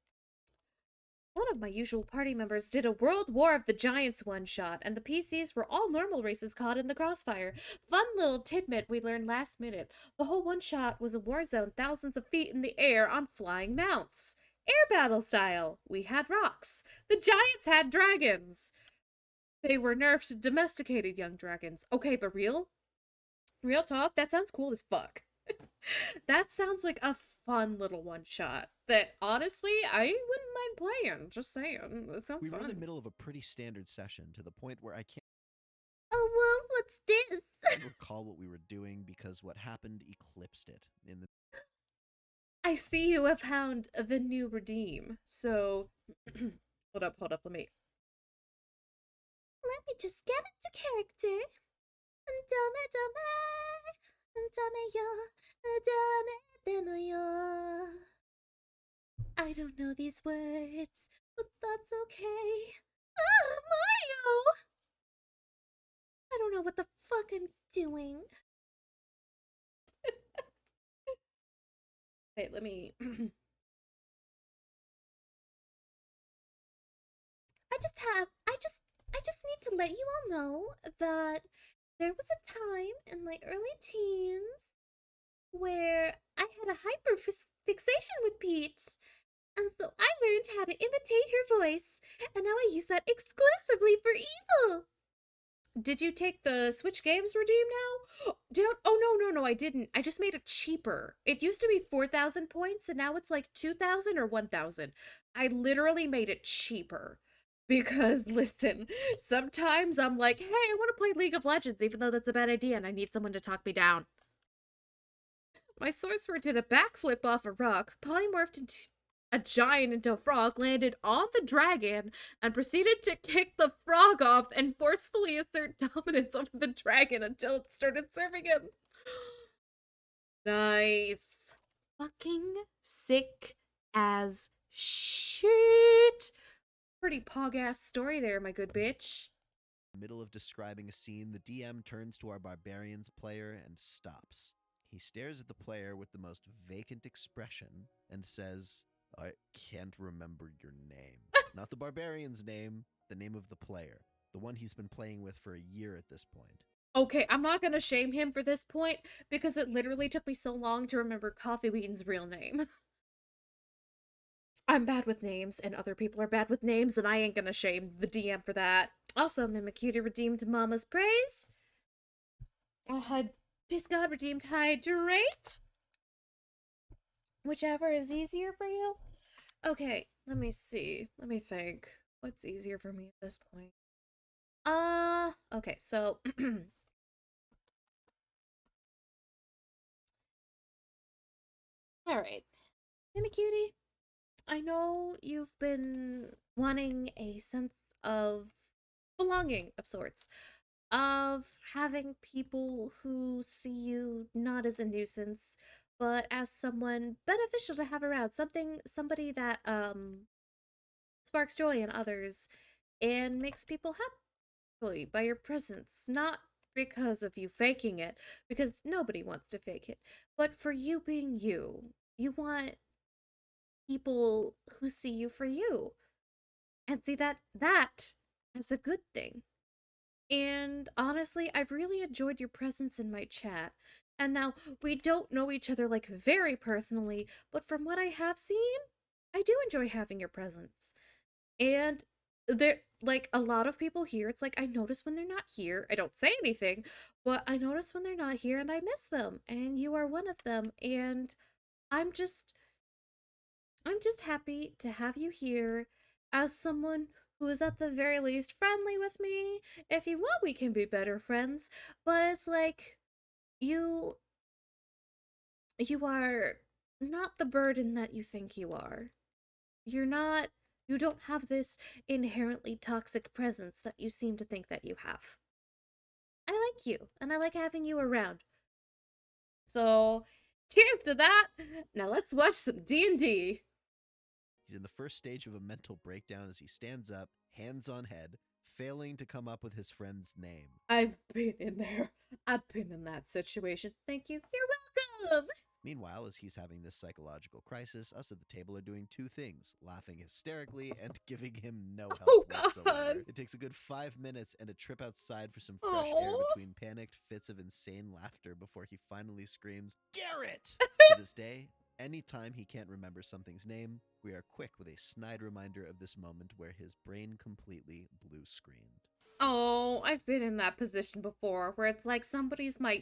Speaker 2: One of my usual party members did a World War of the Giants one-shot, and the PCs were all normal races caught in the crossfire. Fun little tidbit we learned last minute. The whole one-shot was a war zone thousands of feet in the air on flying mounts. Air battle style. We had rocks. The Giants had dragons. They were nerfed domesticated young dragons. Okay, but real? Real talk, that sounds cool as fuck. That sounds like a fun little one shot that honestly I wouldn't mind playing. Just saying. That sounds
Speaker 3: We were in the
Speaker 2: fun.
Speaker 3: middle of a pretty standard session to the point where I can't
Speaker 2: Oh, well, what's this?
Speaker 3: recall what we were doing because what happened eclipsed it. In the
Speaker 2: I see you have found the new redeem. So, hold up, let me just get into character. I don't know these words, but that's okay. Ah, Mario! I don't know what the fuck I'm doing. Wait, let me. I just need to let you all know that there was a time in my early teens where I had a fixation with Pete. And so I learned how to imitate her voice, and now I use that exclusively for evil. Did you take the Switch Games redeem now? Oh no, I didn't. I just made it cheaper. It used to be 4,000 points, and now it's like 2,000 or 1,000. I literally made it cheaper. Because, listen, sometimes I'm like, hey, I want to play League of Legends, even though that's a bad idea, and I need someone to talk me down. My sorcerer did a backflip off a rock, polymorphed into a giant into a frog, landed on the dragon, and proceeded to kick the frog off and forcefully assert dominance over the dragon until it started serving him. Nice. Fucking sick as shit. Pretty pog-ass story there, my good bitch.
Speaker 3: middle of describing a scene, the DM turns to our barbarians player and stops. He stares at the player with the most vacant expression and says, I can't remember your name. Not the barbarian's name, the name of the player. The one he's been playing with for a year at this point.
Speaker 2: Okay, I'm not gonna shame him for this point because it literally took me so long to remember Coffee Bean's real name. I'm bad with names, and other people are bad with names, and I ain't gonna shame the DM for that. Also, Mimicutie redeemed Mama's Praise. I had Peace God redeemed Hydrate. Whichever is easier for you. Okay, let me see. Let me think. What's easier for me at this point? Okay, so alright. Mimicutie, I know you've been wanting a sense of belonging of sorts, of having people who see you not as a nuisance, but as someone beneficial to have around, somebody that sparks joy in others and makes people happy by your presence, not because of you faking it, because nobody wants to fake it, but for you being you. You want people who see you for you and see that as a good thing. And honestly, I've really enjoyed your presence in my chat. And now we don't know each other like very personally, but from what I have seen, I do enjoy having your presence. And there, like a lot of people here, it's like I notice when they're not here. I don't say anything, but I notice when they're not here and I miss them. And you are one of them. And I'm just I'm just happy to have you here as someone who is at the very least friendly with me. If you want, we can be better friends. But it's like you you are not the burden that you think you are. You don't have this inherently toxic presence that you seem to think that you have. I like you, and I like having you around. So, cheers to that. Now let's watch some D&D.
Speaker 3: He's in the first stage of a mental breakdown as he stands up, hands on head, failing to come up with his friend's name.
Speaker 2: I've been in there. I've been in that situation. Thank you. You're welcome.
Speaker 3: Meanwhile, as he's having this psychological crisis, us at the table are doing two things: laughing hysterically and giving him no help
Speaker 2: Oh,
Speaker 3: whatsoever.
Speaker 2: God.
Speaker 3: It takes a good 5 minutes and a trip outside for some fresh air
Speaker 2: Aw.
Speaker 3: between panicked fits of insane laughter before he finally screams, Garrett! To this day, anytime he can't remember something's name, we are quick with a snide reminder of this moment where his brain completely blue screened.
Speaker 2: Oh, I've been in that position before where it's like somebody's my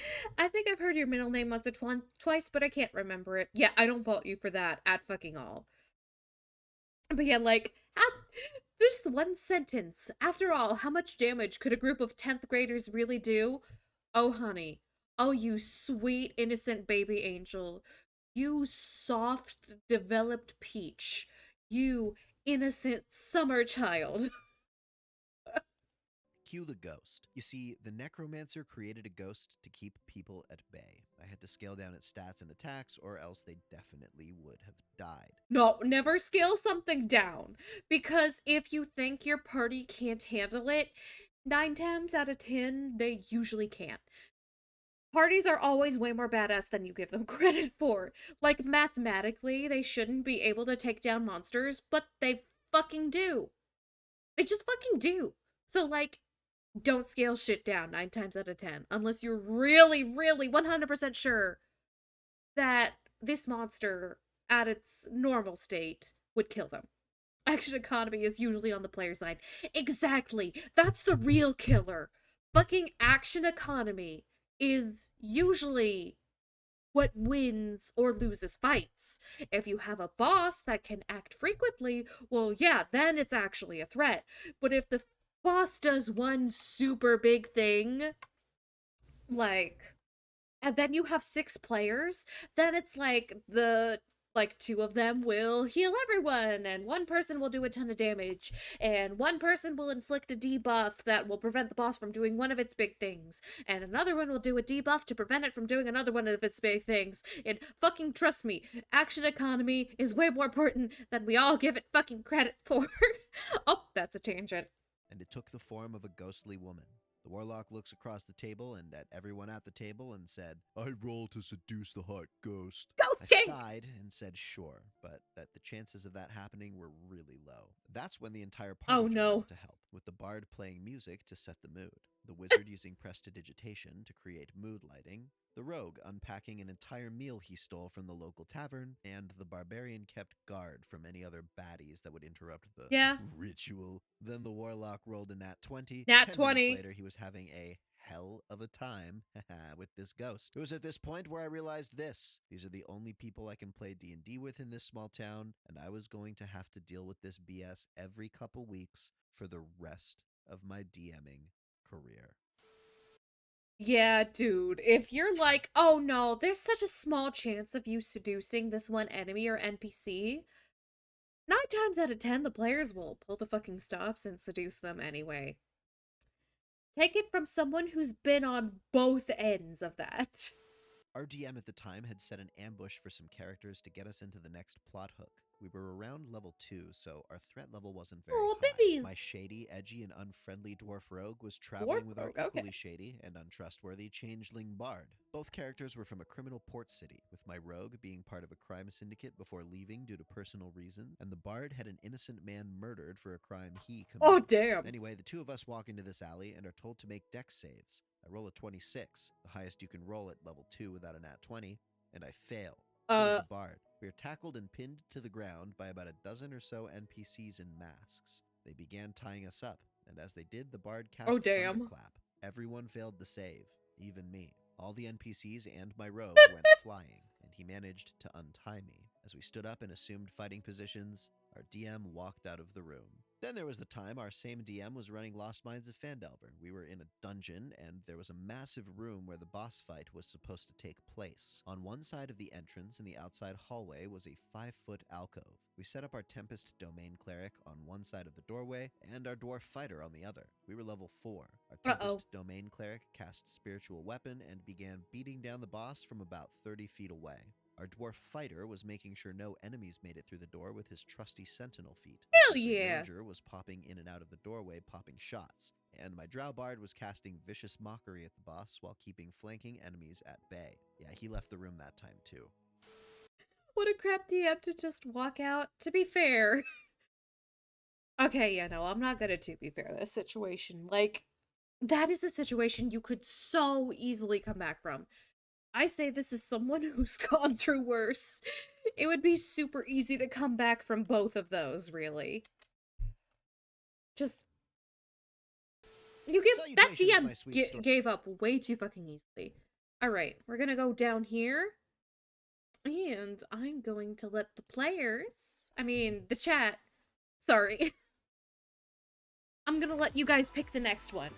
Speaker 2: I think I've heard your middle name once or twice, but I can't remember it. Yeah, I don't fault you for that at fucking all. But yeah, like, this one sentence. After all, how much damage could a group of 10th graders really do? Oh, honey. Oh, you sweet, innocent baby angel. You soft, developed peach. You innocent summer child.
Speaker 3: Cue the ghost. You see, the necromancer created a ghost to keep people at bay. I had to scale down its stats and attacks, or else they definitely would have died.
Speaker 2: No, never scale something down. Because if you think your party can't handle it, 9 times out of 10, they usually can't. Parties are always way more badass than you give them credit for. Like, mathematically, they shouldn't be able to take down monsters, but they fucking do. They just fucking do. So, like, don't scale shit down 9 times out of 10, unless you're really, really 100% sure that this monster at its normal state would kill them. Action economy is usually on the player side. Exactly. That's the real killer. Fucking action economy is usually what wins or loses fights. If you have a boss that can act frequently, well, yeah, then it's actually a threat. But if the boss does one super big thing, like, and then you have 6 players, then it's like 2 of them will heal everyone, and 1 person will do a ton of damage, and 1 person will inflict a debuff that will prevent the boss from doing one of its big things, and another one will do a debuff to prevent it from doing another one of its big things. And fucking trust me, action economy is way more important than we all give it fucking credit for. Oh, that's a tangent.
Speaker 3: And it took the form of a ghostly woman. The warlock looks across the table and at everyone at the table and said, "I roll to seduce the hot ghost." I
Speaker 2: Ghosting!
Speaker 3: sighed and said sure, but that the chances of that happening were really low. That's when the entire party
Speaker 2: Oh,
Speaker 3: joined
Speaker 2: no.
Speaker 3: up to help, with the bard playing music to set the mood, the wizard using prestidigitation to create mood lighting, the rogue unpacking an entire meal he stole from the local tavern, and the barbarian kept guard from any other baddies that would interrupt the
Speaker 2: Yeah.
Speaker 3: ritual. Then the warlock rolled a nat 20.
Speaker 2: Nat
Speaker 3: 10
Speaker 2: 20.
Speaker 3: minutes later, he was having a hell of a time with this ghost. It was at this point where I realized this. These are the only people I can play D&D with in this small town, and I was going to have to deal with this BS every couple weeks for the rest of my DMing career.
Speaker 2: Yeah, dude, if you're like, oh no, there's such a small chance of you seducing this one enemy or NPC, 9 times out of 10, the players will pull the fucking stops and seduce them anyway. Take it from someone who's been on both ends of that.
Speaker 3: Our DM at the time had set an ambush for some characters to get us into the next plot hook. We were around level 2, so our threat level wasn't very
Speaker 2: Oh,
Speaker 3: high.
Speaker 2: baby.
Speaker 3: My shady, edgy, and unfriendly dwarf rogue was traveling with our
Speaker 2: Rogue, okay.
Speaker 3: equally shady and untrustworthy changeling bard. Both characters were from a criminal port city, with my rogue being part of a crime syndicate before leaving due to personal reasons, and the bard had an innocent man murdered for a crime he committed.
Speaker 2: Oh, damn.
Speaker 3: Anyway, the 2 of us walk into this alley and are told to make dex saves. I roll a 26, the highest you can roll at level 2 without a nat 20, and I fail. So does the bard. We are tackled and pinned to the ground by about a dozen or so NPCs in masks. They began tying us up, and as they did, the bard cast
Speaker 2: Oh, damn.
Speaker 3: Thunderclap. Everyone failed the save, even me. All the NPCs and my rogue went flying, and he managed to untie me. As we stood up and assumed fighting positions, our DM walked out of the room. Then there was the time our same DM was running Lost Mines of Phandelver. We were in a dungeon, and there was a massive room where the boss fight was supposed to take place. On one side of the entrance in the outside hallway was a 5-foot alcove. We set up our Tempest Domain Cleric on one side of the doorway, and our Dwarf Fighter on the other. We were level 4. Our Tempest Domain Cleric cast Spiritual Weapon and began beating down the boss from about 30 feet away. Our dwarf fighter was making sure no enemies made it through the door with his trusty sentinel feat.
Speaker 2: Hell
Speaker 3: The
Speaker 2: yeah.
Speaker 3: ranger was popping in and out of the doorway, popping shots, and my drow bard was casting vicious mockery at the boss while keeping flanking enemies at bay. Yeah, he left the room that time too.
Speaker 2: What a crap DM to just walk out. To be fair. Okay, yeah, no, I'm not gonna to be fair this situation. Like, that is a situation you could so easily come back from. I say this is someone who's gone through worse. It would be super easy to come back from both of those, really. Just... You give... That
Speaker 3: Salutations, my sweet
Speaker 2: DM gave up way too fucking easily. Alright, we're gonna go down here. And I'm going to let the players, the chat, sorry. I'm gonna let you guys pick the next one.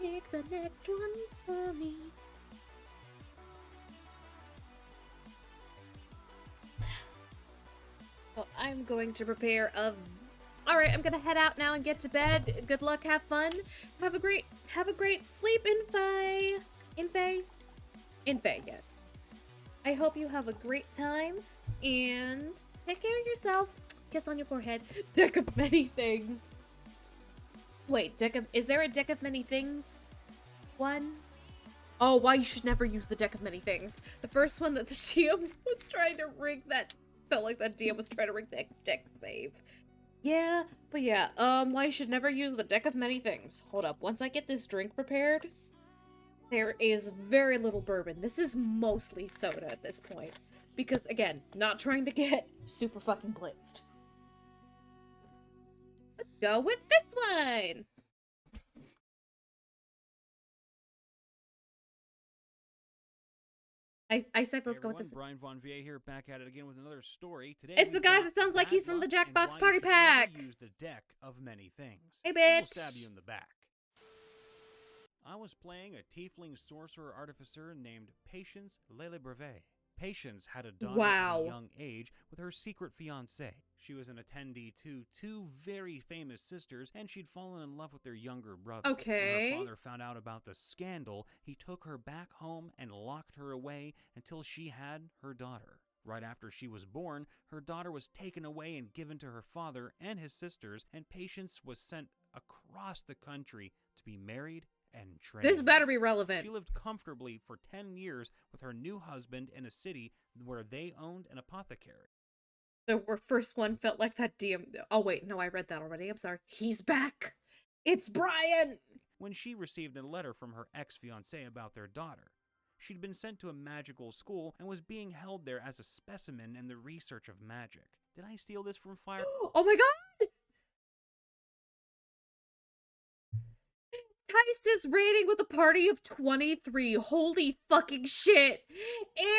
Speaker 2: Pick the next one for me. Well, I'm going to prepare a... Alright, I'm gonna head out now and get to bed. Good luck, have fun. Have a great sleep, Infey. Infey, yes. I hope you have a great time, and take care of yourself. Kiss on your forehead. Deck of many things. Wait, is there a deck of many things? One? Oh, why you should never use the deck of many things. The first one that the DM was trying to rig that, felt like that DM was trying to rig that deck save. Yeah, but yeah, why you should never use the deck of many things. Hold up, once I get this drink prepared, there is very little bourbon. This is mostly soda at this point. Because, again, not trying to get super fucking blitzed. Let's go with this one! I said let's go with this.
Speaker 5: Brian Von Vier here, back at it again with another story. Today
Speaker 2: it's the guy that sounds like he's from the Jackbox Party Pack!
Speaker 5: Use the deck of many things.
Speaker 2: Hey, bitch!
Speaker 5: We'll stab you in the back. I was playing a tiefling sorcerer artificer named Patience Lelebrevet. Patience had a daughter at a young age with her secret fiancé. She was an attendee to two very famous sisters, and she'd fallen in love with their younger brother.
Speaker 2: Okay.
Speaker 5: When her father found out about the scandal, he took her back home and locked her away until she had her daughter. Right after she was born, her daughter was taken away and given to her father and his sisters, and Patience was sent across the country to be married and trained.
Speaker 2: This better be relevant.
Speaker 5: She lived comfortably for 10 years with her new husband in a city where they owned an apothecary.
Speaker 2: The first one felt like that DM. Oh wait, no, I read that already. I'm sorry. He's back. It's Brian.
Speaker 5: When she received a letter from her ex-fiancé about their daughter, she'd been sent to a magical school and was being held there as a specimen in the research of magic. Did I steal this from Fire?
Speaker 2: Oh my god! Tice is raiding with a party of 23. Holy fucking shit.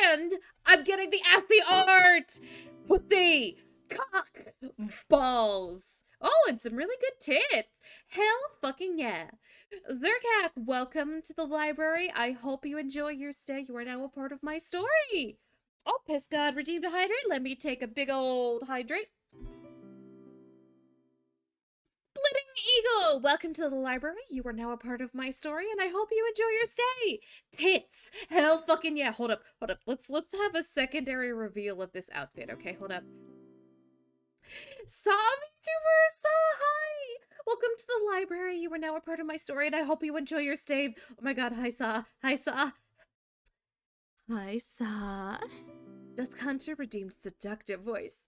Speaker 2: And I'm getting the assy art. Pussy. Cock. Balls. Oh, and some really good tits. Hell fucking yeah. Zerkat, welcome to the library. I hope you enjoy your stay. You are now a part of my story. Oh, piss god, redeemed to hydrate. Let me take a big old hydrate. Splitting Eagle, welcome to the library. You are now a part of my story, and I hope you enjoy your stay. Tits, hell fucking yeah. Hold up. Let's have a secondary reveal of this outfit. Okay, hold up. Saw Vtuber, hi. Welcome to the library. You are now a part of my story, and I hope you enjoy your stay. Oh my god, hi Saw. Dusk Hunter redeemed seductive voice.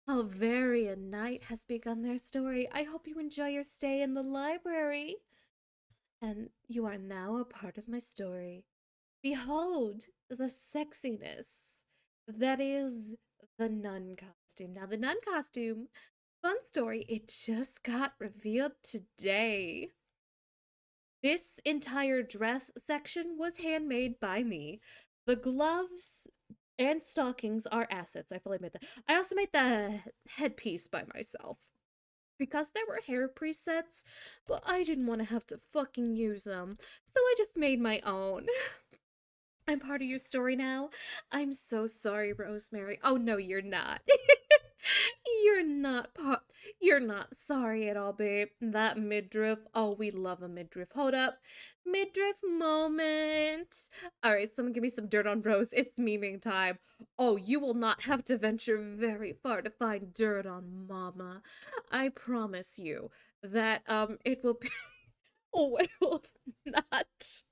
Speaker 2: Alvarian Knight has begun their story. I hope you enjoy your stay in the library. And you are now a part of my story. Behold the sexiness that is the nun costume. Now, the nun costume, fun story, it just got revealed today. This entire dress section was handmade by me. The gloves and stockings are assets. I fully admit that. I also made the headpiece by myself. Because there were hair presets, but I didn't want to have to fucking use them. So I just made my own. I'm part of your story now. I'm so sorry, Rosemary. Oh, no, you're not. You're not sorry at all, babe. That midriff. Oh, we love a midriff. Hold up. Midriff moment. All right, someone give me some dirt on Rose. It's memeing time. Oh, you will not have to venture very far to find dirt on Mama. I promise you that, it will be... Oh, it will not.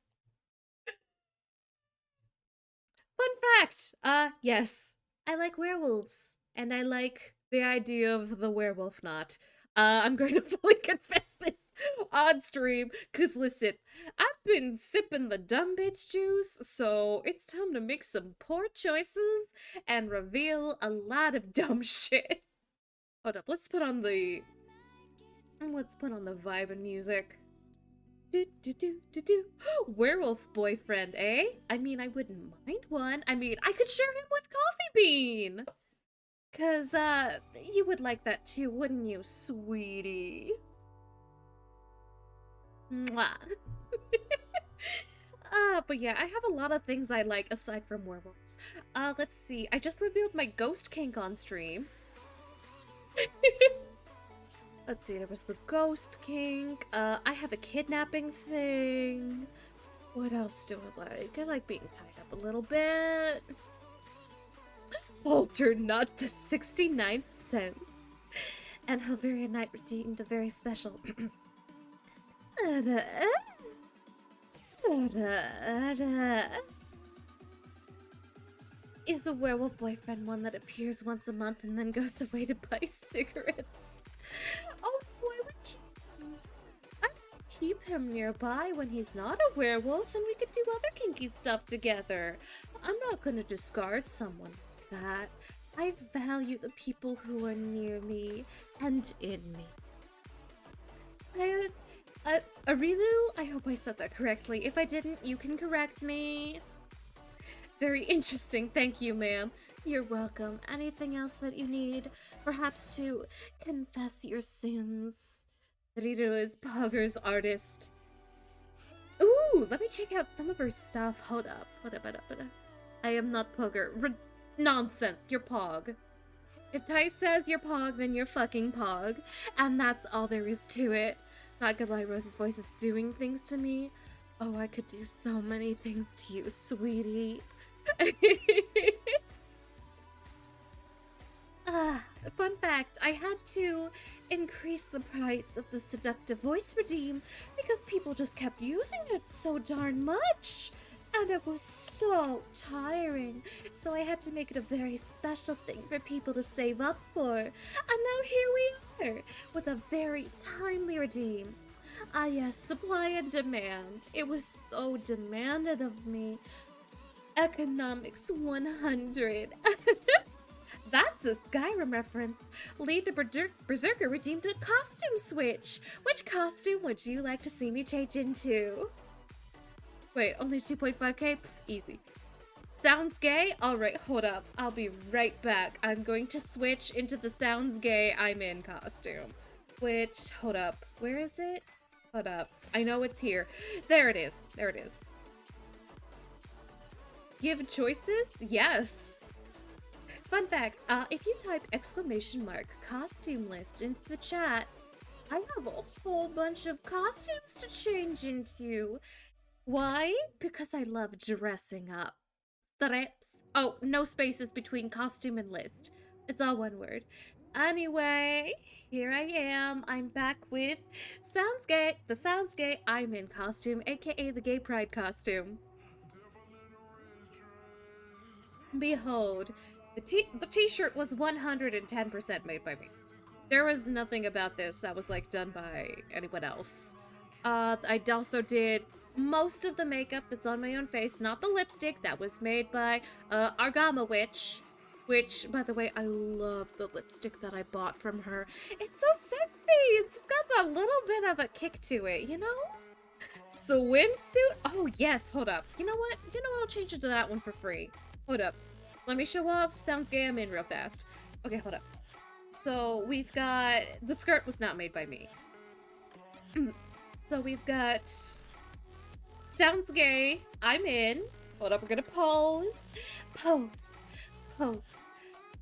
Speaker 2: Fun fact, yes, I like werewolves, and I like the idea of the werewolf knot. I'm going to fully confess this on stream, cause listen, I've been sipping the dumb bitch juice, so it's time to make some poor choices and reveal a lot of dumb shit. Hold up, let's put on the vibe and music. Do do do do do. Werewolf boyfriend, eh? I mean, I wouldn't mind one. I mean, I could share him with Coffee Bean. 'Cause, you would like that too, wouldn't you, sweetie? Mwah. But yeah, I have a lot of things I like aside from werewolves. Let's see. I just revealed my ghost kink on stream. Let's see, there was the ghost kink. I have a kidnapping thing. What else do I like? I like being tied up a little bit. Alter nut the 69th sense. And Helveria Knight redeemed a very special. Is a werewolf boyfriend one that appears once a month and then goes away to buy cigarettes? Oh, why would I keep him nearby when he's not a werewolf and we could do other kinky stuff together? I'm not gonna discard someone like that. I value the people who are near me and in me. Arilu, I hope I said that correctly. If I didn't, you can correct me. Very interesting. Thank you, ma'am. You're welcome. Anything else that you need? Perhaps to confess your sins? Rito is Pogger's artist. Ooh, let me check out some of her stuff. Hold up. I am not Pogger. Nonsense. You're Pog. If Ty says you're Pog, then you're fucking Pog. And that's all there is to it. Not gonna lie, Rose's voice is doing things to me. Oh, I could do so many things to you, sweetie. Fun fact, I had to increase the price of the seductive voice redeem because people just kept using it so darn much. And it was so tiring. So I had to make it a very special thing for people to save up for. And now here we are, with a very timely redeem. Ah yes, supply and demand. It was so demanded of me. Economics 100. That's a Skyrim reference. Lead the Berserker redeemed a costume switch. Which costume would you like to see me change into? Wait, only 2.5k? Easy. Sounds gay? Alright, hold up. I'll be right back. I'm going to switch into the sounds gay I'm in costume. Which, hold up. Where is it? Hold up. I know it's here. There it is. There it is. Give choices? Yes. Fun fact, if you type !costume list into the chat, I have a whole bunch of costumes to change into. Why? Because I love dressing up. Strips. Oh, no spaces between costume and list. It's all one word. Anyway, here I am. I'm back with Sounds Gay. The Sounds Gay I'm in costume, aka the Gay Pride costume. Behold, the t-shirt was 110% made by me. There was nothing about this that was like done by anyone else. I also did most of the makeup that's on my own face, not the lipstick. That was made by Argama Witch, which, by the way, I love the lipstick that I bought from her. It's so sexy. It's got that little bit of a kick to it, you know? Swimsuit? Oh, yes. Hold up. You know what? I'll change it to that one for free. Hold up. Let me show off Sounds Gay I'm in real fast. Okay, hold up. So we've got... The skirt was not made by me. So we've got... Sounds Gay I'm in. Hold up, we're gonna pose. Pose. Pose.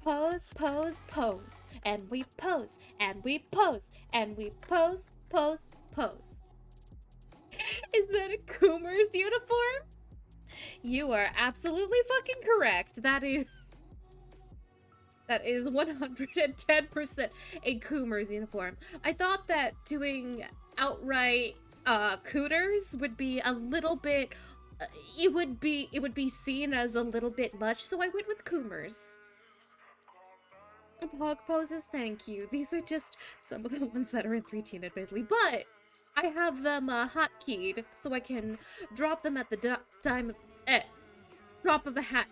Speaker 2: Pose, pose, pose. And we pose. And we pose. And we pose, pose, pose. Is that a Coomer's uniform? You are absolutely fucking correct. That is 110% a Coomer's uniform. I thought that doing outright cooters would be a little bit it would be seen as a little bit much, so I went with Coomers. Pog poses, thank you. These are just some of the ones that are in 3T admittedly, but I have them hotkeyed so I can drop them at the drop of a hat.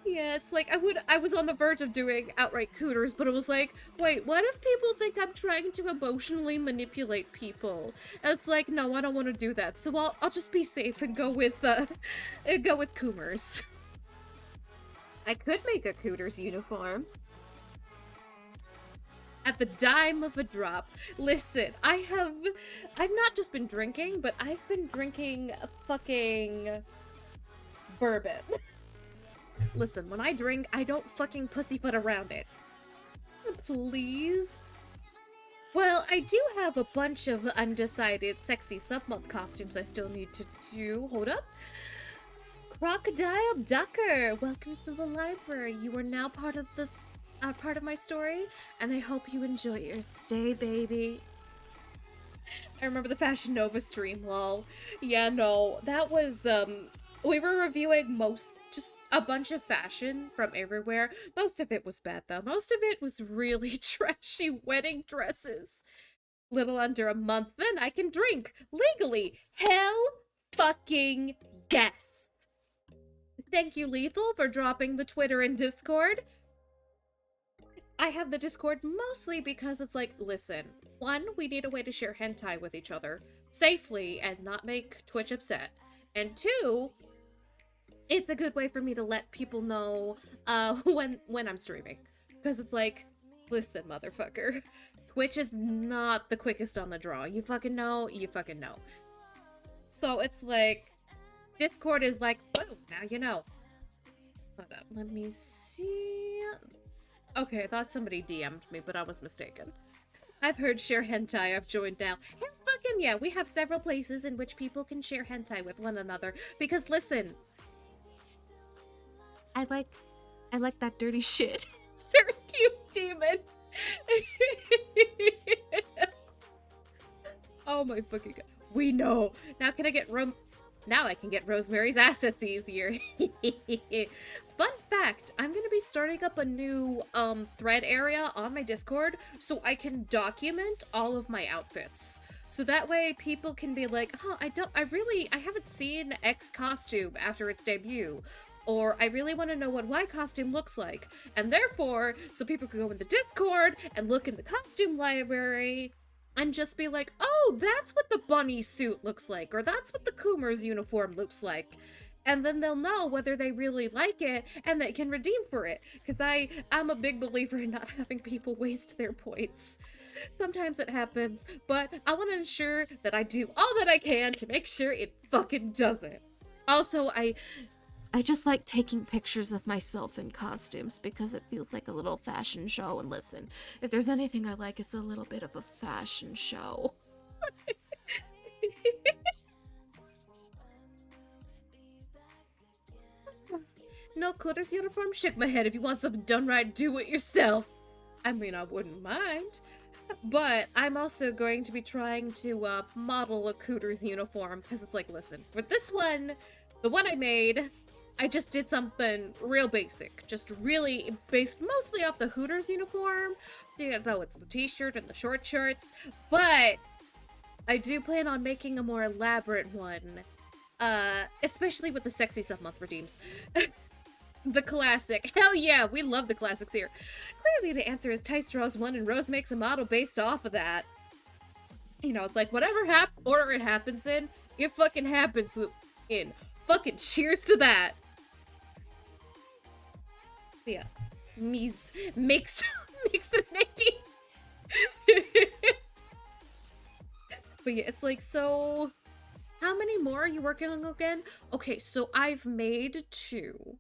Speaker 2: Yeah, it's like I was on the verge of doing outright cooters, but it was like, wait, what if people think I'm trying to emotionally manipulate people? And it's like, no, I don't want to do that. So I'll just be safe and go with coomers. I could make a cooters uniform. At the dime of a drop. Listen, I've not just been drinking, but I've been drinking fucking bourbon. Listen, when I drink, I don't fucking pussyfoot around it. Please? Well, I do have a bunch of undecided sexy sub-month costumes I still need to do. Hold up. Crocodile Ducker, welcome to the library. You are now part of my story, and I hope you enjoy your stay, baby. I remember the Fashion Nova stream, lol. Yeah, no, that was, we were reviewing just a bunch of fashion from everywhere. Most of it was bad, though. Most of it was really trashy wedding dresses. Little under a month, then I can drink legally. Hell fucking yes. Thank you, Lethal, for dropping the Twitter and Discord. I have the Discord mostly because it's like, listen, one, we need a way to share hentai with each other safely and not make Twitch upset. And two, it's a good way for me to let people know when I'm streaming. Because it's like, listen, motherfucker, Twitch is not the quickest on the draw. You fucking know, you fucking know. So it's like, Discord is like, boom, now you know. Hold up, let me see. Okay, I thought somebody DM'd me, but I was mistaken. I've heard share hentai, I've joined now. Hell fucking yeah, we have several places in which people can share hentai with one another. Because listen, I like that dirty shit. Sarah cute demon. Oh my fucking god. We know. Now can I get Now I can get Rosemary's assets easier. Fun fact, I'm gonna be starting up a new thread area on my Discord so I can document all of my outfits. So that way people can be like, huh, I haven't seen X costume after its debut. Or I really want to know what Y costume looks like. And therefore, so people can go in the Discord and look in the costume library and just be like, oh, that's what the bunny suit looks like, or that's what the Coomer's uniform looks like. And then they'll know whether they really like it, and they can redeem for it. Because I'm a big believer in not having people waste their points. Sometimes it happens, but I want to ensure that I do all that I can to make sure it fucking doesn't. Also, I just like taking pictures of myself in costumes because it feels like a little fashion show. And listen, if there's anything I like, it's a little bit of a fashion show. No Cooter's uniform? Shake my head. If you want something done right, do it yourself. I mean, I wouldn't mind. But I'm also going to be trying to model a Cooter's uniform because it's like, listen, for this one, the one I made, I just did something real basic, just really based mostly off the Hooters uniform, though it's the t-shirt and the short shorts, but I do plan on making a more elaborate one, especially with the sexy sub-month redeems. The classic. Hell yeah, we love the classics here. Clearly the answer is Tice draws one and Rose makes a model based off of that. You know, it's like whatever order it happens in, it fucking happens in. Fucking cheers to that. Yeah. Mix a Nikki. But yeah, it's like, so how many more are you working on again? Okay, so I've made 2.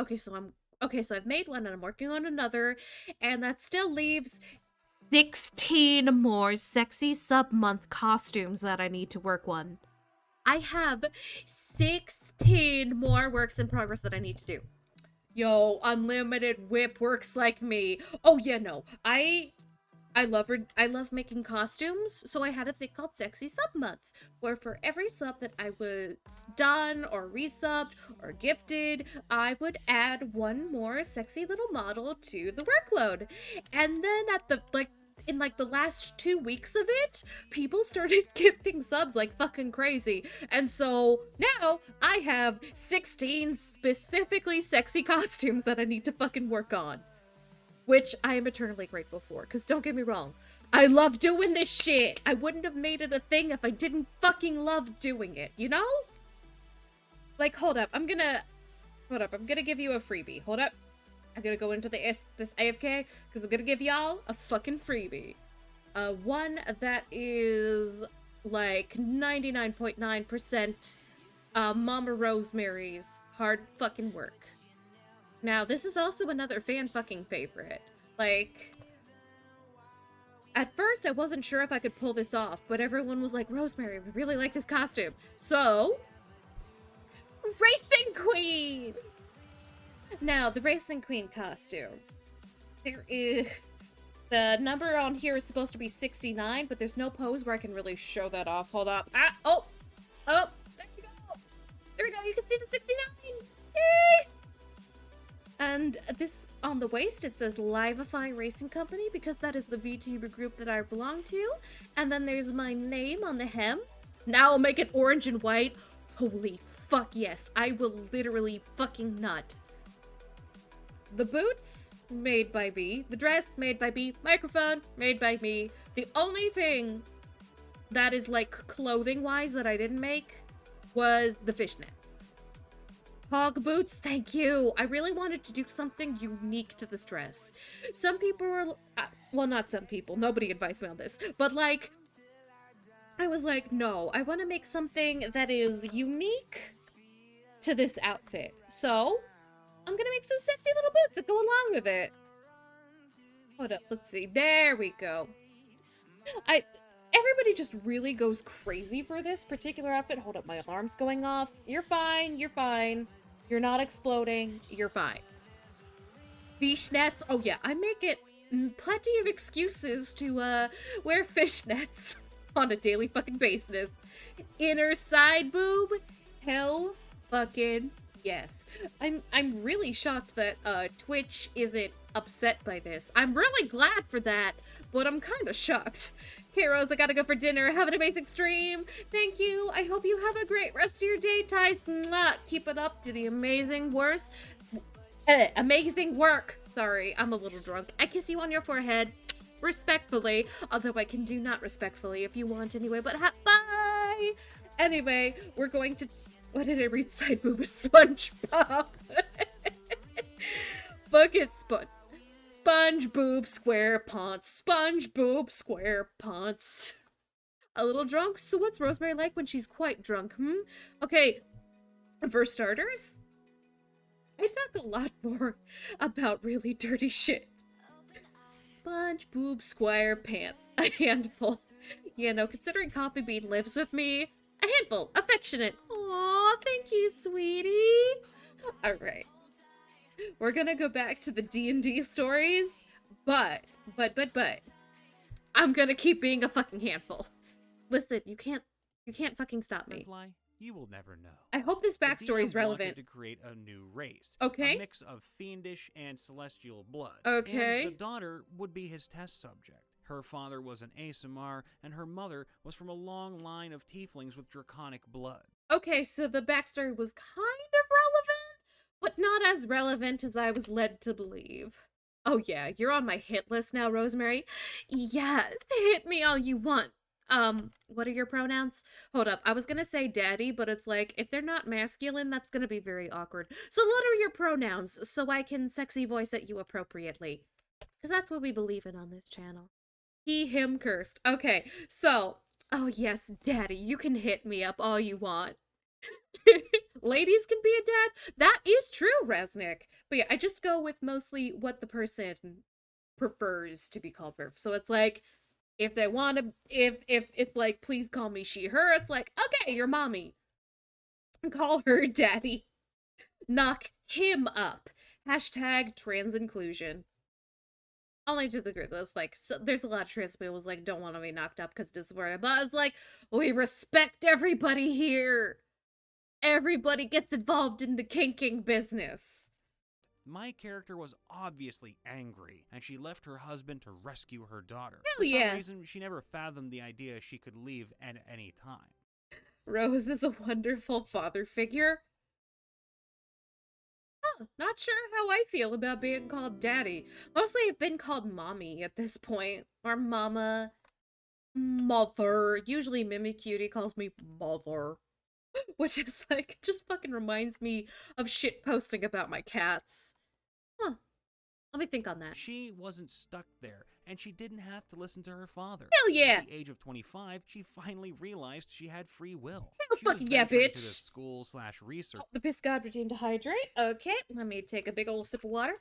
Speaker 2: Okay, so I've made one and I'm working on another, and that still leaves 16 more sexy sub-month costumes that I need to work on. I have 16 more works in progress that I need to do. Yo, unlimited whip works like me. Oh yeah, no. I love making costumes, so I had a thing called Sexy Sub Month, where for every sub that I was done or resubbed or gifted, I would add one more sexy little model to the workload. And then at the in like the last 2 weeks of it, people started gifting subs like fucking crazy. And so now I have 16 specifically sexy costumes that I need to fucking work on. Which I am eternally grateful for, because don't get me wrong, I love doing this shit. I wouldn't have made it a thing if I didn't fucking love doing it, you know? Like, hold up, I'm gonna give you a freebie. Hold up. I'm gonna go into this AFK, because I'm gonna give y'all a fucking freebie. One that is, like, 99.9% Mama Rosemary's hard fucking work. Now, this is also another fan fucking favorite. Like, at first I wasn't sure if I could pull this off, but everyone was like, Rosemary, we really like this costume. So, Racing Queen! Now, the Racing Queen costume. There is... The number on here is supposed to be 69, but there's no pose where I can really show that off. Hold up. Ah! Oh! Oh! There we go! There we go! You can see the 69! Yay! And this, on the waist, it says Livify Racing Company, because that is the VTuber group that I belong to. And then there's my name on the hem. Now I'll make it orange and white. Holy fuck yes, I will literally fucking nut. The boots, made by me. The dress, made by me. Microphone, made by me. The only thing that is, like, clothing-wise that I didn't make was the fishnet. Hog boots, thank you. I really wanted to do something unique to this dress. Some people were, well, not some people, nobody advised me on this, but like, I was like, no, I want to make something that is unique to this outfit. So, I'm gonna make some sexy little boots that go along with it. Hold up, let's see. There we go. Everybody just really goes crazy for this particular outfit. Hold up, my alarm's going off. You're fine, you're fine. You're not exploding, you're fine. Fishnets, oh yeah, I make it plenty of excuses to wear fishnets on a daily fucking basis. Inner side boob, hell fucking yes. I'm really shocked that Twitch isn't upset by this. I'm really glad for that, but I'm kind of shocked. Okay, Rose, I gotta go for dinner. Have an amazing stream. Thank you. I hope you have a great rest of your day, Tights. Mwah. Keep it up. Do the amazing amazing work. Sorry, I'm a little drunk. I kiss you on your forehead. Respectfully. Although I can do not respectfully if you want anyway, but bye! Anyway, we're going to... What did I read? Side boob is SpongeBob. Bucket sponge. Sponge boob square pants. Sponge boob square pants. A little drunk? So what's Rosemary like when she's quite drunk, Okay, for starters, I talk a lot more about really dirty shit. Sponge boob square pants. A handful. You know, considering Coffee Bean lives with me, a handful. Affectionate. Aw, thank you, sweetie. Alright. We're gonna go back to the D&D stories, but, I'm gonna keep being a fucking handful. Listen, you can't fucking stop me.
Speaker 5: You will never know.
Speaker 2: I hope this backstory is relevant.
Speaker 5: Wanted to create a new race.
Speaker 2: Okay.
Speaker 5: A mix of fiendish and celestial blood.
Speaker 2: Okay.
Speaker 5: And the daughter would be his test subject. Her father was an ASMR, and her mother was from a long line of tieflings with draconic blood.
Speaker 2: Okay, so the backstory was kind of relevant, but not as relevant as I was led to believe. Oh yeah, you're on my hit list now, Rosemary. Yes, hit me all you want. What are your pronouns? Hold up, I was gonna say daddy, but it's like, if they're not masculine, that's gonna be very awkward. So what are your pronouns, so I can sexy voice at you appropriately? Because that's what we believe in on this channel. He, him cursed. Okay, so, oh yes, daddy, you can hit me up all you want. Ladies can be a dad? That is true, Resnick. But yeah, I just go with mostly what the person prefers to be called for. So it's like, if they want to, if it's like, please call me she, her, it's like, okay, your mommy. Call her daddy. Knock him up. Hashtag trans inclusion. Only to the group that's like, so there's a lot of trans people who's like, don't want to be knocked up because this is where but it's like, we respect everybody here. Everybody gets involved in the kinking business.
Speaker 5: My character was obviously angry, and she left her husband to rescue her daughter.
Speaker 2: Hell
Speaker 5: For some
Speaker 2: yeah.
Speaker 5: reason, she never fathomed the idea she could leave at any time.
Speaker 2: Rose is a wonderful father figure. Huh, not sure how I feel about being called daddy. Mostly I've been called mommy at this point. Or mama. Mother. Usually Mimicutie calls me mother. Which is like, just fucking reminds me of shit posting about my cats. Huh. Let me think on that.
Speaker 5: She wasn't stuck there, and she didn't have to listen to her father.
Speaker 2: Hell yeah!
Speaker 5: At the age of 25, she finally realized she had free will.
Speaker 2: Hell
Speaker 5: She was
Speaker 2: fucking yeah,
Speaker 5: venturing to
Speaker 2: bitch!
Speaker 5: this school/research.
Speaker 2: Oh, the piss god redeemed to hydrate. Okay, let me take a big old sip of water.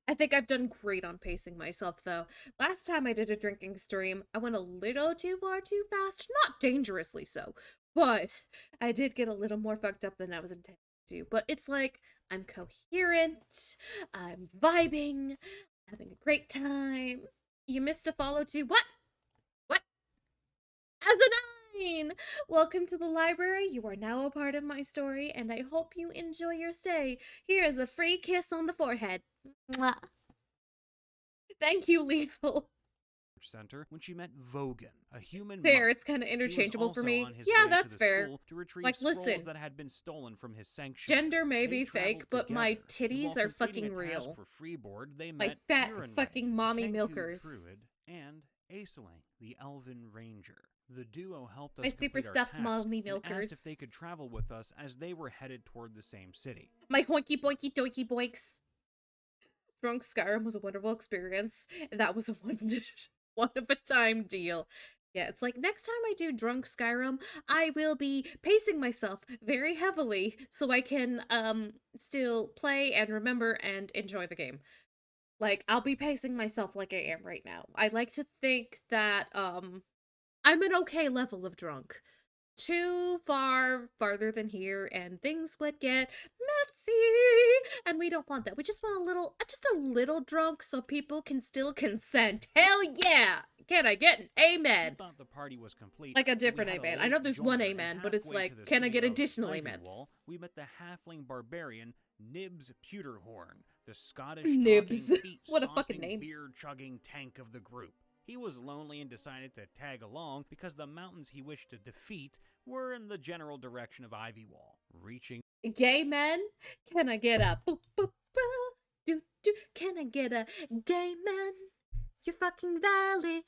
Speaker 2: I think I've done great on pacing myself, though. Last time I did a drinking stream, I went a little too far too fast. Not dangerously so, but I did get a little more fucked up than I was intending to. But it's like, I'm coherent, I'm vibing, having a great time. You missed a follow too. What? What? As a 9! Welcome to the library. You are now a part of my story, and I hope you enjoy your stay. Here is a free kiss on the forehead. Mwah. Thank you, Lethal.
Speaker 5: Center when she met Vogan, a human
Speaker 2: Fair,
Speaker 5: monk.
Speaker 2: it's kind of
Speaker 5: He was
Speaker 2: interchangeable for
Speaker 5: also
Speaker 2: me.
Speaker 5: on his
Speaker 2: Yeah,
Speaker 5: way to
Speaker 2: that's
Speaker 5: the
Speaker 2: fair.
Speaker 5: school to retrieve
Speaker 2: Like,
Speaker 5: scrolls
Speaker 2: listen.
Speaker 5: that had been stolen from his sanctuary.
Speaker 2: Gender may
Speaker 5: They
Speaker 2: be fake,
Speaker 5: traveled
Speaker 2: but my
Speaker 5: together, and
Speaker 2: titties
Speaker 5: while
Speaker 2: are
Speaker 5: completing
Speaker 2: fucking
Speaker 5: a task
Speaker 2: real.
Speaker 5: For freeboard, they
Speaker 2: My
Speaker 5: met
Speaker 2: fat
Speaker 5: Urinray,
Speaker 2: fucking
Speaker 5: the
Speaker 2: mommy
Speaker 5: Kenku
Speaker 2: milkers.
Speaker 5: Druid, and Aisling, the Elven Ranger. The duo helped us
Speaker 2: My super
Speaker 5: complete our
Speaker 2: stuffed
Speaker 5: task
Speaker 2: mommy
Speaker 5: and
Speaker 2: milkers.
Speaker 5: asked if they could travel with us as they were headed toward the same city.
Speaker 2: My hoinky boinky doinky boinks. Drunk Skyrim was a wonderful experience. That was a one of a time deal. Yeah, it's like next time I do Drunk Skyrim, I will be pacing myself very heavily so I can still play and remember and enjoy the game. Like, I'll be pacing myself like I am right now. I like to think that I'm an okay level of drunk. Too farther than here, and things would get messy, and we don't want that. We just want just a little drunk so people can still consent. Hell yeah! Can I get an
Speaker 5: We
Speaker 2: amen?
Speaker 5: thought the party was complete.
Speaker 2: Like a
Speaker 5: when we
Speaker 2: different
Speaker 5: had a
Speaker 2: amen. I
Speaker 5: late
Speaker 2: know there's one
Speaker 5: joiner, and
Speaker 2: amen, but it's
Speaker 5: halfway
Speaker 2: like,
Speaker 5: to the
Speaker 2: can I
Speaker 5: city
Speaker 2: get
Speaker 5: of
Speaker 2: additional
Speaker 5: Ivywall,
Speaker 2: amens?
Speaker 5: we met the halfling barbarian Nibs Pewterhorn, the Scottish
Speaker 2: Nibs.
Speaker 5: talking, feet
Speaker 2: What a fucking
Speaker 5: stomping,
Speaker 2: name.
Speaker 5: beer chugging tank of the group. He was lonely and decided to tag along because the mountains he wished to defeat were in the general direction of Ivywall. Reaching
Speaker 2: Gay men? Can I get a boop boop boop? Do do? Can I get a gay man? You're fucking valid.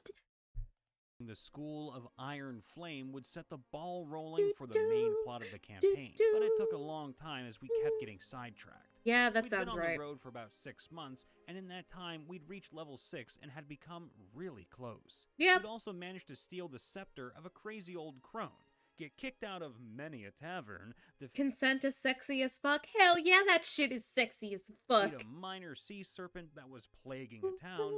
Speaker 5: the School of Iron Flame would set the ball rolling for the main plot of the campaign, but it took a long time as we kept getting sidetracked.
Speaker 2: Yeah, that
Speaker 5: We'd
Speaker 2: sounds
Speaker 5: been on
Speaker 2: right.
Speaker 5: the road for about 6 months, and in that time, we'd reached level 6 and had become really close.
Speaker 2: Yep.
Speaker 5: We'd also managed to steal the scepter of a crazy old crone, get kicked out of many a tavern,
Speaker 2: Consent is sexy as fuck? Hell yeah, that shit is sexy as fuck.
Speaker 5: defeat a minor sea serpent that was plaguing a town,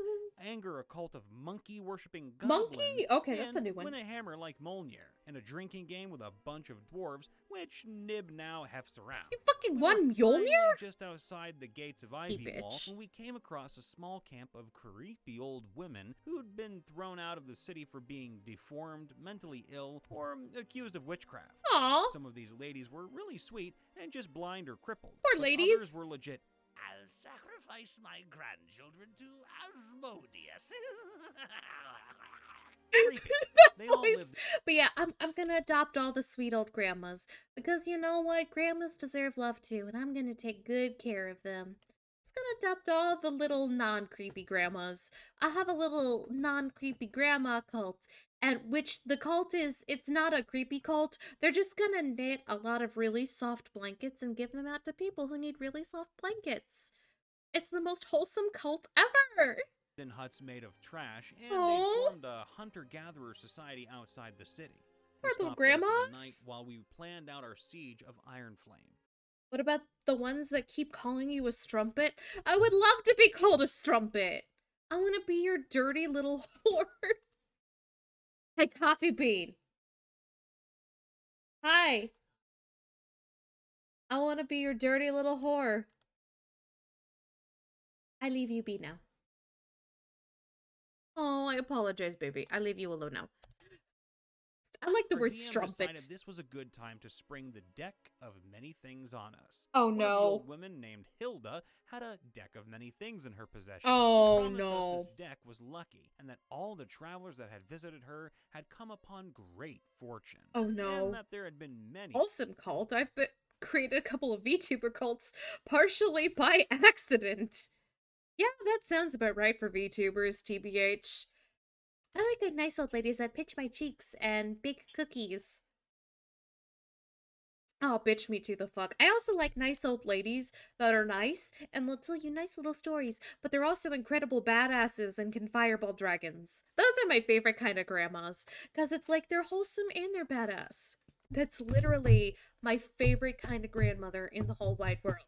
Speaker 5: anger a cult of monkey-worshipping goblins,
Speaker 2: Monkey? Okay, that's a
Speaker 5: and
Speaker 2: new one.
Speaker 5: win a hammer like Molnir, in a drinking game with a bunch of dwarves, which Nib now hefts around.
Speaker 2: You fucking
Speaker 5: We
Speaker 2: won
Speaker 5: were finally
Speaker 2: Mjolnir?
Speaker 5: just outside the gates of
Speaker 2: Hey,
Speaker 5: Ivywall
Speaker 2: bitch.
Speaker 5: when we came across a small camp of creepy old women who'd been thrown out of the city for being deformed, mentally ill, or accused of witchcraft.
Speaker 2: Aw.
Speaker 5: Some of these ladies were really sweet and just blind or crippled.
Speaker 2: Poor
Speaker 5: but
Speaker 2: ladies.
Speaker 5: Others were legit. I'll sacrifice my grandchildren to Asmodeus. Creepy. They all
Speaker 2: Voice.
Speaker 5: lived
Speaker 2: But yeah, I'm gonna adopt all the sweet old grandmas. Because you know what? Grandmas deserve love too, and I'm gonna take good care of them. Just gonna adopt all the little non-creepy grandmas. I have a little non-creepy grandma cult, and which the cult is, it's not a creepy cult. They're just gonna knit a lot of really soft blankets and give them out to people who need really soft blankets. It's the most wholesome cult ever!
Speaker 5: in huts made of trash, and
Speaker 2: Aw.
Speaker 5: they formed a hunter-gatherer society outside the city. We
Speaker 2: Poor little
Speaker 5: stopped there for the
Speaker 2: grandmas.
Speaker 5: night while we planned out our siege of Iron Flame.
Speaker 2: What about the ones that keep calling you a strumpet? I would love to be called a strumpet. I want to be your dirty little whore. Hey, Coffee Bean. Hi. I want to be your dirty little whore. I leave you be now. Oh, I apologize, baby. I leave you alone now. I like the
Speaker 5: Our
Speaker 2: word
Speaker 5: DM
Speaker 2: strumpet.
Speaker 5: decided this was a good time to spring the deck of many things on us.
Speaker 2: Oh,
Speaker 5: One of the
Speaker 2: no.
Speaker 5: old women named Hilda had a deck of many things in her possession.
Speaker 2: Oh,
Speaker 5: She promised us
Speaker 2: no.
Speaker 5: this deck was lucky, and that all the travelers that had visited her had come upon great fortune.
Speaker 2: Oh, no.
Speaker 5: And that there had been many
Speaker 2: Wholesome cult. I've created a couple of VTuber cults partially by accident. Yeah, that sounds about right for VTubers, TBH. I like the nice old ladies that pinch my cheeks and bake cookies. Oh, bitch me to the fuck. I also like nice old ladies that are nice and will tell you nice little stories, but they're also incredible badasses and can fireball dragons. Those are my favorite kind of grandmas, because it's like they're wholesome and they're badass. That's literally my favorite kind of grandmother in the whole wide world.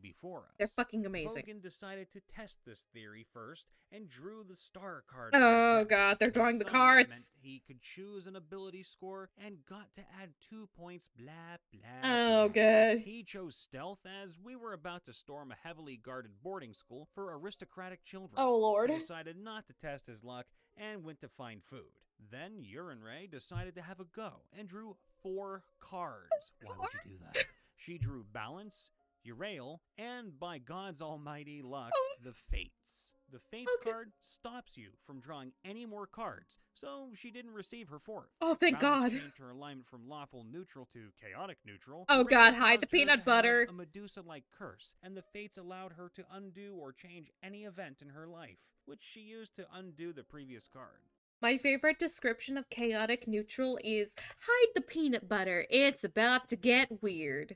Speaker 5: before us.
Speaker 2: They're fucking amazing.
Speaker 5: Bogan decided to test this theory first and drew the star card.
Speaker 2: Oh god, they're drawing the cards.
Speaker 5: Meant he could choose an ability score and got to add 2 points, blah, blah,
Speaker 2: Oh
Speaker 5: blah.
Speaker 2: good.
Speaker 5: He chose stealth as we were about to storm a heavily guarded boarding school for aristocratic children.
Speaker 2: Oh lord.
Speaker 5: He decided not to test his luck and went to find food. Then Urine Ray decided to have a go and drew 4 cards. Why would you do that? She drew balance, Urail, and by God's almighty luck, the Fates. The Fates card stops you from drawing any more cards, so she didn't receive her 4th.
Speaker 2: Oh, thank
Speaker 5: Balance
Speaker 2: God.
Speaker 5: changed her alignment from lawful neutral to chaotic neutral.
Speaker 2: Oh
Speaker 5: Urail
Speaker 2: God, hide the
Speaker 5: caused her
Speaker 2: peanut
Speaker 5: to
Speaker 2: butter.
Speaker 5: have a Medusa-like curse, and the Fates allowed her to undo or change any event in her life, which she used to undo the previous card.
Speaker 2: My favorite description of chaotic neutral is hide the peanut butter. It's about to get weird.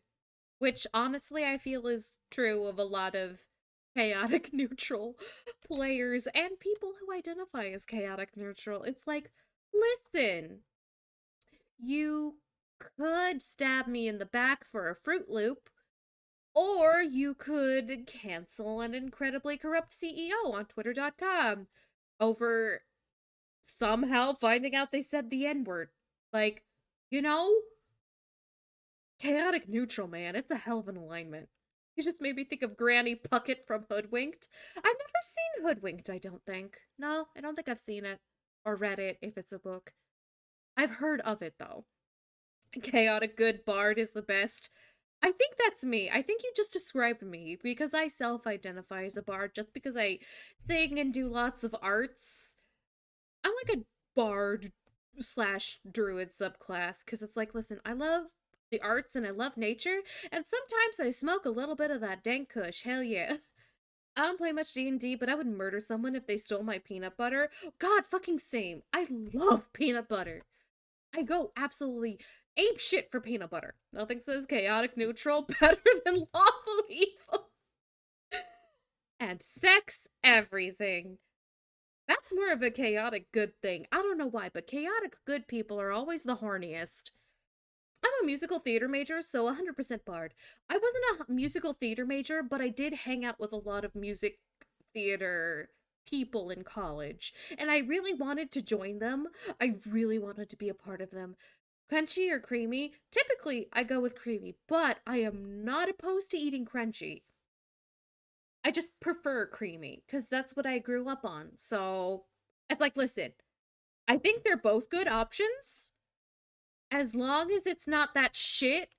Speaker 2: Which honestly I feel is true of a lot of chaotic neutral players and people who identify as chaotic neutral. It's like, listen, you could stab me in the back for a Fruit Loop, or you could cancel an incredibly corrupt CEO on Twitter.com over somehow finding out they said the N-word. Like, you know? Chaotic neutral, man. It's a hell of an alignment. You just made me think of Granny Puckett from Hoodwinked. I've never seen Hoodwinked, I don't think. No, I don't think I've seen it. Or read it, if it's a book. I've heard of it, though. Chaotic good bard is the best. I think that's me. I think you just described me, because I self-identify as a bard, just because I sing and do lots of arts. I'm like a bard / druid subclass, because it's like, listen, I love the arts and I love nature, and sometimes I smoke a little bit of that dank kush. Hell yeah. I don't play much D&D, but I would murder someone if they stole my peanut butter. God, fucking same. I love peanut butter. I go absolutely ape shit for peanut butter. Nothing says chaotic neutral better than lawful evil. And sex everything. That's more of a chaotic good thing. I don't know why, but chaotic good people are always the horniest. I'm a musical theater major, so 100% bard. I wasn't a musical theater major, but I did hang out with a lot of music theater people in college, and I really wanted to join them. I really wanted to be a part of them. Crunchy or creamy? Typically, I go with creamy, but I am not opposed to eating crunchy. I just prefer creamy, because that's what I grew up on, so... It's like, listen, I think they're both good options, as long as it's not that shit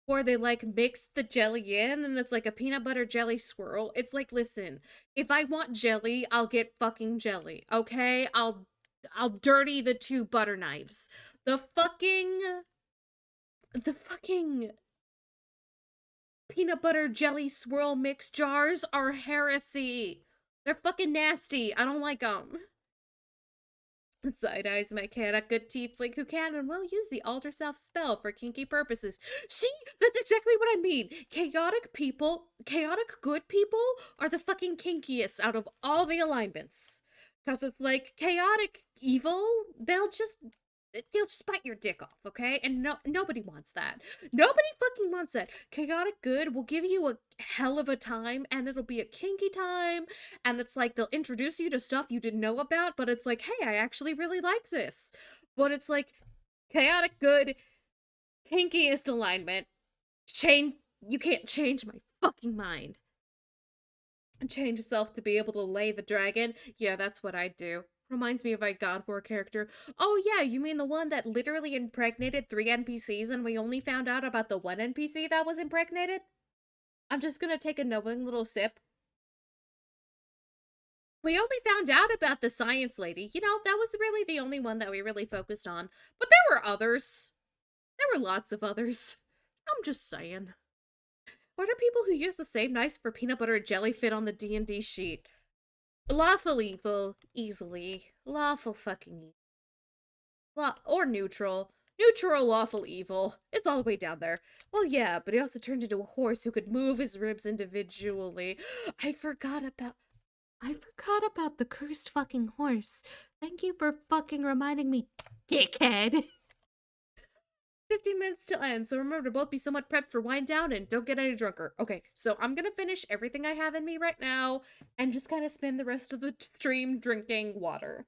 Speaker 2: where they like mix the jelly in and it's like a peanut butter jelly swirl. It's like, listen, if I want jelly, I'll get fucking jelly, okay? I'll dirty the 2 butter knives. The fucking peanut butter jelly swirl mix jars are heresy. They're fucking nasty. I don't like them. Side eyes my cat, a good tiefling who can and will use the alter self spell for kinky purposes. See? That's exactly what I mean. Chaotic good people are the fucking kinkiest out of all the alignments. Because it's like, chaotic evil, they'll just bite your dick off, okay? And nobody wants that. Nobody fucking wants that. Chaotic good will give you a hell of a time, and it'll be a kinky time, and it's like they'll introduce you to stuff you didn't know about, but it's like, hey, I actually really like this. But it's like, chaotic good, kinkiest alignment. You can't change my fucking mind. Change yourself to be able to lay the dragon. Yeah, that's what I do. Reminds me of a God War character. Oh yeah, you mean the one that literally impregnated 3 NPCs and we only found out about the one NPC that was impregnated? I'm just gonna take a knowing little sip. We only found out about the science lady. You know, that was really the only one that we really focused on. But there were others. There were lots of others. I'm just saying. Why do people who use the same knives for peanut butter and jelly fit on the D&D sheet? Lawful evil, easily. Lawful fucking evil. Or neutral. Neutral, lawful evil. It's all the way down there. Well, yeah, but he also turned into a horse who could move his ribs individually. I forgot about the cursed fucking horse. Thank you for fucking reminding me, dickhead. 15 minutes till end, so remember to both be somewhat prepped for wind down and don't get any drunker. Okay, so I'm gonna finish everything I have in me right now and just kind of spend the rest of the stream drinking water.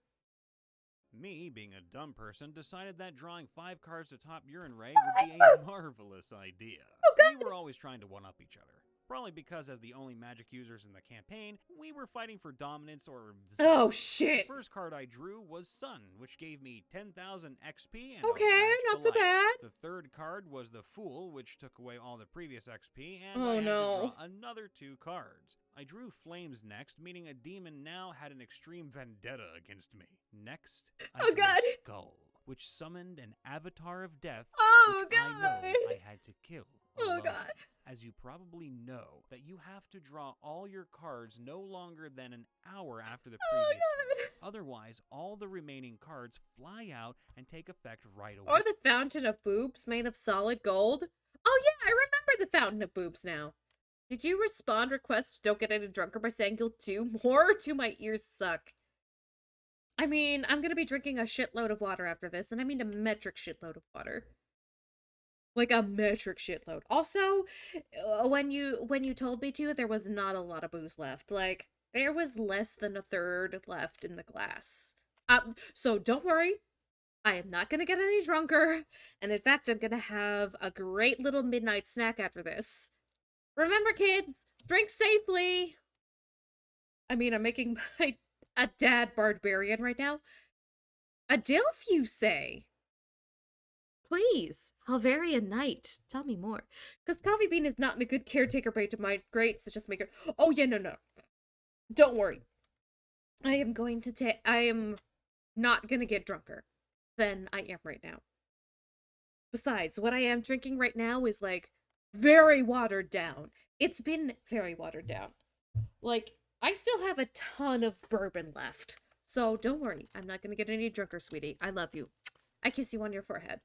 Speaker 5: Me, being a dumb person, decided that drawing 5 cards to top urine ray would be a marvelous idea.
Speaker 2: God.
Speaker 5: We were always trying to one-up each other. Probably because as the only magic users in the campaign, we were fighting for dominance or...
Speaker 2: Oh, shit.
Speaker 5: The first card I drew was Sun, which gave me 10,000 XP and
Speaker 2: Okay, not so bad.
Speaker 5: The third card was the Fool, which took away all the previous XP, and
Speaker 2: Oh,
Speaker 5: I had to
Speaker 2: no.
Speaker 5: draw another 2 cards. I drew Flames next, meaning a demon now had an extreme vendetta against me. Next, I
Speaker 2: Oh,
Speaker 5: drew
Speaker 2: God.
Speaker 5: Skull, which summoned an avatar of death,
Speaker 2: Oh,
Speaker 5: which I
Speaker 2: God.
Speaker 5: know I had to kill.
Speaker 2: Oh,
Speaker 5: alone.
Speaker 2: God.
Speaker 5: As you probably know, that you have to draw all your cards no longer than an hour after the previous one. Otherwise, all the remaining cards fly out and take effect right away.
Speaker 2: Or the fountain of boobs made of solid gold. Oh yeah, I remember the fountain of boobs now. Did you respond request don't get any drunker by saying you'll do more? Do my ears suck? I mean, I'm gonna be drinking a shitload of water after this, and I mean a metric shitload of water. Like a metric shitload. Also, when you told me to, there was not a lot of booze left. Like, there was less than a third left in the glass. So don't worry. I am not gonna get any drunker. And in fact, I'm gonna have a great little midnight snack after this. Remember, kids, drink safely. I mean, I'm making a dad barbarian right now. A DILF, you say? Please, Halvarian Knight, tell me more. Because Coffee Bean is not in a good caretaker rate to my great, so just make her. Oh, yeah, no. Don't worry. I am not gonna get drunker than I am right now. Besides, what I am drinking right now is, like, very watered down. It's been very watered down. Like, I still have a ton of bourbon left. So don't worry, I'm not gonna get any drunker, sweetie. I love you. I kiss you on your forehead.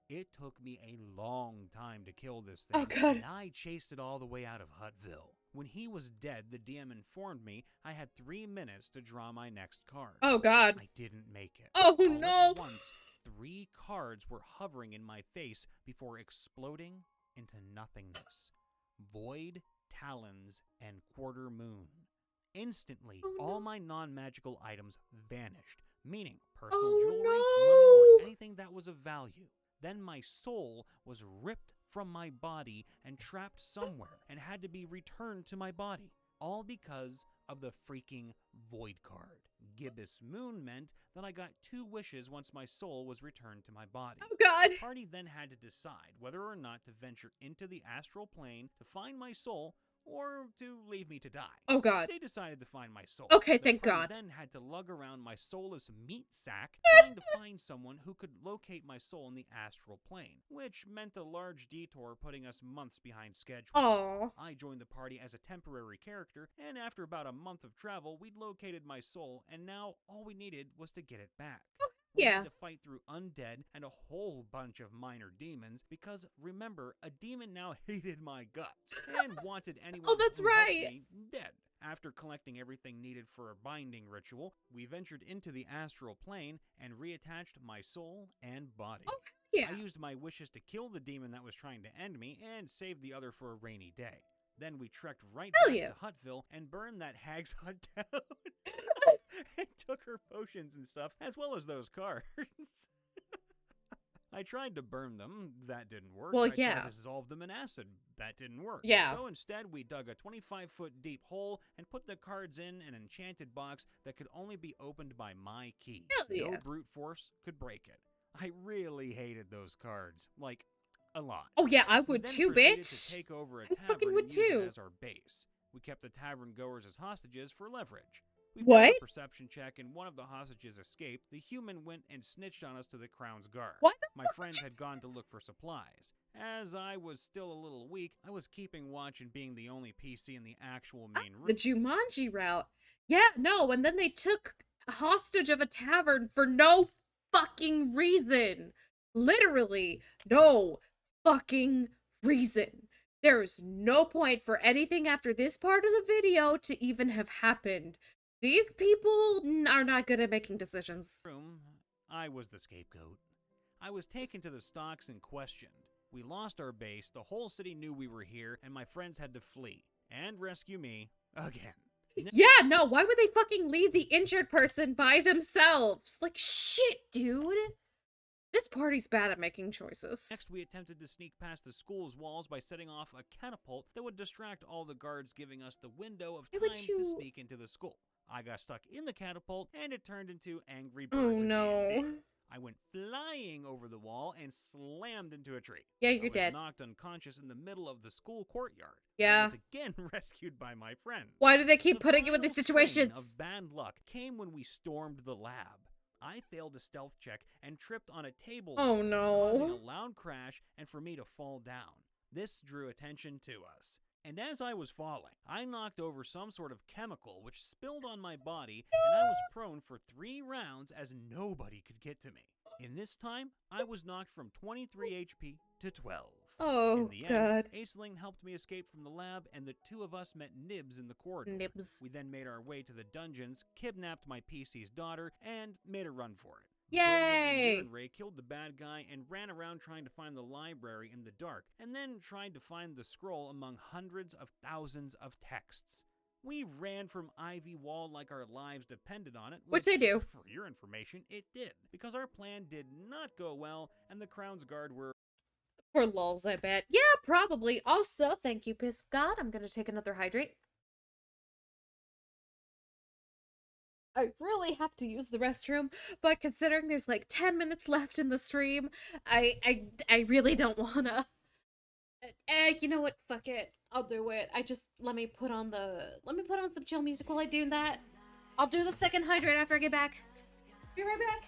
Speaker 5: It took me a long time to kill this thing,
Speaker 2: Oh, God.
Speaker 5: and I chased it all the way out of Hutville. When he was dead, the DM informed me I had 3 minutes to draw my next card.
Speaker 2: Oh, God.
Speaker 5: I didn't make it.
Speaker 2: Oh,
Speaker 5: All
Speaker 2: no.
Speaker 5: At once, 3 cards were hovering in my face before exploding into nothingness. Void, Talons, and Quarter Moon. Instantly,
Speaker 2: Oh, no.
Speaker 5: all my non-magical items vanished, meaning personal
Speaker 2: Oh,
Speaker 5: jewelry,
Speaker 2: no.
Speaker 5: money, or anything that was of value. Then my soul was ripped from my body and trapped somewhere and had to be returned to my body. All because of the freaking Void card. Gibbous Moon meant that I got 2 wishes once my soul was returned to my body.
Speaker 2: Oh, God.
Speaker 5: The party then had to decide whether or not to venture into the astral plane to find my soul or to leave me to die.
Speaker 2: Oh, God.
Speaker 5: They decided to find my soul.
Speaker 2: Okay,
Speaker 5: The
Speaker 2: thank
Speaker 5: party
Speaker 2: God.
Speaker 5: then had to lug around my soulless meat sack trying to find someone who could locate my soul in the astral plane, which meant a large detour putting us months behind schedule.
Speaker 2: Aw.
Speaker 5: I joined the party as a temporary character, and after about a month of travel, we'd located my soul, and now all we needed was to get it back. We
Speaker 2: yeah.
Speaker 5: had to fight through undead and a whole bunch of minor demons because, remember, a demon now hated my guts and wanted anyone
Speaker 2: Oh, that's
Speaker 5: who helped
Speaker 2: right.
Speaker 5: me dead. After collecting everything needed for a binding ritual, we ventured into the astral plane and reattached my soul and body.
Speaker 2: Oh, yeah.
Speaker 5: I used my wishes to kill the demon that was trying to end me and save the other for a rainy day. Then we trekked right
Speaker 2: Hell
Speaker 5: back
Speaker 2: yeah.
Speaker 5: to Hutville and burned that hag's hut down. And took her potions and stuff, as well as those cards. I tried to burn them. That didn't work.
Speaker 2: Well,
Speaker 5: I
Speaker 2: yeah.
Speaker 5: tried to dissolve them in acid. That didn't work.
Speaker 2: Yeah.
Speaker 5: So instead, we dug a 25-foot deep hole and put the cards in an enchanted box that could only be opened by my key.
Speaker 2: Hell yeah.
Speaker 5: No brute force could break it. I really hated those cards. Like, a lot.
Speaker 2: Oh yeah, I
Speaker 5: We
Speaker 2: would
Speaker 5: then
Speaker 2: too,
Speaker 5: proceeded
Speaker 2: bitch.
Speaker 5: to take over a
Speaker 2: I fucking
Speaker 5: tavern
Speaker 2: would
Speaker 5: and use
Speaker 2: too.
Speaker 5: it as our base. We kept the tavern goers as hostages for leverage. We failed
Speaker 2: What?
Speaker 5: a perception check and one of the hostages escaped. The human went and snitched on us to the Crown's Guard.
Speaker 2: Why the
Speaker 5: My
Speaker 2: fuck would
Speaker 5: friends
Speaker 2: you-
Speaker 5: had gone to look for supplies. As I was still a little weak, I was keeping watch and being the only PC in the actual main room.
Speaker 2: The Jumanji route. Yeah, no, and then they took hostage of a tavern for no fucking reason. Literally, no fucking reason. There is no point for anything after this part of the video to even have happened. These people are not good at making decisions.
Speaker 5: I was the scapegoat. I was taken to the stocks and questioned. We lost our base, the whole city knew we were here, and my friends had to flee and rescue me again.
Speaker 2: Yeah, no, why would they fucking leave the injured person by themselves? Like, shit, dude. This party's bad at making choices.
Speaker 5: Next, we attempted to sneak past the school's walls by setting off a catapult that would distract all the guards, giving us the window of
Speaker 2: Why
Speaker 5: time
Speaker 2: would
Speaker 5: to
Speaker 2: you-
Speaker 5: sneak into the school. I got stuck in the catapult, and it turned into Angry
Speaker 2: Oh
Speaker 5: Birds.
Speaker 2: no.
Speaker 5: D&D. I went flying over the wall and slammed into a tree.
Speaker 2: Yeah,
Speaker 5: I
Speaker 2: you're
Speaker 5: was
Speaker 2: dead.
Speaker 5: knocked unconscious in the middle of the school courtyard.
Speaker 2: Yeah.
Speaker 5: I was again rescued by my friend.
Speaker 2: Why do they keep
Speaker 5: The
Speaker 2: putting you in these
Speaker 5: final strain
Speaker 2: situations?
Speaker 5: of bad luck came when we stormed the lab. I failed a stealth check and tripped on a table,
Speaker 2: Oh
Speaker 5: causing
Speaker 2: no.
Speaker 5: a loud crash and for me to fall down. This drew attention to us. And as I was falling, I knocked over some sort of chemical which spilled on my body, and I was prone for 3 rounds as nobody could get to me. In this time, I was knocked from 23 HP to 12.
Speaker 2: Oh
Speaker 5: In the
Speaker 2: god.
Speaker 5: end, Aisling helped me escape from the lab, and the two of us met Nibs in the corridor.
Speaker 2: Nibs.
Speaker 5: We then made our way to the dungeons, kidnapped my PC's daughter, and made a run for it.
Speaker 2: Yay!
Speaker 5: And Ray killed the bad guy and ran around trying to find the library in the dark, and then tried to find the scroll among hundreds of thousands of texts. We ran from Ivy Wall like our lives depended on it.
Speaker 2: Which they do.
Speaker 5: For your information, it did. Because our plan did not go well, and the Crown's Guard were...
Speaker 2: For lulz, I bet. Yeah, probably. Also, thank you, Piss of God. I'm gonna take another hydrate. I really have to use the restroom, but considering there's like 10 minutes left in the stream, I really don't wanna. You know what? Fuck it. I'll do it. Let me put on some chill music while I do that. I'll do the second hydrate after I get back. Be right back.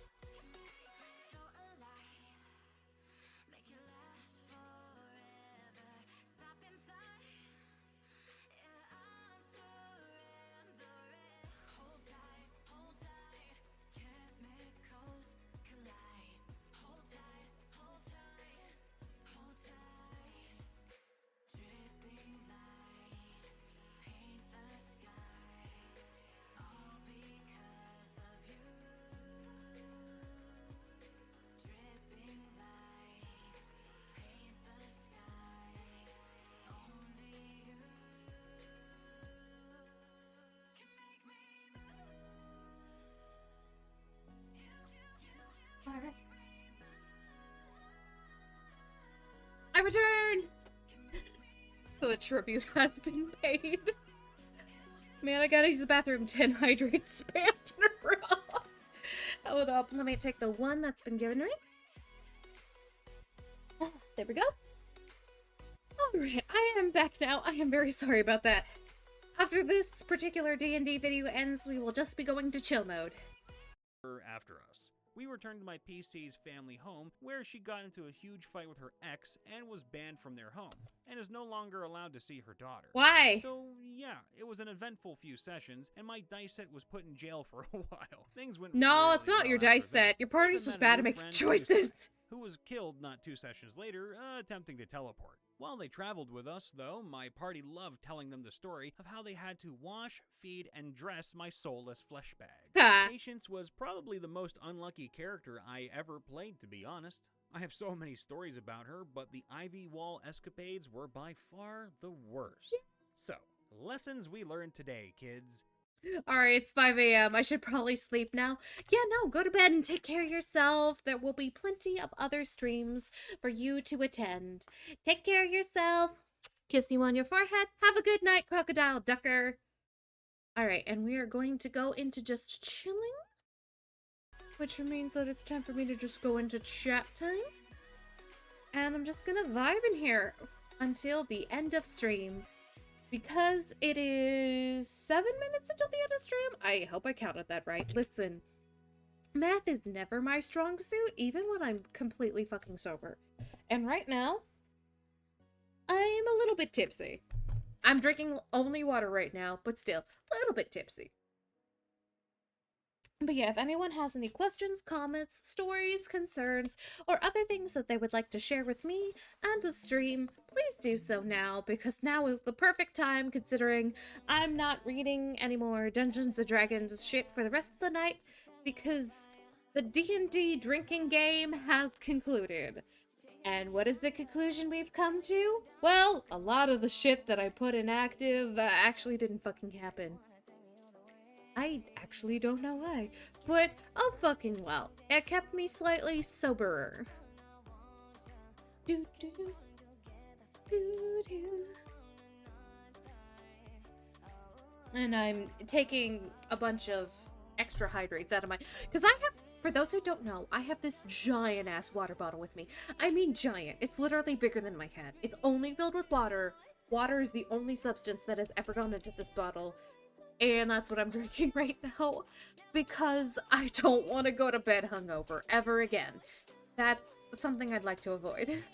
Speaker 1: So alive, make it last forever. Stop in time, yeah, I'm surrendering. Hold tight, chemicals collide. Hold tight, hold tight, hold tight. Dripping lights paint the skies, all because of you. Dripping lights paint the skies. Only you can make me
Speaker 2: Alright. I return! The tribute has been paid. Man, I gotta use the bathroom 10 hydrates spammed in a row. Hold up, let me take the one that's been given to me. There we go. Alright, I am back now. I am very sorry about that. After this particular D&D video ends, we will just be going to chill mode.
Speaker 5: After us. We returned to my PC's family home, where she got into a huge fight with her ex and was banned from their home, and is no longer allowed to see her daughter.
Speaker 2: Why?
Speaker 5: So, yeah, it was an eventful few sessions, and my dice set was put in jail for a while. Things went
Speaker 2: No,
Speaker 5: really
Speaker 2: it's not
Speaker 5: well
Speaker 2: your
Speaker 5: after
Speaker 2: dice
Speaker 5: that.
Speaker 2: set. Your party's
Speaker 5: Even
Speaker 2: just
Speaker 5: met a
Speaker 2: bad
Speaker 5: new
Speaker 2: at making
Speaker 5: friend,
Speaker 2: choices.
Speaker 5: who was killed not 2 sessions later, attempting to teleport. While they traveled with us, though, my party loved telling them the story of how they had to wash, feed, and dress my soulless flesh bag. Patience was probably the most unlucky character I ever played, to be honest. I have so many stories about her, but the Ivy Wall escapades were by far the worst. So, lessons we learned today, kids.
Speaker 2: Alright, it's 5 a.m. I should probably sleep now. Yeah, no, go to bed and take care of yourself. There will be plenty of other streams for you to attend. Take care of yourself. Kiss you on your forehead. Have a good night, Crocodile Ducker. Alright, and we are going to go into just chilling. Which means that it's time for me to just go into chat time. And I'm just gonna vibe in here until the end of stream. Because it is 7 minutes until the end of stream. I hope I counted that right. Listen, math is never my strong suit, even when I'm completely fucking sober. And right now, I'm a little bit tipsy. I'm drinking only water right now, but still, a little bit tipsy. But yeah, if anyone has any questions, comments, stories, concerns, or other things that they would like to share with me and the stream, please do so now, because now is the perfect time, considering I'm not reading any more Dungeons & Dragons shit for the rest of the night, because the D&D drinking game has concluded. And what is the conclusion we've come to? Well, a lot of the shit that I put in active actually didn't fucking happen. I actually don't know why, but oh fucking well. It kept me slightly soberer. Do do do do do. And I'm taking a bunch of extra hydrates out of my, because I have, for those who don't know, I have this giant ass water bottle with me. I mean giant. It's literally bigger than my head. It's only filled with water. Water is the only substance that has ever gone into this bottle. And that's what I'm drinking right now, because I don't want to go to bed hungover ever again. That's something I'd like to avoid.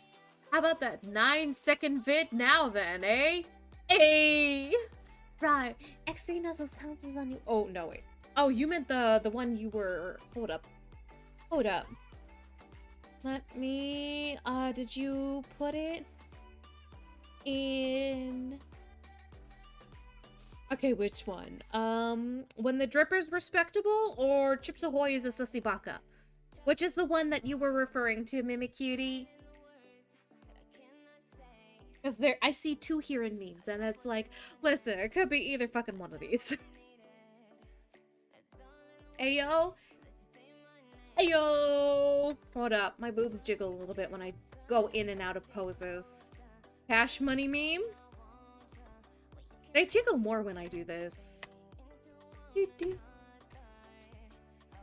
Speaker 2: How about that 9-second vid now then, eh? Hey! Right, X3 nuzzles pounces on you. Oh, no, wait. Oh, you meant the one you were... Hold up. Hold up. Let me... did you put it in... Okay, which one? When the Dripper's respectable, or Chips Ahoy is a sussy baka? Which is the one that you were referring to, Mimicutie? Because there, I see 2 here in memes, and it's like, listen, it could be either fucking one of these. Ayo? Ayo! Hold up, my boobs jiggle a little bit when I go in and out of poses. Cash money meme? They jiggle more when I do this. But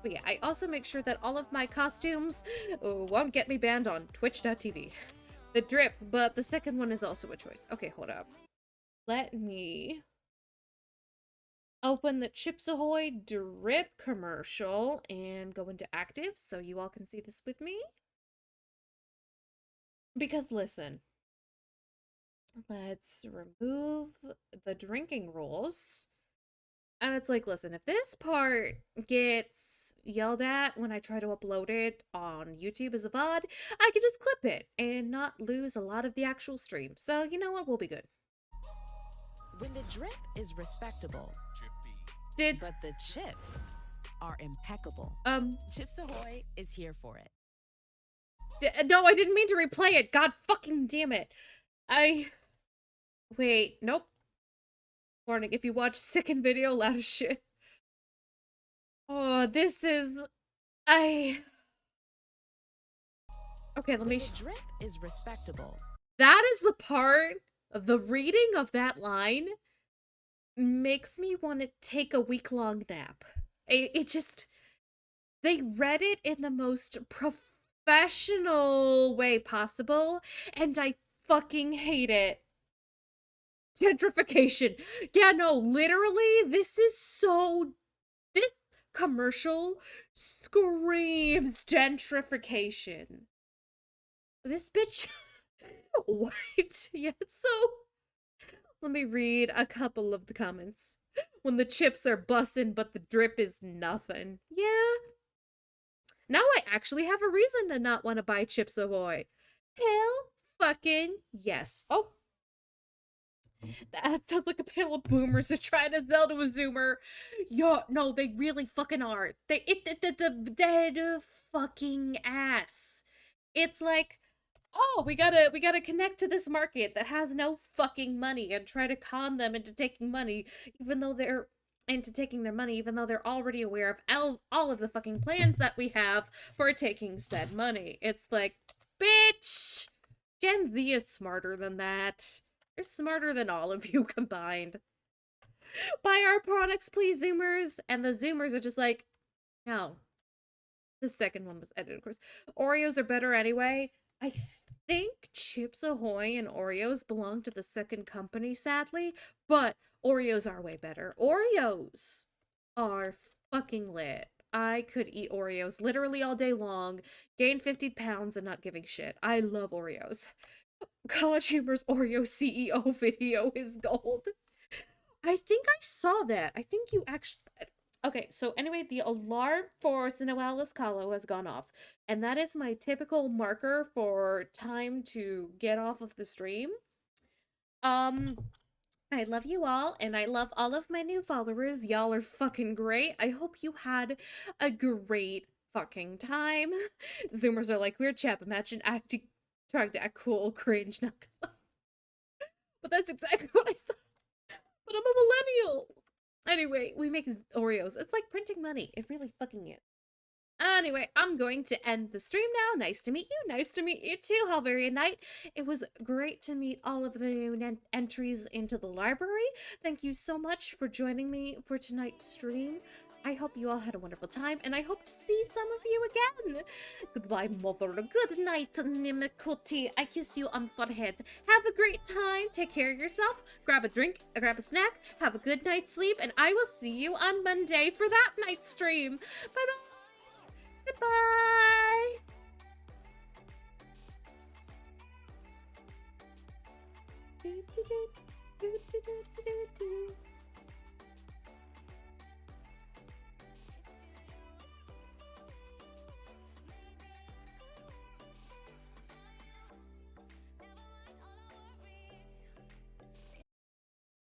Speaker 2: yeah, I also make sure that all of my costumes won't get me banned on twitch.tv. The drip, but the second one is also a choice. Okay, hold up. Let me open the Chips Ahoy drip commercial and go into active so you all can see this with me. Because listen, let's remove the drinking rules. And it's like, listen, if this part gets yelled at when I try to upload it on YouTube as a VOD, I can just clip it and not lose a lot of the actual stream. So, you know what? We'll be good.
Speaker 6: When the drip is respectable, but the chips are impeccable. Chips Ahoy is here for it.
Speaker 2: No, I didn't mean to replay it. God fucking damn it. Wait, nope. Warning, if you watch second video, loud as shit. Oh, this is... Okay, let me...
Speaker 6: The drip is respectable.
Speaker 2: That is the part, the reading of that line makes me want to take a week-long nap. It just... They read it in the most professional way possible, and I fucking hate it. Gentrification. Yeah, no, literally, this commercial screams gentrification. This bitch, white. Yeah, so, let me read a couple of the comments. When the chips are bussin', but the drip is nothing. Yeah. Now I actually have a reason to not want to buy Chips Ahoy. Hell fucking yes. Oh. That sounds like a panel of boomers are trying to sell to a Zoomer. Yo, no, they really fucking are. The dead fucking ass. It's like, oh, we gotta connect to this market that has no fucking money and try to con them into taking money, even though they're into taking their money, even though they're already aware of all of the fucking plans that we have for taking said money. It's like, bitch, Gen Z is smarter than that. They're smarter than all of you combined. Buy our products, please, Zoomers. And the Zoomers are just like, no. The second one was edited, of course. Oreos are better anyway. I think Chips Ahoy and Oreos belong to the second company, sadly. But Oreos are way better. Oreos are fucking lit. I could eat Oreos literally all day long, gain 50 pounds, and not giving shit. I love Oreos. College Humor's Oreo CEO video is gold. I think I saw that. I think you actually... Okay, so anyway, the alarm for Cinewalis Kahlo has gone off. And that is my typical marker for time to get off of the stream. I love you all, and I love all of my new followers. Y'all are fucking great. I hope you had a great fucking time. Zoomers are like, weird chap, imagine trying to act cool, cringe, not gonna lie. But that's exactly what I thought. But I'm a millennial. Anyway, we make Oreos. It's like printing money. It really fucking is. Anyway, I'm going to end the stream now. Nice to meet you. Nice to meet you too, Halvarian Knight. It was great to meet all of the new entries into the library. Thank you so much for joining me for tonight's stream. I hope you all had a wonderful time, and I hope to see some of you again. Goodbye, mother. Good night, Mimikuti. I kiss you on forehead. Have a great time. Take care of yourself. Grab a drink, grab a snack. Have a good night's sleep, and I will see you on Monday for that night's stream. Bye-bye. Goodbye.